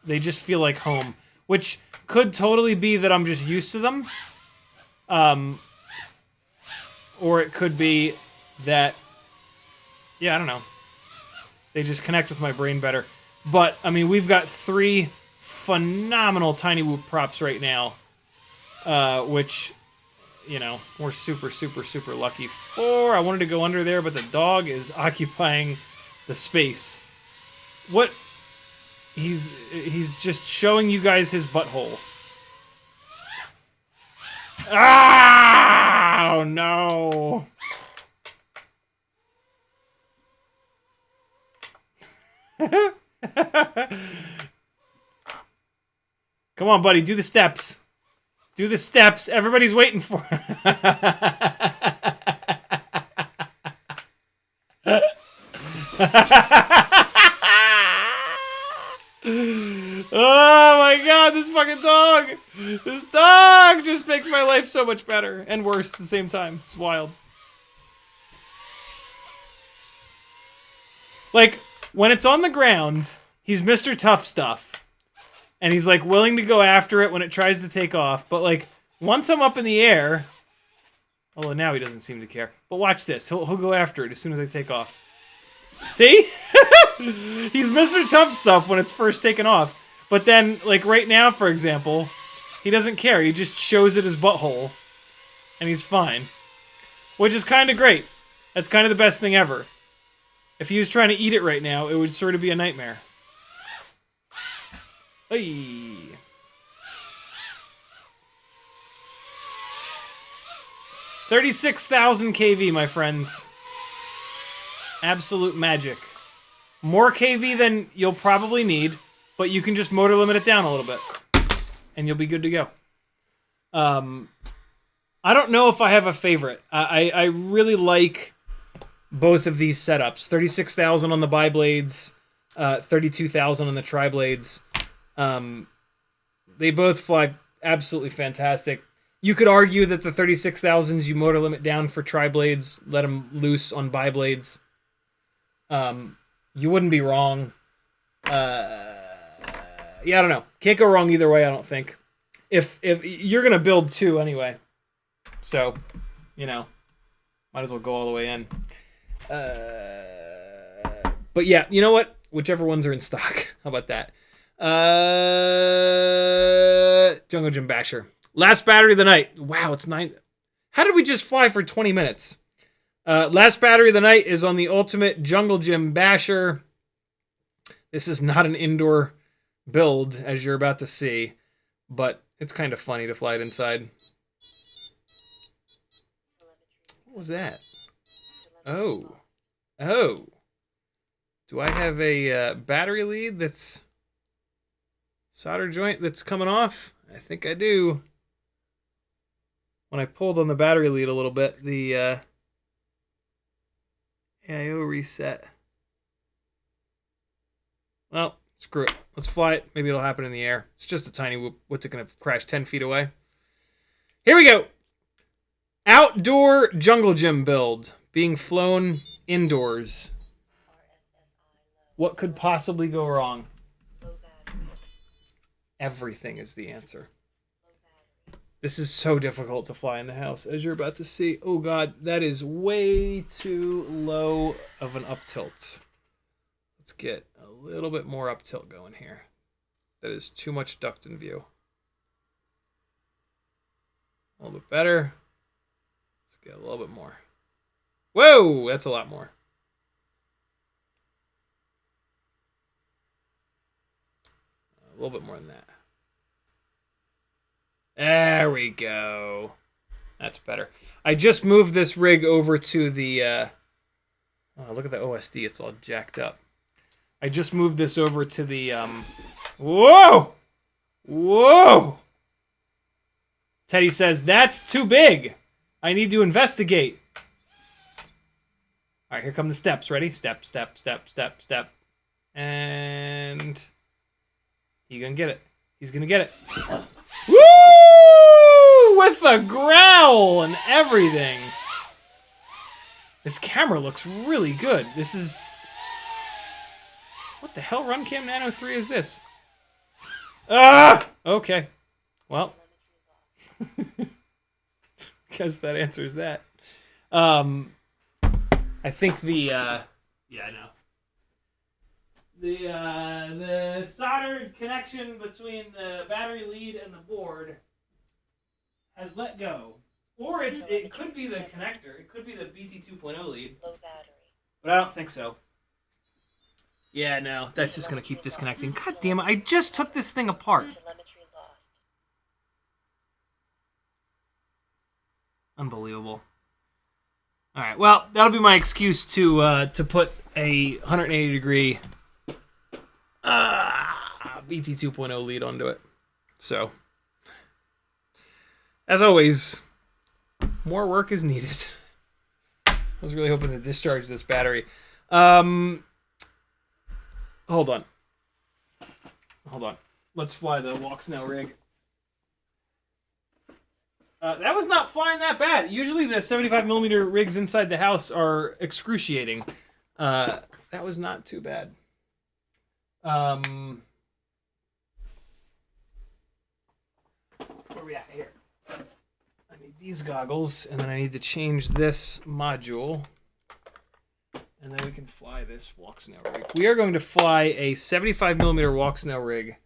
Speaker 1: they just feel like home. Which could totally be that I'm just used to them. Or it could be that... Yeah, I don't know. They just connect with my brain better. But, I mean, we've got 3 phenomenal TinyWhoop props right now. Which, you know, we're super, super, super lucky for. I wanted to go under there, but the dog is occupying the space. What? He's just showing you guys his butthole. Ah! Oh, no. Come on, buddy. Do the steps. Do the steps. Everybody's waiting for Oh my god, this fucking dog! This dog just makes my life so much better and worse at the same time. It's wild. Like, when it's on the ground, he's Mr. Tough Stuff. And he's, like, willing to go after it when it tries to take off. But, like, once I'm up in the air... Although now he doesn't seem to care. But watch this. He'll go after it as soon as I take off. See? He's Mr. Tough Stuff when it's first taken off. But then, like, right now, for example, he doesn't care. He just shows it his butthole. And he's fine. Which is kind of great. That's kind of the best thing ever. If he was trying to eat it right now, it would sort of be a nightmare. Hey. $36,000 KV, my friends. Absolute magic. More KV than you'll probably need, but you can just motor limit it down a little bit. And you'll be good to go. I don't know if I have a favorite. I really like both of these setups. 36,000 on the Bi-Blades, 32,000 on the Tri-Blades. They both fly absolutely fantastic. You could argue that the 36,000s you motor limit down for Tri-Blades, let them loose on Bi-Blades. You wouldn't be wrong. Yeah, I don't know. Can't go wrong either way, I don't think. If you're going to build 2 anyway. So, you know, might as well go all the way in. But yeah, you know what? Whichever ones are in stock. How about that? Jungle Gym Basher. Last battery of the night. Wow, it's 9. How did we just fly for 20 minutes? Last battery of the night is on the Ultimate Jungle Gym Basher. This is not an indoor build, as you're about to see, but it's kind of funny to fly it inside. What was that? Oh. Oh. Do I have a battery lead that's solder joint that's coming off? I think I do. When I pulled on the battery lead a little bit, the AIO reset. Well, screw it. Let's fly it. Maybe it'll happen in the air. It's just a TinyWhoop. What's it going to crash 10 feet away? Here we go. Outdoor jungle gym build being flown indoors. What could possibly go wrong? Everything is the answer. This is so difficult to fly in the house, as you're about to see. Oh god, that is way too low of an up tilt. Let's get a little bit more up tilt going here. That is too much duct in view. A little bit better. Let's get a little bit more. Whoa, that's a lot more. A little bit more than that. There we go. That's better. I just moved this rig over to the... oh, look at the OSD. It's all jacked up. I just moved this over to the... Whoa! Whoa! Teddy says, that's too big. I need to investigate. All right, here come the steps. Ready? Step, step, step, step, step. And he's gonna get it. He's gonna get it. Woo! With a growl and everything. This camera looks really good. This is... What the hell RunCam Nano 3 is this? Ah! Okay. Well. Guess that answers that. I think the... yeah, I know. The soldered connection between the battery lead and the board has let go. Or it could be the connector. It could be the BT 2.0 lead.
Speaker 3: Low battery.
Speaker 1: But I don't think so. Yeah, no. That's just going to keep disconnecting. God damn it. I just took this thing apart.
Speaker 3: Telemetry lost.
Speaker 1: Unbelievable. All right. Well, that'll be my excuse to put a 180-degree BT 2.0 lead onto it. So, as always, more work is needed. I was really hoping to discharge this battery. Hold on. Let's fly the Walksnail rig. That was not flying that bad. Usually the 75mm rigs inside the house are excruciating. That was not too bad. Where are we at here? I need these goggles, and then I need to change this module. And then we can fly this Walksnail rig. We are going to fly a 75mm Walksnail rig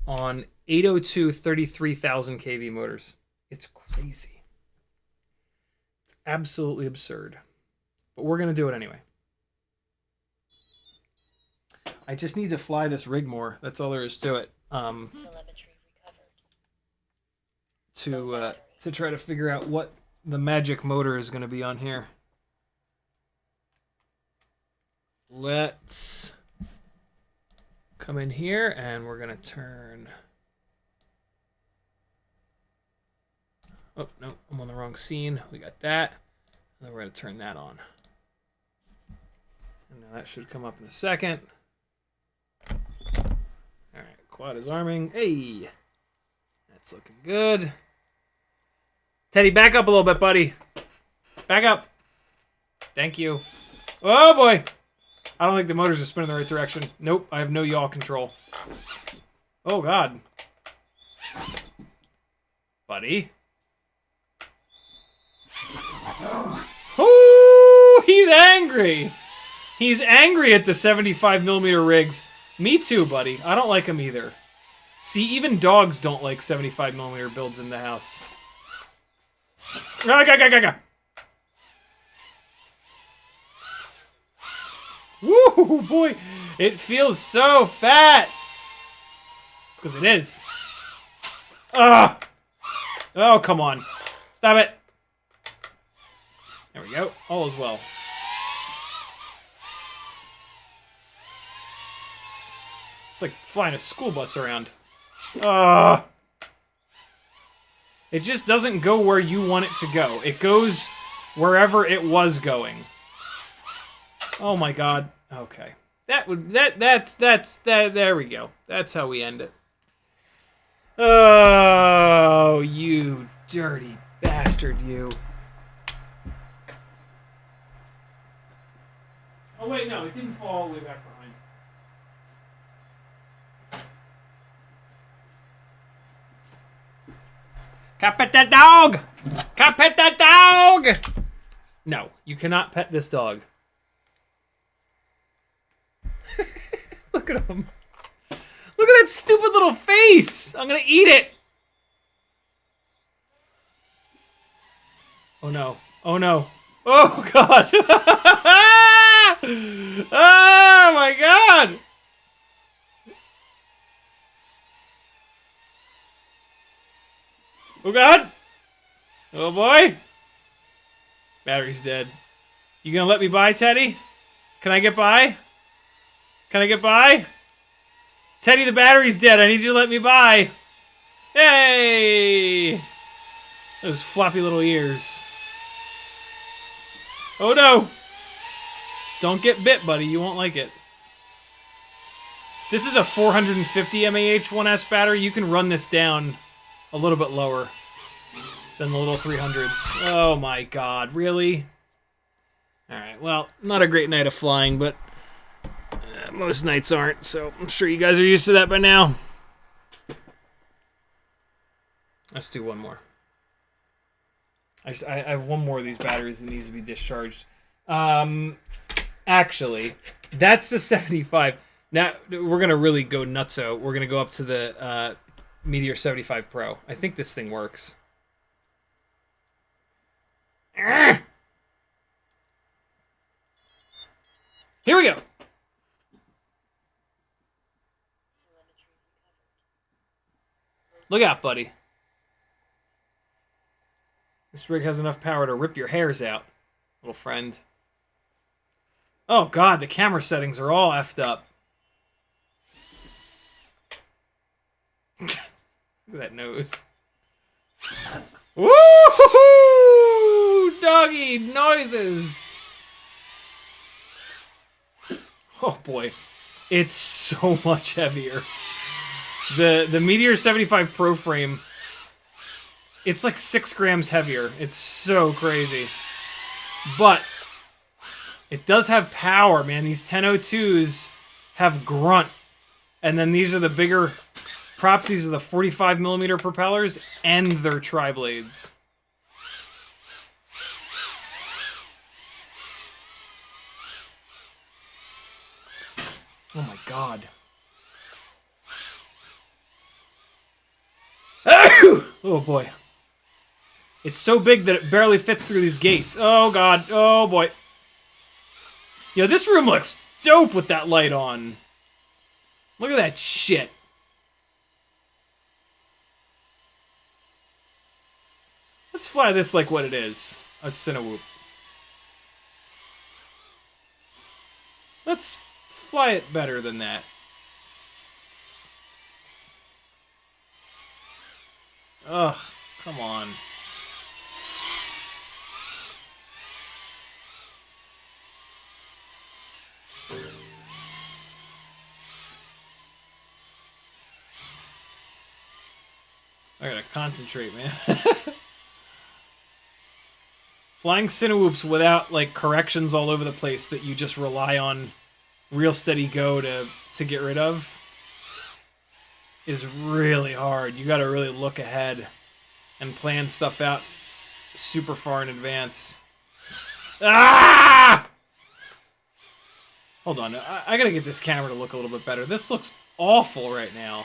Speaker 1: on 802 33,000 kV motors. It's crazy. It's absolutely absurd. But we're going to do it anyway. I just need to fly this rig more. That's all there is to it.
Speaker 3: Telemetry recovered.
Speaker 1: To try to figure out what the magic motor is going to be on here. Let's come in here and we're going to turn... Oh, no, I'm on the wrong scene. We got that. And then we're going to turn that on. And now that should come up in a second. Alright, quad is arming. Hey! That's looking good. Teddy, back up a little bit, buddy. Back up. Thank you. Oh, boy! I don't think the motors are spinning in the right direction. Nope, I have no yaw control. Oh, God. Buddy. Oh, he's angry. He's angry at the 75mm rigs. Me too, buddy. I don't like them either. See, even dogs don't like 75mm builds in the house. Woo, boy. It feels so fat. Because it is. Ah. Oh, come on. Stop it. There we go. All is well. It's like flying a school bus around. It just doesn't go where you want it to go. It goes wherever it was going. Oh my god. Okay. That's there we go. That's how we end it. Oh, you dirty bastard, you. Oh wait, no, it didn't fall all the way back behind. Can't pet that dog! Can't pet that dog! No, you cannot pet this dog. Look at him. Look at that stupid little face! I'm gonna eat it! Oh no. Oh no. Oh god! Oh my god! Oh god! Oh boy! Battery's dead. You gonna let me by, Teddy? Can I get by? Can I get by? Teddy, the battery's dead. I need you to let me by. Hey! Those floppy little ears. Oh no! Don't get bit, buddy. You won't like it. This is a 450 mAh 1S battery. You can run this down a little bit lower than the little 300s. Oh my god, really? Alright, well, not a great night of flying, but most nights aren't, so I'm sure you guys are used to that by now. Let's do one more. I have one more of these batteries that needs to be discharged. Actually, that's the 75. Now, we're going to really go nutso. We're going to go up to the Meteor 75 Pro. I think this thing works. Here we go. Look out, buddy. This rig has enough power to rip your hairs out, little friend. Oh god, the camera settings are all effed up. Look at that nose. Woo! Doggy noises! Oh boy. It's so much heavier. The Meteor 75 Pro frame, it's like 6 grams heavier. It's so crazy. But it does have power, man. These 1002s have grunt. And then these are the bigger props. These are the 45mm propellers and their tri-blades. Oh my god. Oh boy. It's so big that it barely fits through these gates. Oh god. Oh boy. Yo, this room looks dope with that light on. Look at that shit. Let's fly this like what it is. A CineWhoop. Let's fly it better than that. Ugh, come on. I gotta concentrate, man. Flying CineWhoops without, like, corrections all over the place that you just rely on real steady go to get rid of is really hard. You gotta really look ahead and plan stuff out super far in advance. Ah! Hold on, I gotta get this camera to look a little bit better. This looks awful right now.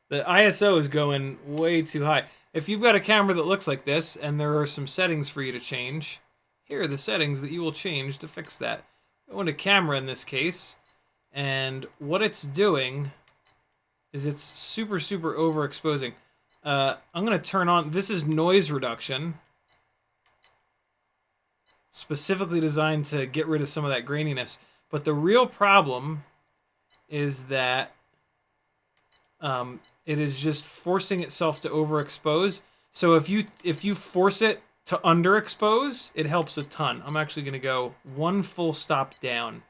Speaker 1: The ISO is going way too high. If you've got a camera that looks like this, and there are some settings for you to change, here are the settings that you will change to fix that. Go into camera in this case, and what it's doing is it's super overexposing. I'm going to turn on, this is noise reduction, specifically designed to get rid of some of that graininess. But the real problem is that it is just forcing itself to overexpose. So if you force it to underexpose, it helps a ton. I'm actually going to go one full stop down.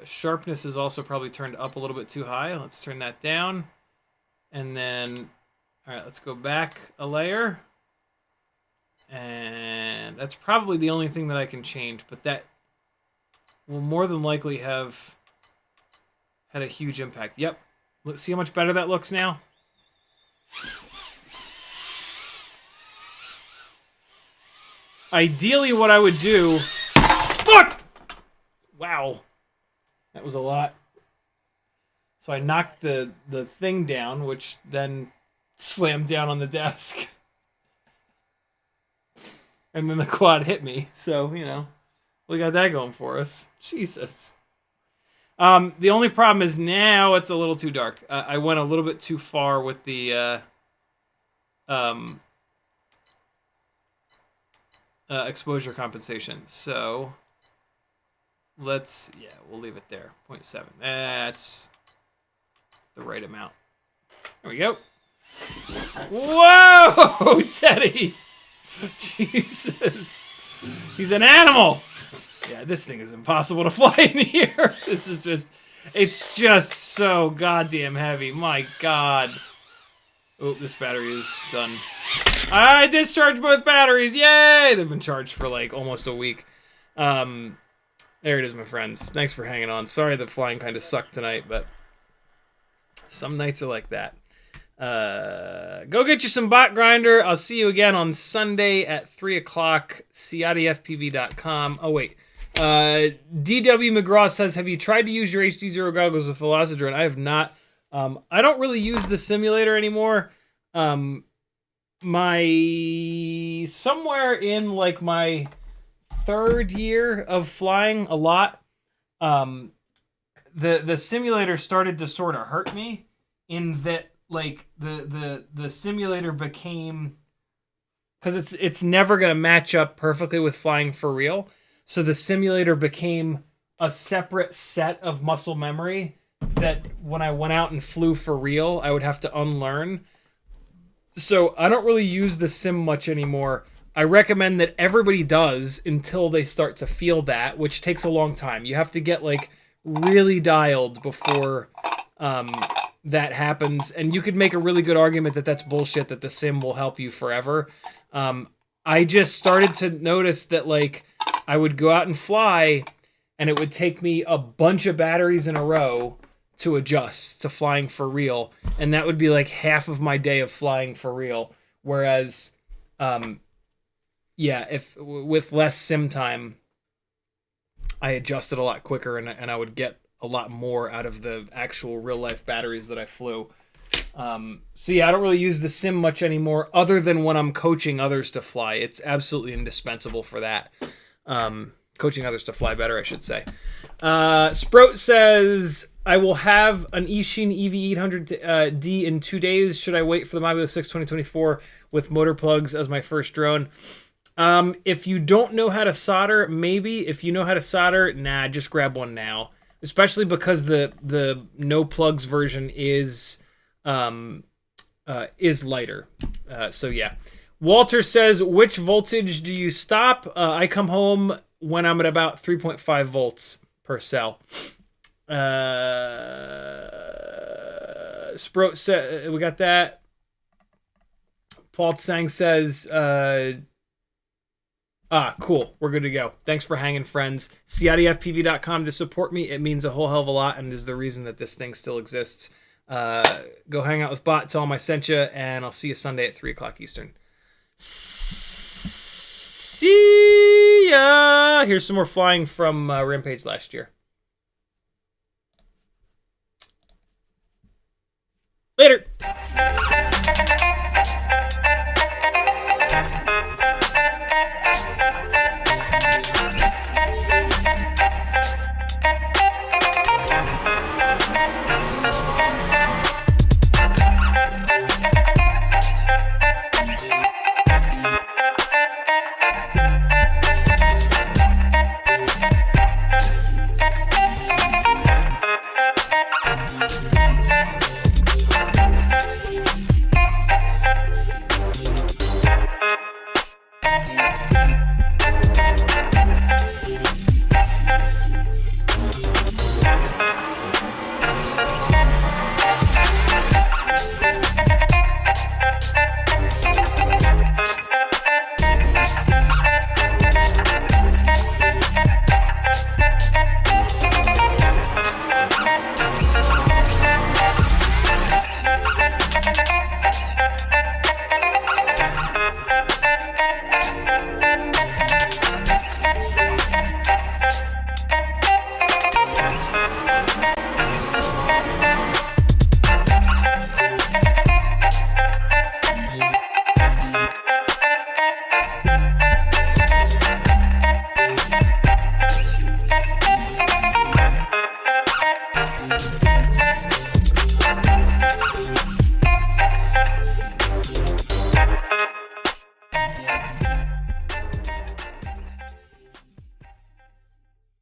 Speaker 1: Sharpness is also probably turned up a little bit too high. Let's turn that down. And then, all right, let's go back a layer. And that's probably the only thing that I can change, but that will more than likely have had a huge impact. Yep. Let's see how much better that looks now. Ideally, what I would do... Fuck! Wow. That was a lot. So I knocked the thing down, which then slammed down on the desk. And then the quad hit me. So, you know, we got that going for us. Jesus. The only problem is now it's a little too dark. I went a little bit too far with the exposure compensation. So let's, yeah, we'll leave it there. 0.7. That's the right amount. There we go. Whoa, Teddy. Jesus. He's an animal. Yeah, this thing is impossible to fly in here. This is just, it's just so goddamn heavy. My God. Oh, this battery is done. I discharged both batteries. Yay! They've been charged for like almost a week. There it is, my friends. Thanks for hanging on. Sorry the flying kind of sucked tonight, but some nights are like that. Go get you some bot grinder. I'll see you again on Sunday at 3 o'clock. CiottiFPV.com. Oh, wait. DW McGraw says, have you tried to use your HD0 goggles with Velocidrone? I have not. I don't really use the simulator anymore. Somewhere in like my third year of flying a lot, the simulator started to sort of hurt me in that like the simulator became, because it's never gonna match up perfectly with flying for real. So the simulator became a separate set of muscle memory that when I went out and flew for real, I would have to unlearn. So I don't really use the sim much anymore. I recommend that everybody does until they start to feel that, which takes a long time. You have to get like really dialed before that happens. And you could make a really good argument that that's bullshit, that the sim will help you forever. I just started to notice that like I would go out and fly and it would take me a bunch of batteries in a row to adjust to flying for real. And that would be like half of my day of flying for real. Whereas, yeah, if with less sim time, I adjusted a lot quicker and I would get a lot more out of the actual real life batteries that I flew. So yeah, I don't really use the sim much anymore other than when I'm coaching others to fly. It's absolutely indispensable for that. Coaching others to fly better, I should say. Sprout says, I will have an Ishin EV800D in 2 days. Should I wait for the Mobula 6 2024 with motor plugs as my first drone? If you don't know how to solder, maybe. If you know how to solder, nah, just grab one now. Especially because the no plugs version is lighter. So yeah. Walter says, which voltage do you stop? I come home when I'm at about 3.5 volts per cell. Sprout said, we got that. Paul Tsang says, cool. We're good to go. Thanks for hanging, friends. CiottiFPV.com to support me. It means a whole hell of a lot and is the reason that this thing still exists. Go hang out with Bot, tell him I sent you, and I'll see you Sunday at 3 o'clock Eastern. See ya! Here's some more flying from Rampage last year. Later!